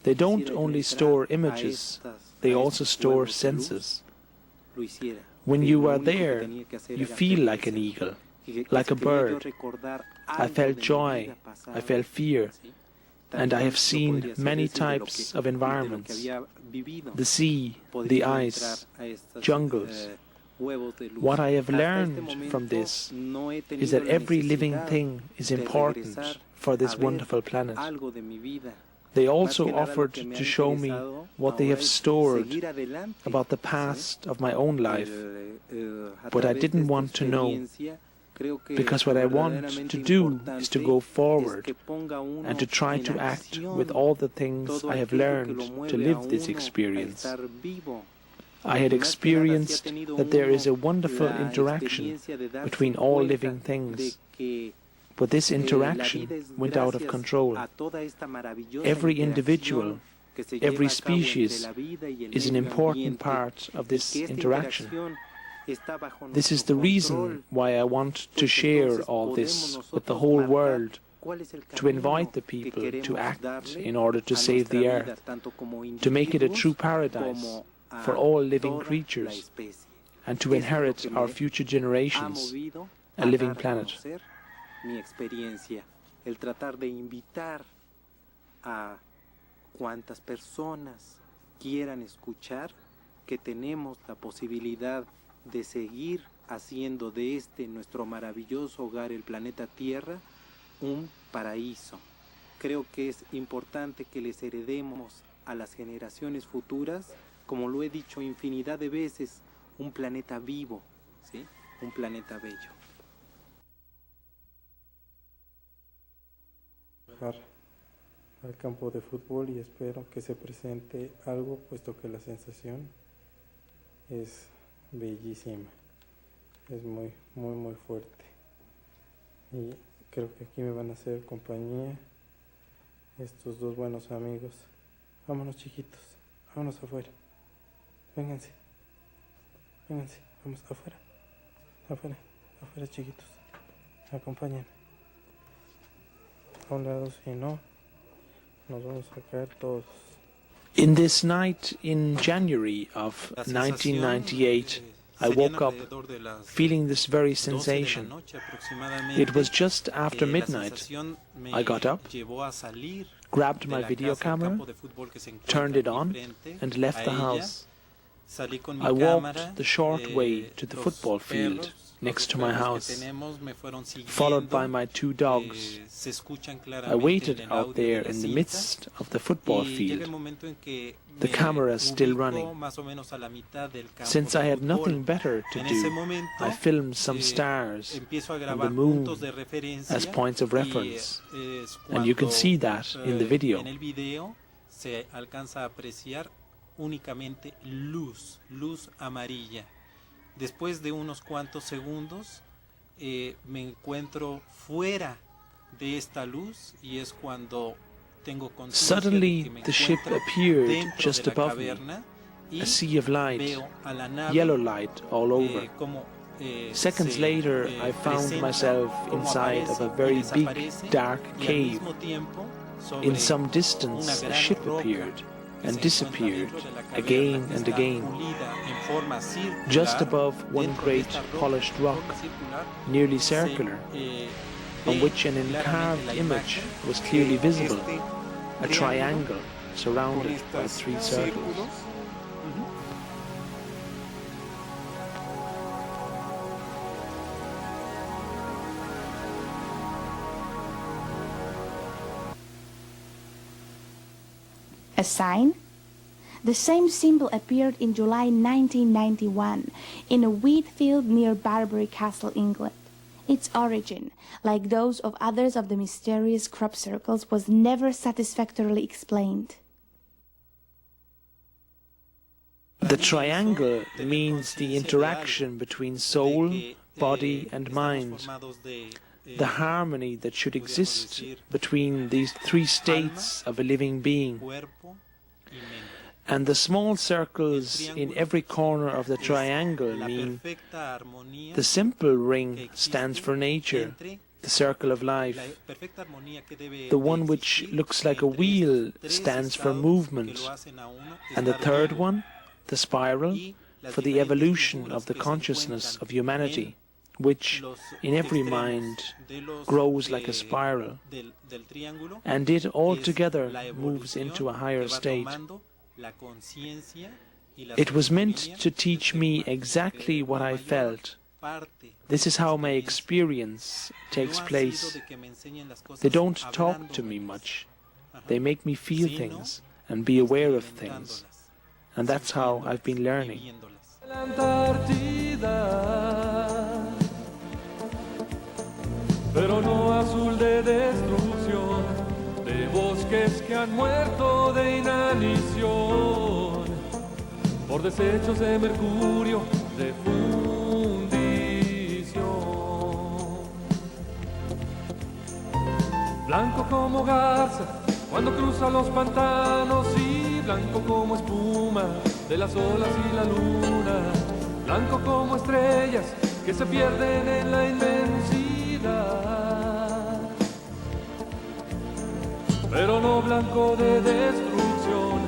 They don't only store images, they also store senses. When you are there, you feel like an eagle, like a bird. I felt joy, I felt fear, and I have seen many types of environments: the sea, the ice, jungles, What I have learned from this is that every living thing is important for this wonderful planet. They also offered to show me what they have stored about the past of my own life, but I didn't want to know, because what I want to do is to go forward and to try to act with all the things I have learned to live this experience. I had experienced that there is a wonderful interaction between all living things, but this interaction went out of control. Every individual, every species is an important part of this interaction. This is the reason why I want to share all this with the whole world, to invite the people to act in order to save the earth, to make it a true paradise for all living creatures, and to inherit our future generations a living planet. Mi experiencia, el tratar de invitar a cuantas personas quieran escuchar que tenemos la posibilidad de seguir haciendo de este nuestro maravilloso hogar, el planeta Tierra, un paraíso. Creo que es importante que les heredemos a las generaciones futuras, como lo he dicho infinidad de veces, un planeta vivo, ¿sí? Un planeta bello. Al campo de fútbol y espero que se presente algo, puesto que la sensación es bellísima, es muy fuerte, y creo que aquí me van a hacer compañía estos dos buenos amigos. Vámonos, chiquitos, vámonos afuera, vénganse, vamos afuera chiquitos, acompáñenme. A un lado, si no, nos vamos a caer todos. In this night in January of 1998, I woke up feeling this very sensation. It was just after midnight. I got up, grabbed my video camera, turned it on, and left the house. I walked the short way to the football field next to my house, followed by my two dogs. I waited out there in the midst of the football field, the camera still running. Since I had nothing better to do, I filmed some stars and the moon as points of reference, and you can see that in the video. Únicamente luz amarilla. Después de unos cuantos segundos me encuentro fuera de esta luz y es cuando tengo conciencia de que me encuentro dentro de la caverna y a sea of light, veo a la nave, yellow light all over. Seconds later, I found myself inside of a very big, dark cave. In some distance, a ship appeared and disappeared again and again. Just above one great polished rock, nearly circular, on which an encarved image was clearly visible, a triangle surrounded by three circles. A sign? The same symbol appeared in July 1991 in a wheat field near Barbury Castle, England. Its origin, like those of others of the mysterious crop circles, was never satisfactorily explained. The triangle means the interaction between soul, body and mind, the harmony that should exist between these three states of a living being. And the small circles in every corner of the triangle mean the simple ring stands for nature, the circle of life. The one which looks like a wheel stands for movement. And the third one, the spiral, for the evolution of the consciousness of humanity, which in every mind grows like a spiral, and it altogether moves into a higher state. It was meant to teach me exactly what I felt. This is how my experience takes place. They don't talk to me much. They make me feel things and be aware of things. And that's how I've been learning. Pero no azul de destrucción, de bosques que han muerto de inanición, por desechos de mercurio, de fundición. Blanco como garza cuando cruza los pantanos y blanco como espuma de las olas y la luna, blanco como estrellas que se pierden en la inmensidad. Pero no blanco de destrucción,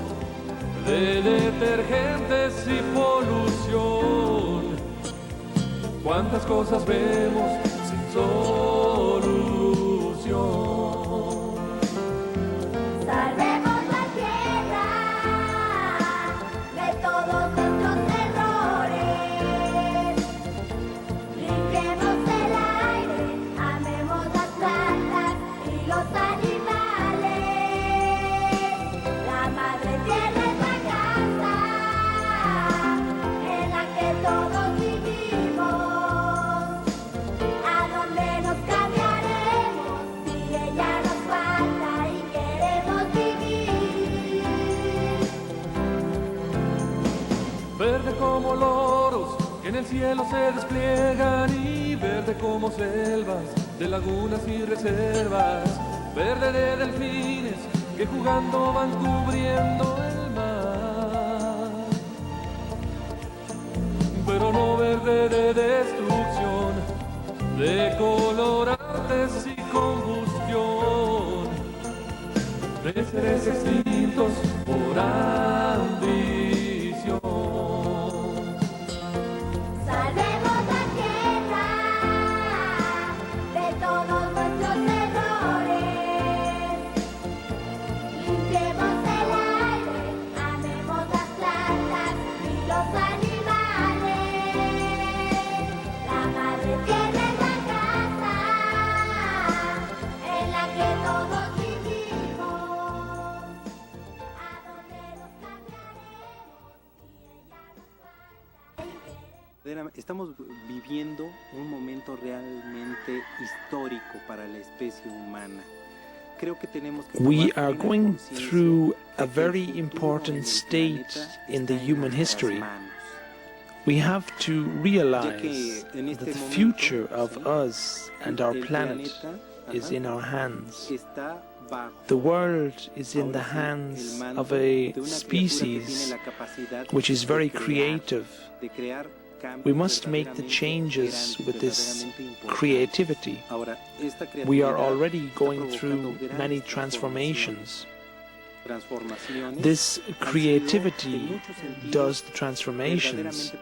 de detergentes y polución. Cuántas cosas vemos sin solución. Salvemos la tierra de todos nuestros errores. Limpiemos el aire, amemos las plantas y los animales. La madre tierra es la casa en la que todos vivimos. A donde nos cambiaremos si ella nos falta y queremos vivir. Verde como loros que en el cielo se despliegan y verde como selvas de lagunas y reservas, verde de delfines que jugando van cubriendo el mar. Pero no verde de destrucción, de colorantes y combustión, de seres extintos por ambición. Salvemos la tierra de todos nuestros errores. Limpiemos el aire, amemos las plantas y los animales. La madre tierra es la casa en la que todos vivimos. A donde nos Estamos viviendo un momento realmente histórico para la especie humana. Creo que tenemos que We are going through a very important state in the human history. We have to realize that the future of us and our planet is in our hands. The world is in the hands of a species which is very creative. We must make the changes with this creativity. We are already going through many transformations. This creativity does the transformations,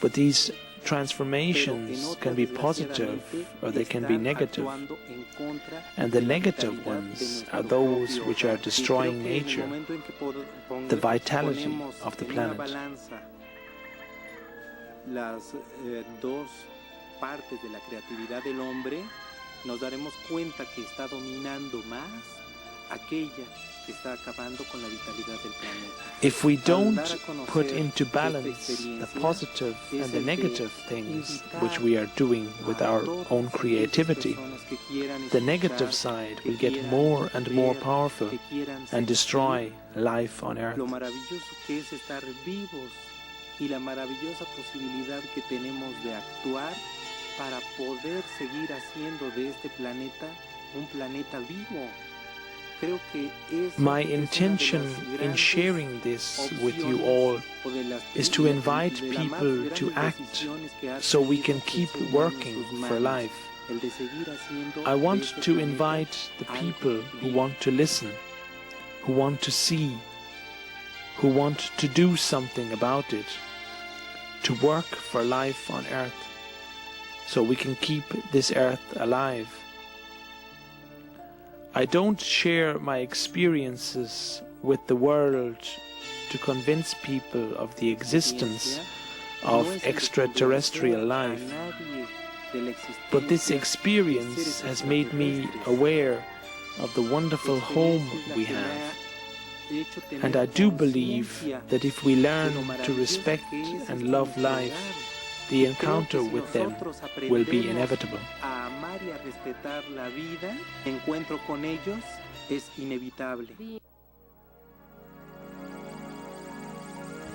but these transformations can be positive or they can be negative. And the negative ones are those which are destroying nature, the vitality of the planet. Las dos partes de la creatividad del hombre, nos daremos cuenta que está dominando más aquella que está acabando con la vitalidad del planeta. If we don't put into balance the positive and the negative things which we are doing with our own creativity, the negative side will get more and more powerful and destroy life on Earth. Lo maravilloso que es estar vivos y la maravillosa posibilidad que tenemos de actuar para poder seguir haciendo de este planeta un planeta vivo. Creo que my intention in sharing this with you all is to invite people to act so we can keep working for life. I want to invite the people who want to listen, who want to see, who want to do something about it, to work for life on Earth, so we can keep this Earth alive. I don't share my experiences with the world to convince people of the existence of extraterrestrial life, but this experience has made me aware of the wonderful home we have. And I do believe that if we learn to respect and love life, the encounter with them will be inevitable.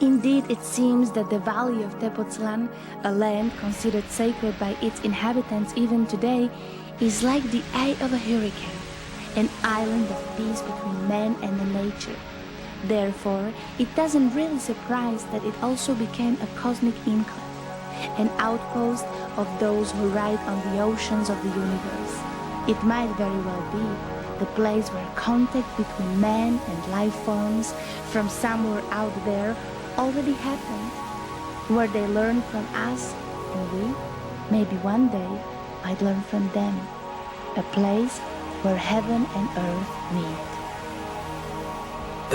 Indeed, it seems that the valley of Tepoztlan, a land considered sacred by its inhabitants even today, is like the eye of a hurricane, an island of peace between man and the nature. Therefore, it doesn't really surprise that it also became a cosmic enclave, an outpost of those who ride on the oceans of the universe. It might very well be the place where contact between man and life forms from somewhere out there already happened, where they learn from us and we, maybe one day, might learn from them, a place where heaven and earth meet.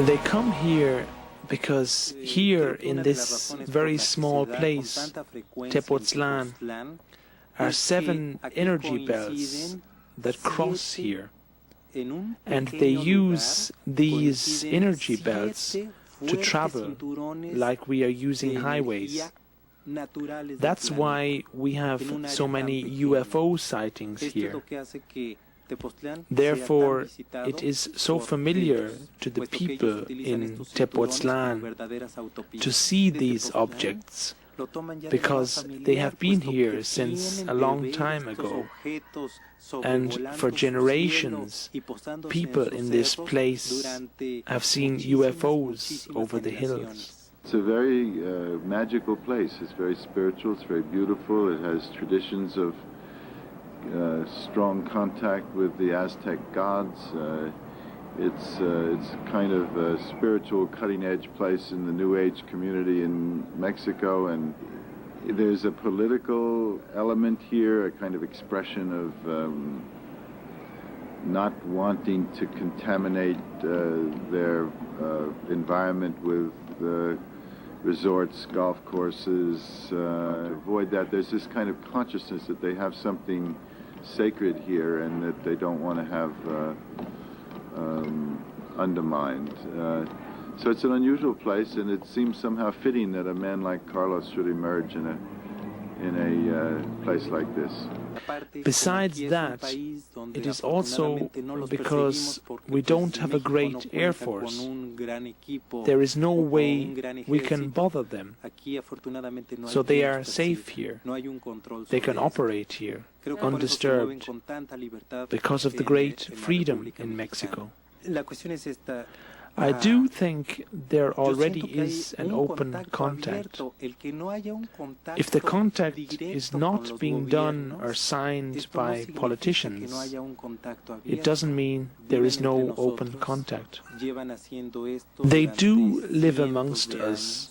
They come here because here in this very small place, Tepoztlan, are 7 energy belts that cross here, and they use these energy belts to travel like we are using highways. That's why we have so many UFO sightings here. Therefore, it is so familiar to the people in Tepoztlan to see these objects, because they have been here since a long time ago, and for generations people in this place have seen UFOs over the hills. It's a very magical place. It's very spiritual, it's very beautiful. It has traditions of strong contact with the Aztec gods. It's kind of a spiritual cutting-edge place in the New Age community in Mexico, and there's a political element here, a kind of expression of not wanting to contaminate their environment with resorts, golf courses, to avoid that. There's this kind of consciousness that they have something sacred here and that they don't want to have undermined. So it's an unusual place, and it seems somehow fitting that a man like Carlos should emerge in a place like this. Besides that, it is also because we don't have a great air force. There is no way we can bother them. So they are safe here. They can operate here, undisturbed, because of the great freedom in Mexico. I do think there already is an open contact. If the contact is not being done or signed by politicians, it doesn't mean there is no open contact. They do live amongst us,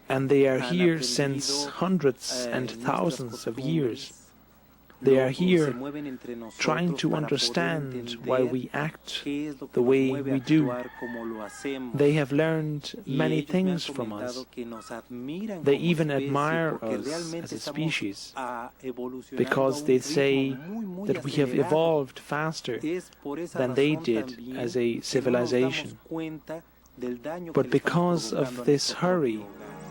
and they are here since hundreds and thousands of years. They are here trying to understand why we act the way we do. They have learned many things from us. They even admire us as a species, because they say that we have evolved faster than they did as a civilization. But because of this hurry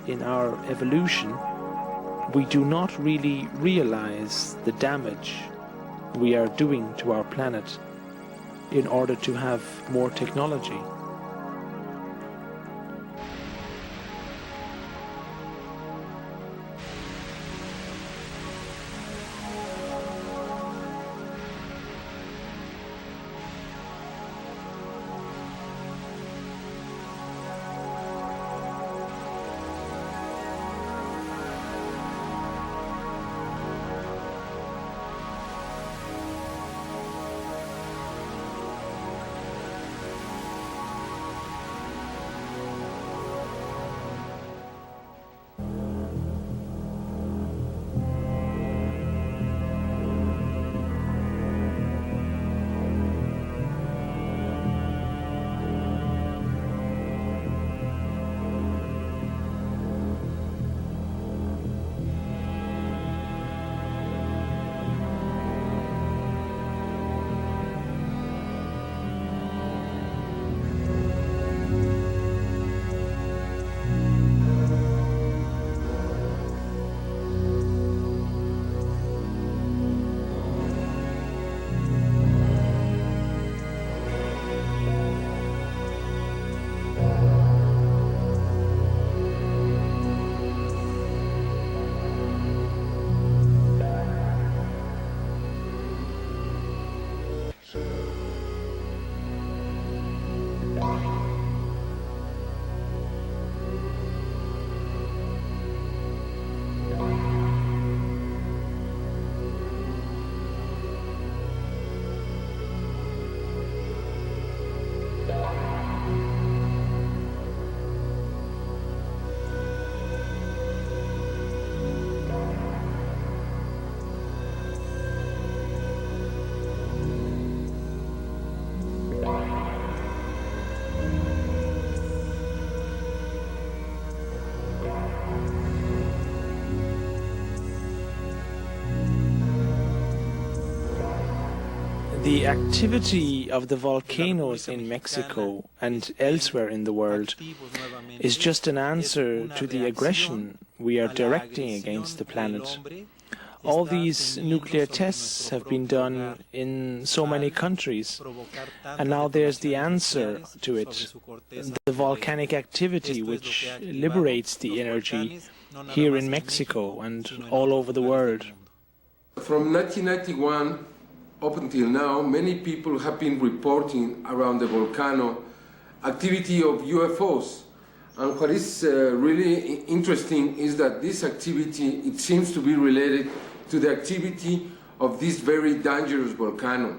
in our evolution, we do not really realize the damage we are doing to our planet in order to have more technology. The activity of the volcanoes in Mexico and elsewhere in the world is just an answer to the aggression we are directing against the planet. All these nuclear tests have been done in so many countries, and now there's the answer to it, the volcanic activity which liberates the energy here in Mexico and all over the world. From 1991 up until now, many people have been reporting around the volcano activity of UFOs. And what is really interesting is that this activity, it seems to be related to the activity of this very dangerous volcano.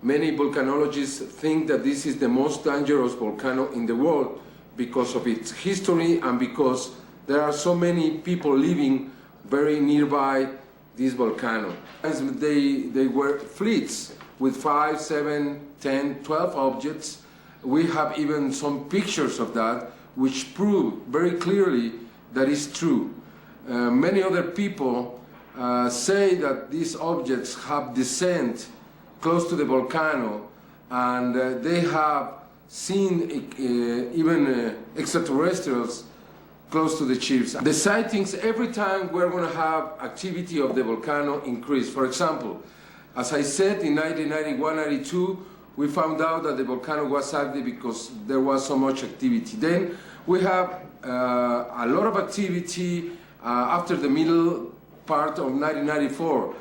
Many volcanologists think that this is the most dangerous volcano in the world because of its history and because there are so many people living very nearby this volcano. They were fleets with 5, 7, 10, 12 objects. We have even some pictures of that which prove very clearly that is true. Many other people say that these objects have descent close to the volcano and they have seen even extraterrestrials close to the chiefs. The sightings, every time we're going to have activity of the volcano increase. For example, as I said, in 1991-92, we found out that the volcano was active because there was so much activity. Then we have a lot of activity after the middle part of 1994.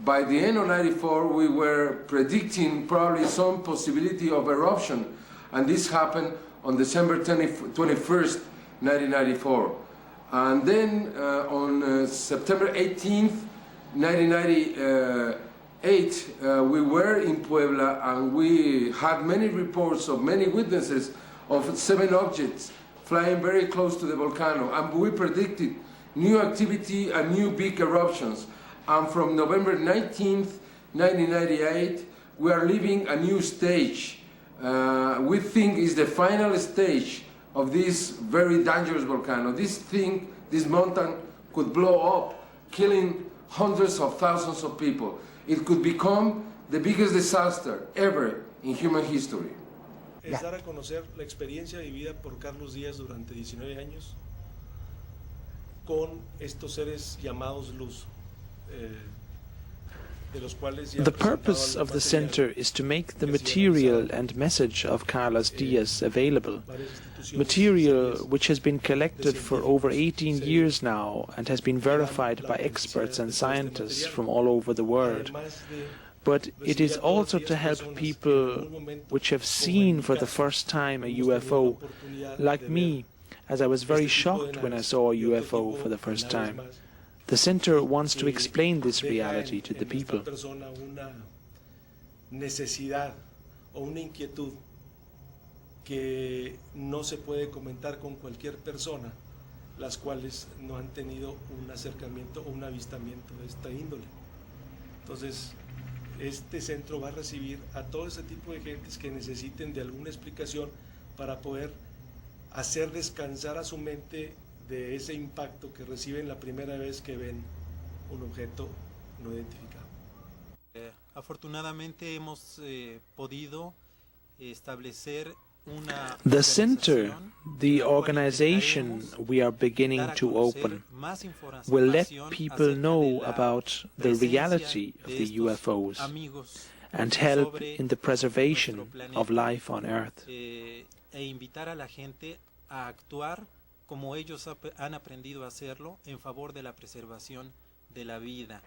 By the end of 94, we were predicting probably some possibility of eruption, and this happened on December 21st, 1994. And then on September 18th, 1998, we were in Puebla and we had many reports of many witnesses of 7 objects flying very close to the volcano, and we predicted new activity and new big eruptions. And from November 19th, 1998, we are living a new stage. We think is the final stage of this very dangerous volcano. This mountain could blow up, killing hundreds of thousands of people. It could become the biggest disaster ever in human history. Es dar a conocer la experiencia vivida por Carlos Díaz durante 19 años con estos seres llamados luz. The purpose of the center is to make the material and message of Carlos Diaz available, material which has been collected for over 18 years now and has been verified by experts and scientists from all over the world. But it is also to help people which have seen for the first time a UFO, like me, as I was very shocked when I saw a UFO for the first time. The center wants to explain this reality to the people. Una necesidad o una inquietud que no se puede comentar con cualquier persona, las cuales no han tenido un acercamiento o un avistamiento de esta índole. Entonces, este centro va a recibir a todo ese tipo de gentes que necesiten de alguna explicación para poder hacer descansar a su mente de ese impacto que reciben la primera vez que ven un objeto no identificado. Afortunadamente hemos podido establecer una The center, the organization we are beginning to open, will let people know about the reality of the UFOs and help in the preservation of life on Earth. E invitar a la gente a actuar como ellos han aprendido a hacerlo en favor de la preservación de la vida.